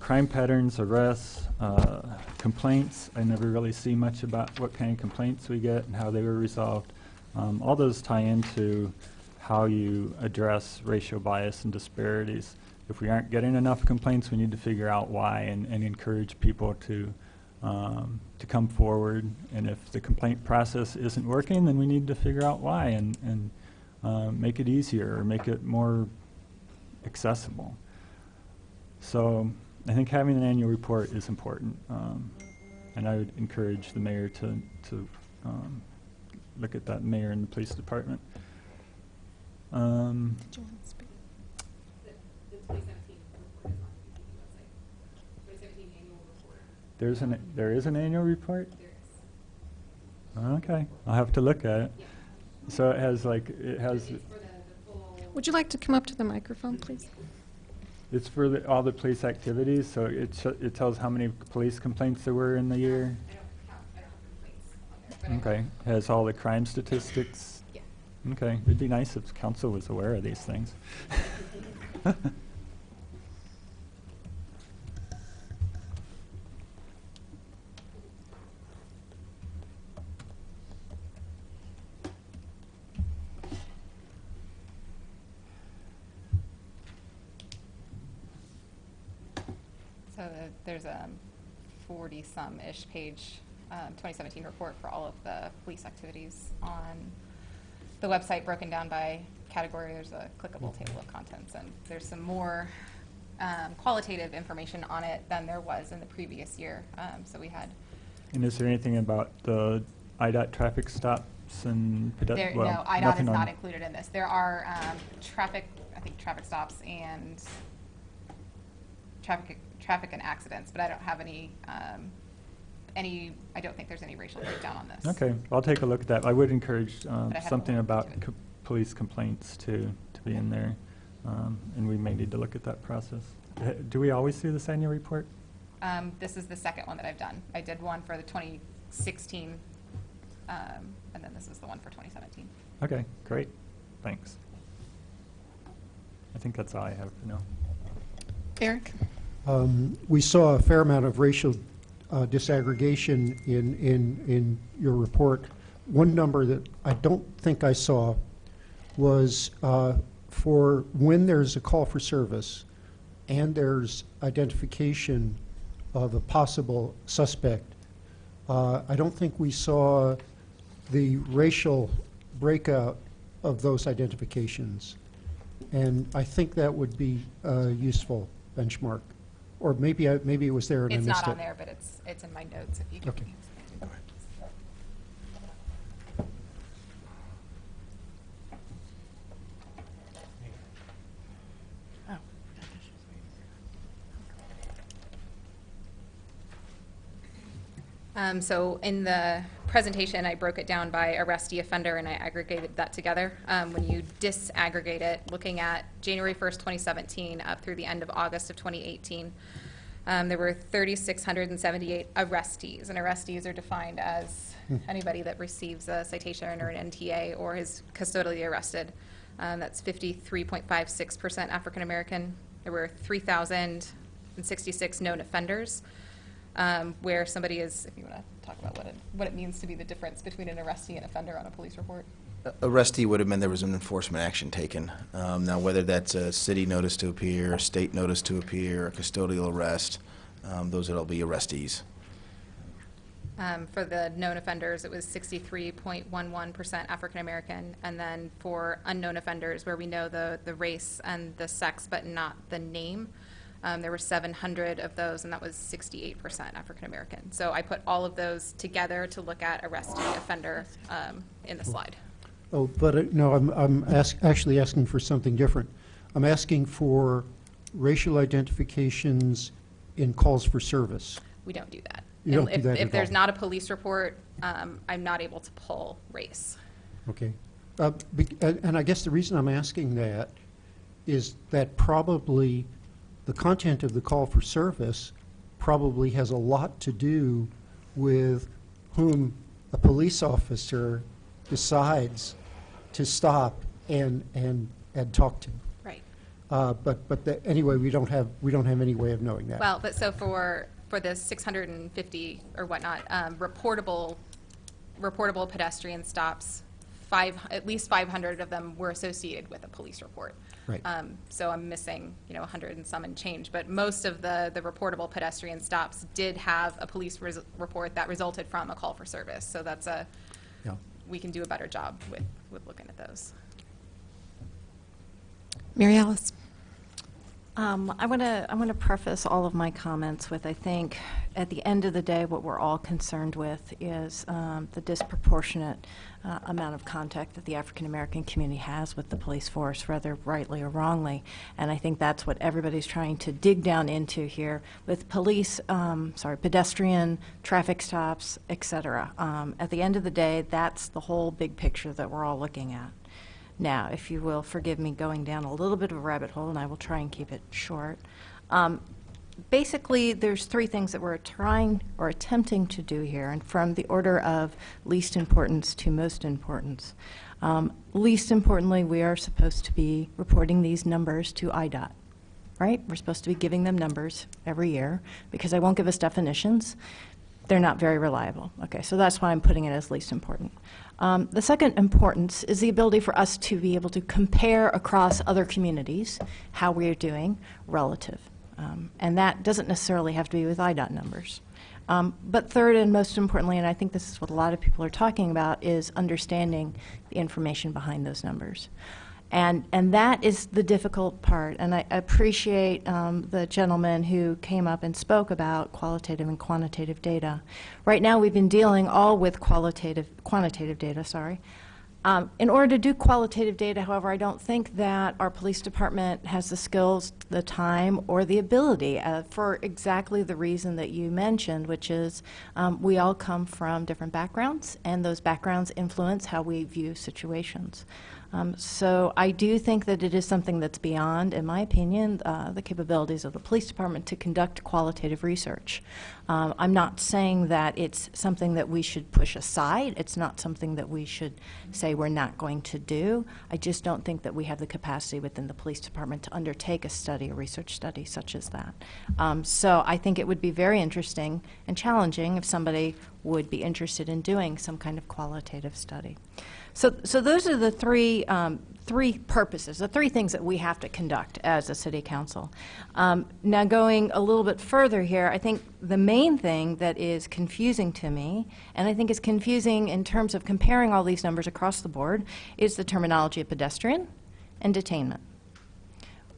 crime patterns, arrests, complaints. I never really see much about what kind of complaints we get and how they were resolved. All those tie into how you address racial bias and disparities. If we aren't getting enough complaints, we need to figure out why and encourage people to come forward. And if the complaint process isn't working, then we need to figure out why and make it easier or make it more accessible. So I think having an annual report is important, and I would encourage the mayor to look at that, mayor and the police department. Did you want to speak? The 2017 report is on the website. 2017 annual report. There is an annual report? There is. Okay, I'll have to look at it. Yeah. So it has It's for the full. Would you like to come up to the microphone, please? It's for all the police activities, so it tells how many police complaints there were in the year? I don't have complaints on there. But Okay, has all the crime statistics? Yeah. Okay, it'd be nice if council was aware of these things. There's a 40-some-ish page 2017 report for all of the police activities on the website, broken down by category. There's a clickable table of contents, and there's some more qualitative information on it than there was in the previous year. So we had. And is there anything about the IDOT traffic stops and pedestrian? No, IDOT is not included in this. There are traffic stops and traffic and accidents, but I don't have any. I don't think there's any racial breakdown on this. Okay, I'll take a look at that. I would encourage haven't something looked about into police complaints to be in there, and we may need to look at that process. Do we always do this annual report? This is the second one that I've done. I did one for the 2016, and then this is the one for 2017. Okay, great. Thanks. I think that's all I have for now. Eric? We saw a fair amount of racial disaggregation in your report. One number that I don't think I saw was for when there's a call for service and there's identification of a possible suspect. I don't think we saw the racial breakout of those identifications. And I think that would be a useful benchmark. Or maybe it was there and I missed it. It's not on there, but it's in my notes if you can. Okay. So in the presentation, I broke it down by arrestee, offender, and I aggregated that together. When you disaggregate it, looking at January 1st, 2017 up through the end of August of 2018, there were 3,678 arrestees, and arrestees are defined as anybody that receives a citation or an NTA or is custodially arrested. That's 53.56% African American. There were 3,066 known offenders. Where somebody is, if you want to talk about what it means to be the difference between an arrestee and offender on a police report. Arrestee would have meant there was an enforcement action taken. Now, whether that's a city notice to appear, a state notice to appear, a custodial arrest, those would all be arrestees. For the known offenders, it was 63.11% African American, and then for unknown offenders, where we know the race and the sex but not the name, there were 700 of those, and that was 68% African American. So I put all of those together to look at arrestee, offender in the slide. Oh, but no, I'm actually asking for something different. I'm asking for racial identifications in calls for service. We don't do that. You don't do that If at there's all? not a police report, I'm not able to pull race. Okay. And I guess the reason I'm asking that is that probably the content of the call for service probably has a lot to do with whom a police officer decides to stop and talk to. Right. Anyway, we don't have any way of knowing that. Well, but so for the 650 or whatnot, reportable pedestrian stops, at least 500 of them were associated with a police report. Right. So I'm missing, 100 and some and change, but most of the reportable pedestrian stops did have a police report that resulted from a call for service. So that's we can do a better job with looking at those. Mary Alice. I want to preface all of my comments with, I think, at the end of the day, what we're all concerned with is the disproportionate amount of contact that the African American community has with the police force, whether rightly or wrongly. And I think that's what everybody's trying to dig down into here with pedestrian, traffic stops, et cetera. At the end of the day, that's the whole big picture that we're all looking at. Now, if you will forgive me going down a little bit of a rabbit hole, and I will try and keep it short. Basically, there's three things that we're trying or attempting to do here, and from the order of least importance to most importance. Least importantly, we are supposed to be reporting these numbers to IDOT, right? We're supposed to be giving them numbers every year because they won't give us definitions. They're not very reliable. Okay, so that's why I'm putting it as least important. The second importance is the ability for us to be able to compare across other communities how we are doing relative. And that doesn't necessarily have to be with IDOT numbers. But third and most importantly, and I think this is what a lot of people are talking about, is understanding the information behind those numbers. And that is the difficult part. And I appreciate the gentleman who came up and spoke about qualitative and quantitative data. Right now, we've been dealing all with quantitative data, sorry. In order to do qualitative data, however, I don't think that our police department has the skills, the time, or the ability for exactly the reason that you mentioned, which is we all come from different backgrounds, and those backgrounds influence how we view situations. So I do think that it is something that's beyond, in my opinion, the capabilities of the police department to conduct qualitative research. I'm not saying that it's something that we should push aside. It's not something that we should say we're not going to do. I just don't think that we have the capacity within the police department to undertake a study, a research study such as that. So I think it would be very interesting and challenging if somebody would be interested in doing some kind of qualitative study. So those are the three purposes, the three things that we have to conduct as a city council. Now going a little bit further here, I think the main thing that is confusing to me, and I think is confusing in terms of comparing all these numbers across the board, is the terminology of pedestrian and detainment.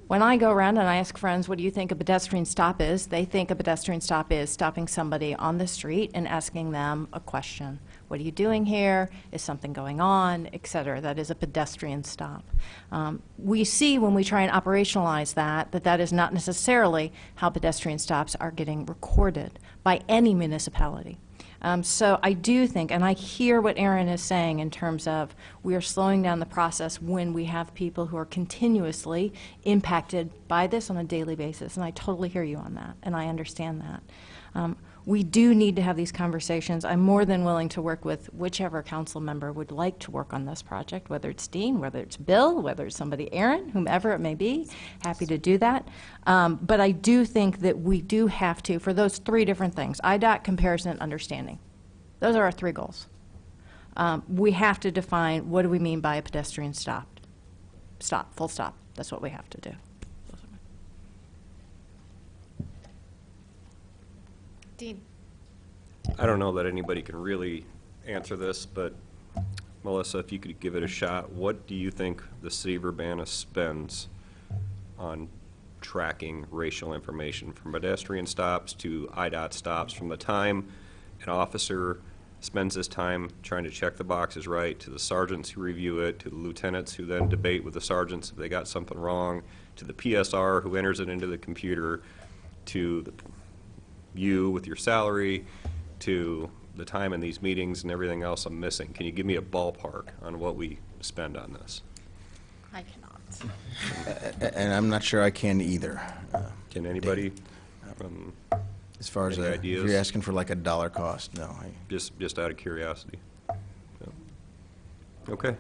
When I go around and I ask friends, what do you think a pedestrian stop is? They think a pedestrian stop is stopping somebody on the street and asking them a question. What are you doing here? Is something going on? Et cetera. That is a pedestrian stop. We see when we try and operationalize that that is not necessarily how pedestrian stops are getting recorded by any municipality. So I do think, and I hear what Aaron is saying in terms of we are slowing down the process when we have people who are continuously impacted by this on a daily basis, and I totally hear you on that, and I understand that. We do need to have these conversations. I'm more than willing to work with whichever council member would like to work on this project, whether it's Dean, whether it's Bill, whether it's somebody, Aaron, whomever it may be, happy to do that. But I do think that we do have to, for those three different things, IDOT, comparison, and understanding. Those are our three goals. We have to define what do we mean by a pedestrian stop. Stop, full stop. That's what we have to do. Dean. I don't know that anybody can really answer this, but Melissa, if you could give it a shot, what do you think the city of Urbana spends on tracking racial information from pedestrian stops to IDOT stops, from the time an officer spends his time trying to check the boxes right, to the sergeants who review it, to the lieutenants who then debate with the sergeants if they got something wrong, to the PSR who enters it into the computer, to the you with your salary, to the time in these meetings and everything else I'm missing. Can you give me a ballpark on what we spend on this? I cannot. And I'm not sure I can either. Can anybody? As far as any if ideas? you're asking for like a dollar cost, no. Just out of curiosity. No. Okay.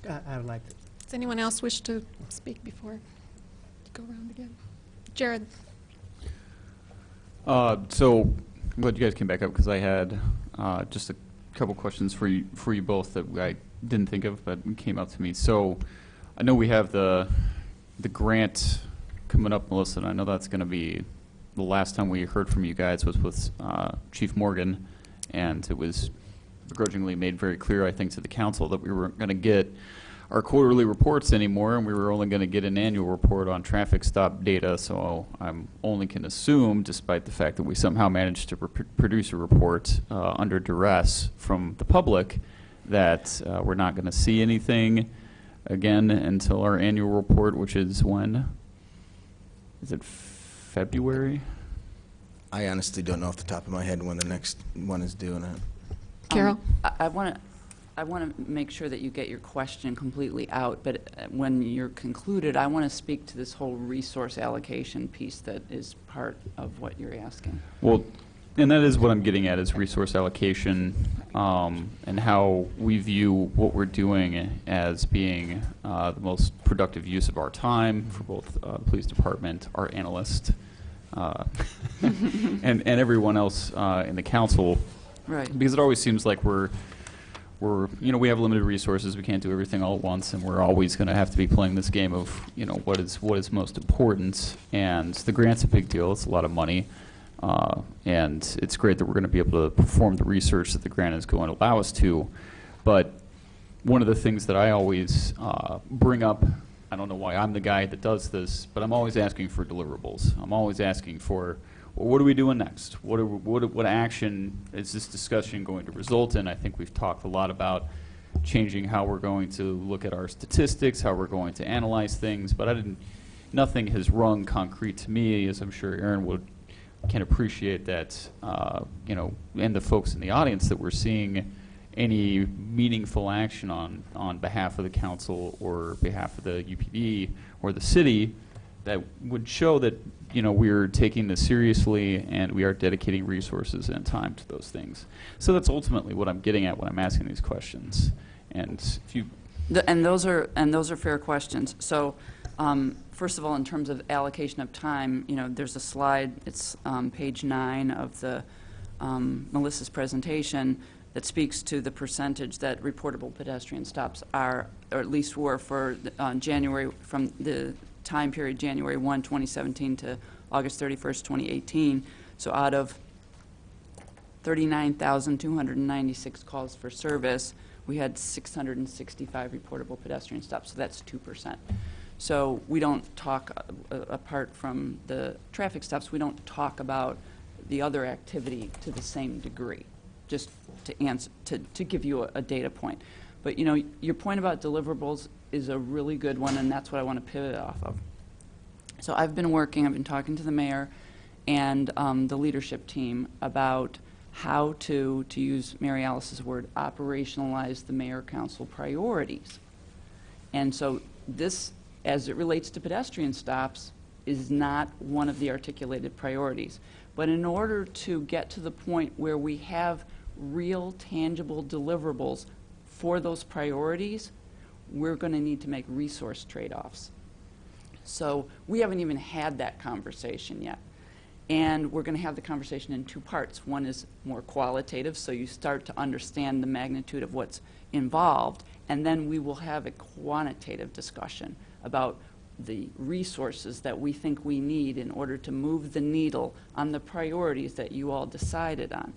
I would like to. Does anyone else wish to speak before you go around again? Jared. So I'm glad you guys came back up because I had just a couple questions for you both that I didn't think of but came up to me. So I know we have the grant coming up, Melissa, and I know that's going to be the last time we heard from you guys was with Chief Morgan, and it was begrudgingly made very clear, I think, to the council that we weren't going to get our quarterly reports anymore, and we were only going to get an annual report on traffic stop data. So I'm only can assume, despite the fact that we somehow managed to produce a report under duress from the public, that we're not going to see anything again until our annual report, which is when? Is it February? I honestly don't know off the top of my head when the next one is due. Carol? I want to make sure that you get your question completely out, but when you're concluded, I want to speak to this whole resource allocation piece that is part of what you're asking. Well, and that is what I'm getting at, is resource allocation and how we view what we're doing as being the most productive use of our time for both the police department, our analyst, and everyone else in the council. Right. Because it always seems like we're we have limited resources. We can't do everything all at once, and we're always going to have to be playing this game of, what is most important. And the grant's a big deal. It's a lot of money. And it's great that we're going to be able to perform the research that the grant is going to allow us to. But one of the things that I always bring up, I don't know why I'm the guy that does this, but I'm always asking for deliverables. I'm always asking for, well, what are we doing next? What action is this discussion going to result in? I think we've talked a lot about changing how we're going to look at our statistics, how we're going to analyze things, but nothing has rung concrete to me, as I'm sure Aaron can appreciate that, and the folks in the audience, that we're seeing any meaningful action on behalf of the council or behalf of the UPD or the city that would show that we're taking this seriously and we are dedicating resources and time to those things. So that's ultimately what I'm getting at when I'm asking these questions. And if you And those are fair questions. So, first of all, in terms of allocation of time, there's a slide. It's page 9 of the Melissa's presentation that speaks to the percentage that reportable pedestrian stops are, or at least were for January, from the time period January 1, 2017 to August 31st, 2018. So out of 39,296 calls for service, we had 665 reportable pedestrian stops, so that's 2%. So we don't talk, apart from the traffic stops, we don't talk about the other activity to the same degree, just to answer, to give you a data point. But your point about deliverables is a really good one, and that's what I want to pivot off of. So I've been talking to the mayor and the leadership team about how to use Mary Alice's word, operationalize the mayor-council priorities. And so this, as it relates to pedestrian stops, is not one of the articulated priorities. But in order to get to the point where we have real, tangible deliverables for those priorities, we're going to need to make resource trade-offs. So we haven't even had that conversation yet. And we're going to have the conversation in 2 parts. One is more qualitative, so you start to understand the magnitude of what's involved, and then we will have a quantitative discussion about the resources that we think we need in order to move the needle on the priorities that you all decided on.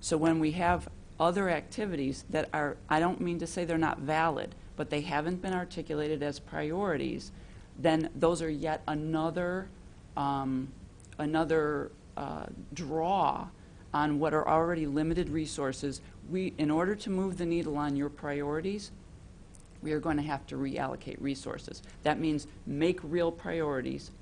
So when we have other activities that are, I don't mean to say they're not valid, but they haven't been articulated as priorities, then those are yet another draw on what are already limited resources. In order to move the needle on your priorities, we are going to have to reallocate resources. That means make real priorities,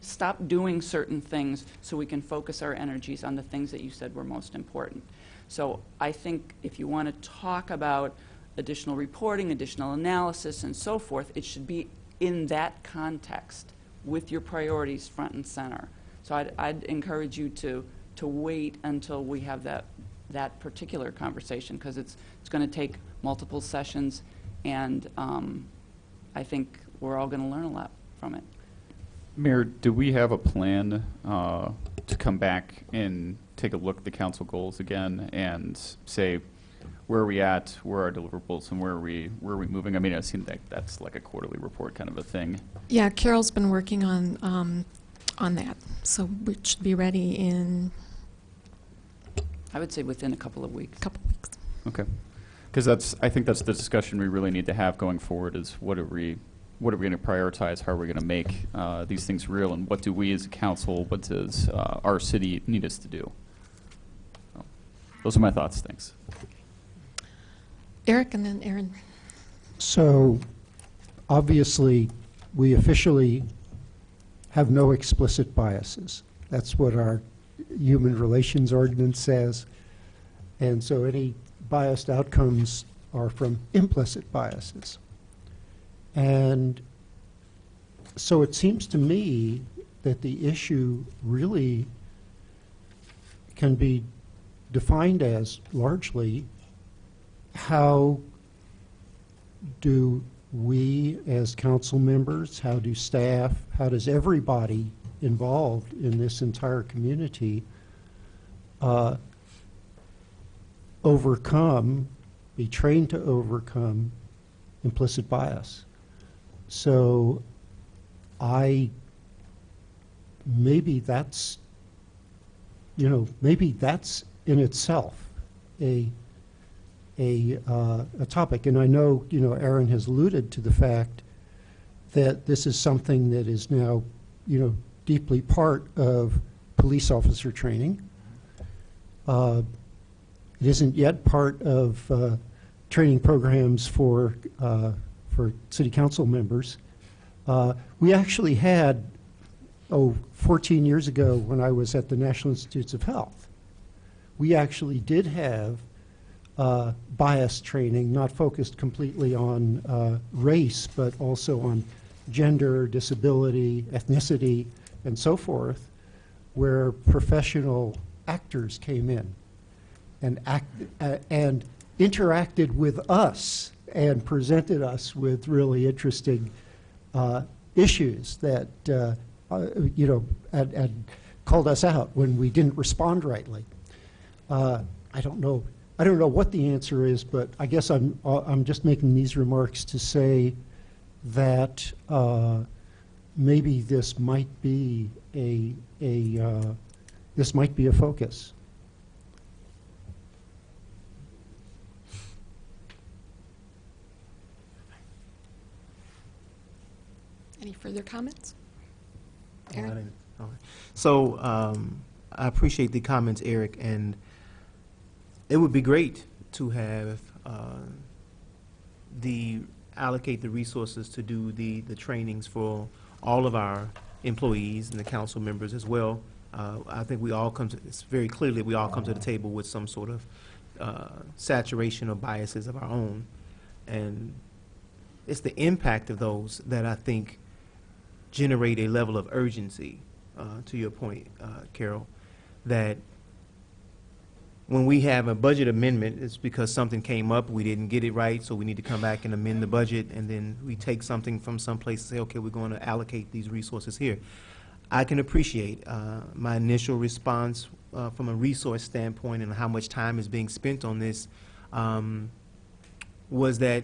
stop doing certain things so we can focus our energies on the things that you said were most important. So I think if you want to talk about additional reporting, additional analysis, and so forth, it should be in that context with your priorities front and center. So I'd encourage you to wait until we have that particular conversation, because it's going to take multiple sessions, and I think we're all going to learn a lot from it. Mayor, do we have a plan to come back and take a look at the council goals again and say, where are we at, where are our deliverables, and where are we moving? I mean, it seems like that's like a quarterly report kind of a thing. Yeah, Carol's been working on that, so we should be ready in, I would say, within a couple of weeks. Okay, because I think that's the discussion we really need to have going forward, is what are we going to prioritize, how are we going to make these things real, and what do we as a council, what does our city need us to do? So, those are my thoughts. Thanks. Eric and then Aaron. So, obviously, we officially have no explicit biases. That's what our human relations ordinance says. And so any biased outcomes are from implicit biases. And so it seems to me that the issue really can be defined as largely, how do we as council members, how do staff, how does everybody involved in this entire community overcome, be trained to overcome implicit bias. So maybe that's, maybe that's in itself a topic. And I know, Aaron has alluded to the fact that this is something that is now, deeply part of police officer training. It isn't yet part of training programs for city council members. We actually had, 14 years ago when I was at the National Institutes of Health, we actually did have bias training, not focused completely on race, but also on gender, disability, ethnicity, and so forth, where professional actors came in and interacted with us and presented us with really interesting issues that and called us out when we didn't respond rightly. I don't know what the answer is, but I guess I'm just making these remarks to say that maybe this might be a focus. Any further comments? Oh, I didn't. All right. So I appreciate the comments, Eric, and it would be great to have allocate the resources to do the trainings for all of our employees and the council members as well. I think we all it's very clearly we all come to the table with some sort of saturation or biases of our own, and it's the impact of those that I think generate a level of urgency, to your point, Carol, that when we have a budget amendment, it's because something came up, we didn't get it right, so we need to come back and amend the budget, and then we take something from someplace and say, okay, we're going to allocate these resources here. I can appreciate my initial response from a resource standpoint and how much time is being spent on this was that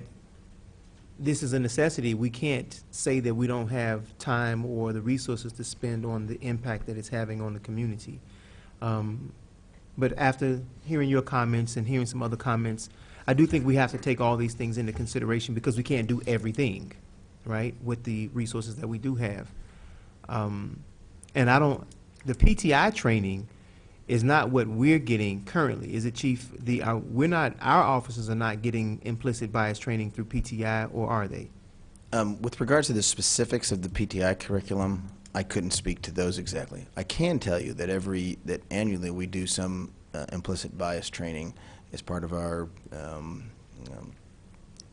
this is a necessity. We can't say that we don't have time or the resources to spend on the impact that it's having on the community. But after hearing your comments and hearing some other comments, I do think we have to take all these things into consideration because we can't do everything, right, with the resources that we do have. And the PTI training is not what we're getting currently, is it, Chief? Our officers are not getting implicit bias training through PTI, or are they? With regards to the specifics of the PTI curriculum, I couldn't speak to those exactly. I can tell you that annually we do some implicit bias training as part of our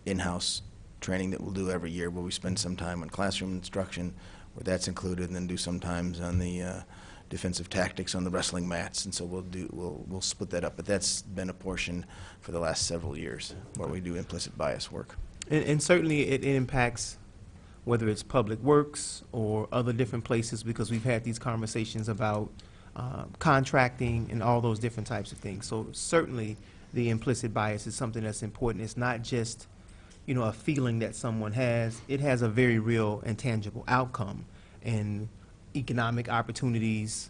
in-house training that we'll do every year, where we spend some time on classroom instruction, where that's included, and then do sometimes on the defensive tactics on the wrestling mats, and so we'll split that up. But that's been a portion for the last several years where we do implicit bias work. And certainly it impacts whether it's public works or other different places, because we've had these conversations about contracting and all those different types of things. So certainly the implicit bias is something that's important. It's not just, a feeling that someone has. It has a very real and tangible outcome in economic opportunities,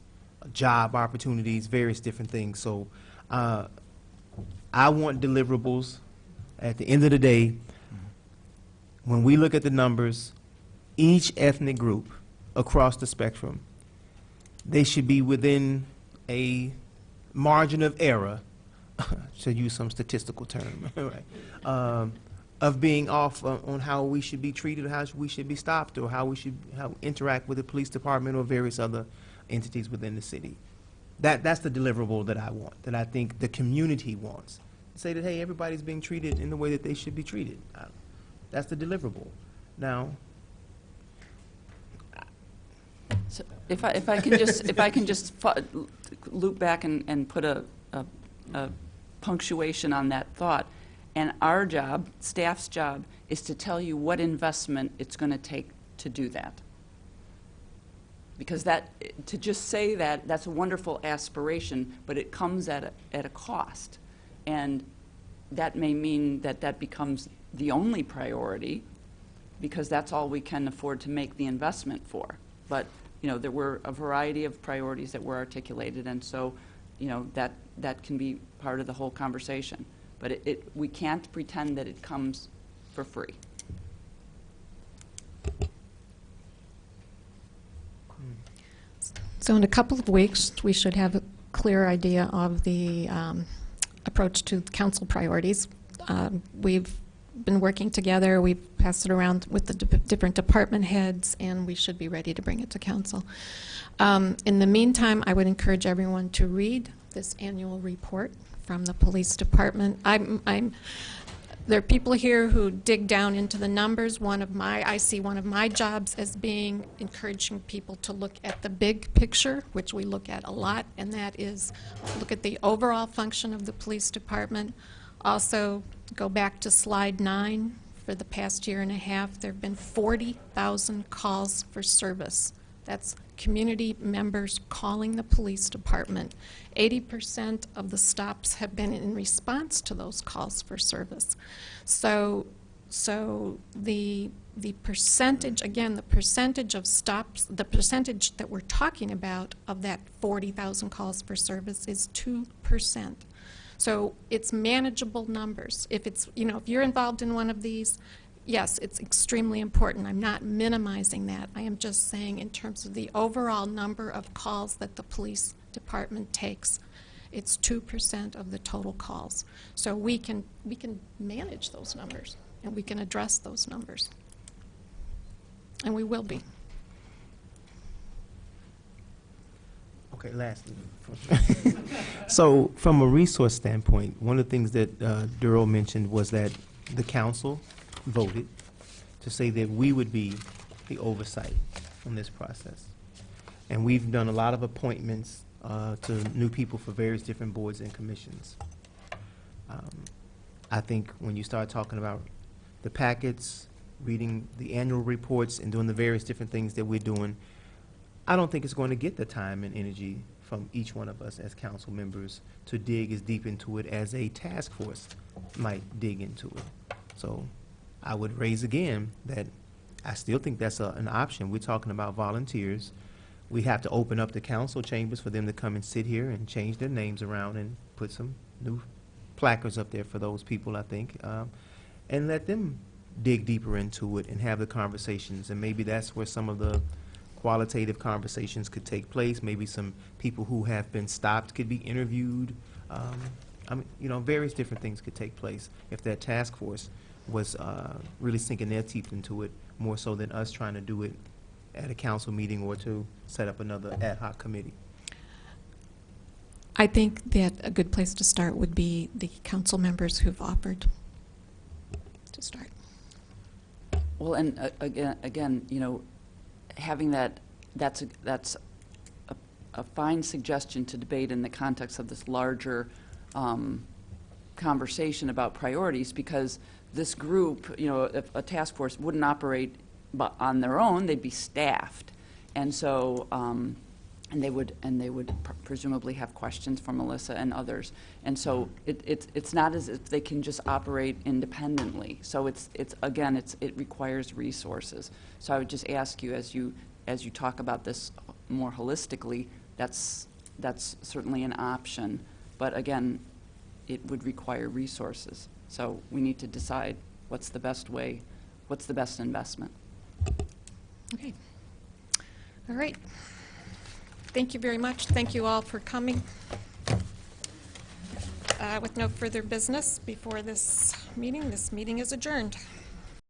job opportunities, various different things. So I want deliverables. At the end of the day, when we look at the numbers, each ethnic group across the spectrum, they should be within a margin of error, to use some statistical term, right, of being off on how we should be treated, how we should be stopped, or how we should interact with the police department or various other entities within the city. That's the deliverable that I want, that I think the community wants. Say that, hey, everybody's being treated in the way that they should be treated. That's the deliverable. Now, So if I can just loop back and put a punctuation on that thought, and our job, staff's job, is to tell you what investment it's going to take to do that. Because to just say that's a wonderful aspiration, but it comes at a cost. And that may mean that that becomes the only priority, because that's all we can afford to make the investment for. But, you know, there were a variety of priorities that were articulated, and so, you know, that can be part of the whole conversation. But we can't pretend that it comes for free. So in a couple of weeks, we should have a clear idea of the approach to council priorities. We've been working together. We've passed it around with the different department heads, and we should be ready to bring it to council. In the meantime, I would encourage everyone to read this annual report from the police department. There are people here who dig down into the numbers. I see one of my jobs as being encouraging people to look at the big picture, which we look at a lot, and that is look at the overall function of the police department. Also, go back to slide 9. For the past year and a half, there have been 40,000 calls for service. That's community members calling the police department. 80% of the stops have been in response to those calls for service. So the percentage, again, the percentage of stops, the percentage that we're talking about of that 40,000 calls for service is 2%. So it's manageable numbers. If it's, you know, if you're involved in one of these, yes, it's extremely important. I'm not minimizing that. I am just saying in terms of the overall number of calls that the police department takes, it's 2% of the total calls. So we can manage those numbers, and we can address those numbers. And we will be. Okay, lastly. So from a resource standpoint, one of the things that Darrell mentioned was that the council voted to say that we would be the oversight on this process. And we've done a lot of appointments to new people for various different boards and commissions. I think when you start talking about the packets, reading the annual reports, and doing the various different things that we're doing, I don't think it's going to get the time and energy from each one of us as council members to dig as deep into it as a task force might dig into it. So I would raise again that I still think that's an option. We're talking about volunteers. We have to open up the council chambers for them to come and sit here and change their names around and put some new placards up there for those people, I think, and let them dig deeper into it and have the conversations. And maybe that's where some of the qualitative conversations could take place. Maybe some people who have been stopped could be interviewed. I mean, you know, various different things could take place if that task force was really sinking their teeth into it, more so than us trying to do it at a council meeting or to set up another ad hoc committee. I think that a good place to start would be the council members who've offered to start. Well, and again, you know, having that's a fine suggestion to debate in the context of this larger conversation about priorities, because this group, you know, if a task force wouldn't operate on their own, they'd be staffed, and so and they would presumably have questions for Melissa and others, and so it's not as if they can just operate independently. So it requires resources. So I would just ask you, as you talk about this more holistically, that's certainly an option, but again, it would require resources. So we need to decide what's the best way, what's the best investment. Okay. All right. Thank you very much. Thank you all for coming. With no further business before this meeting is adjourned.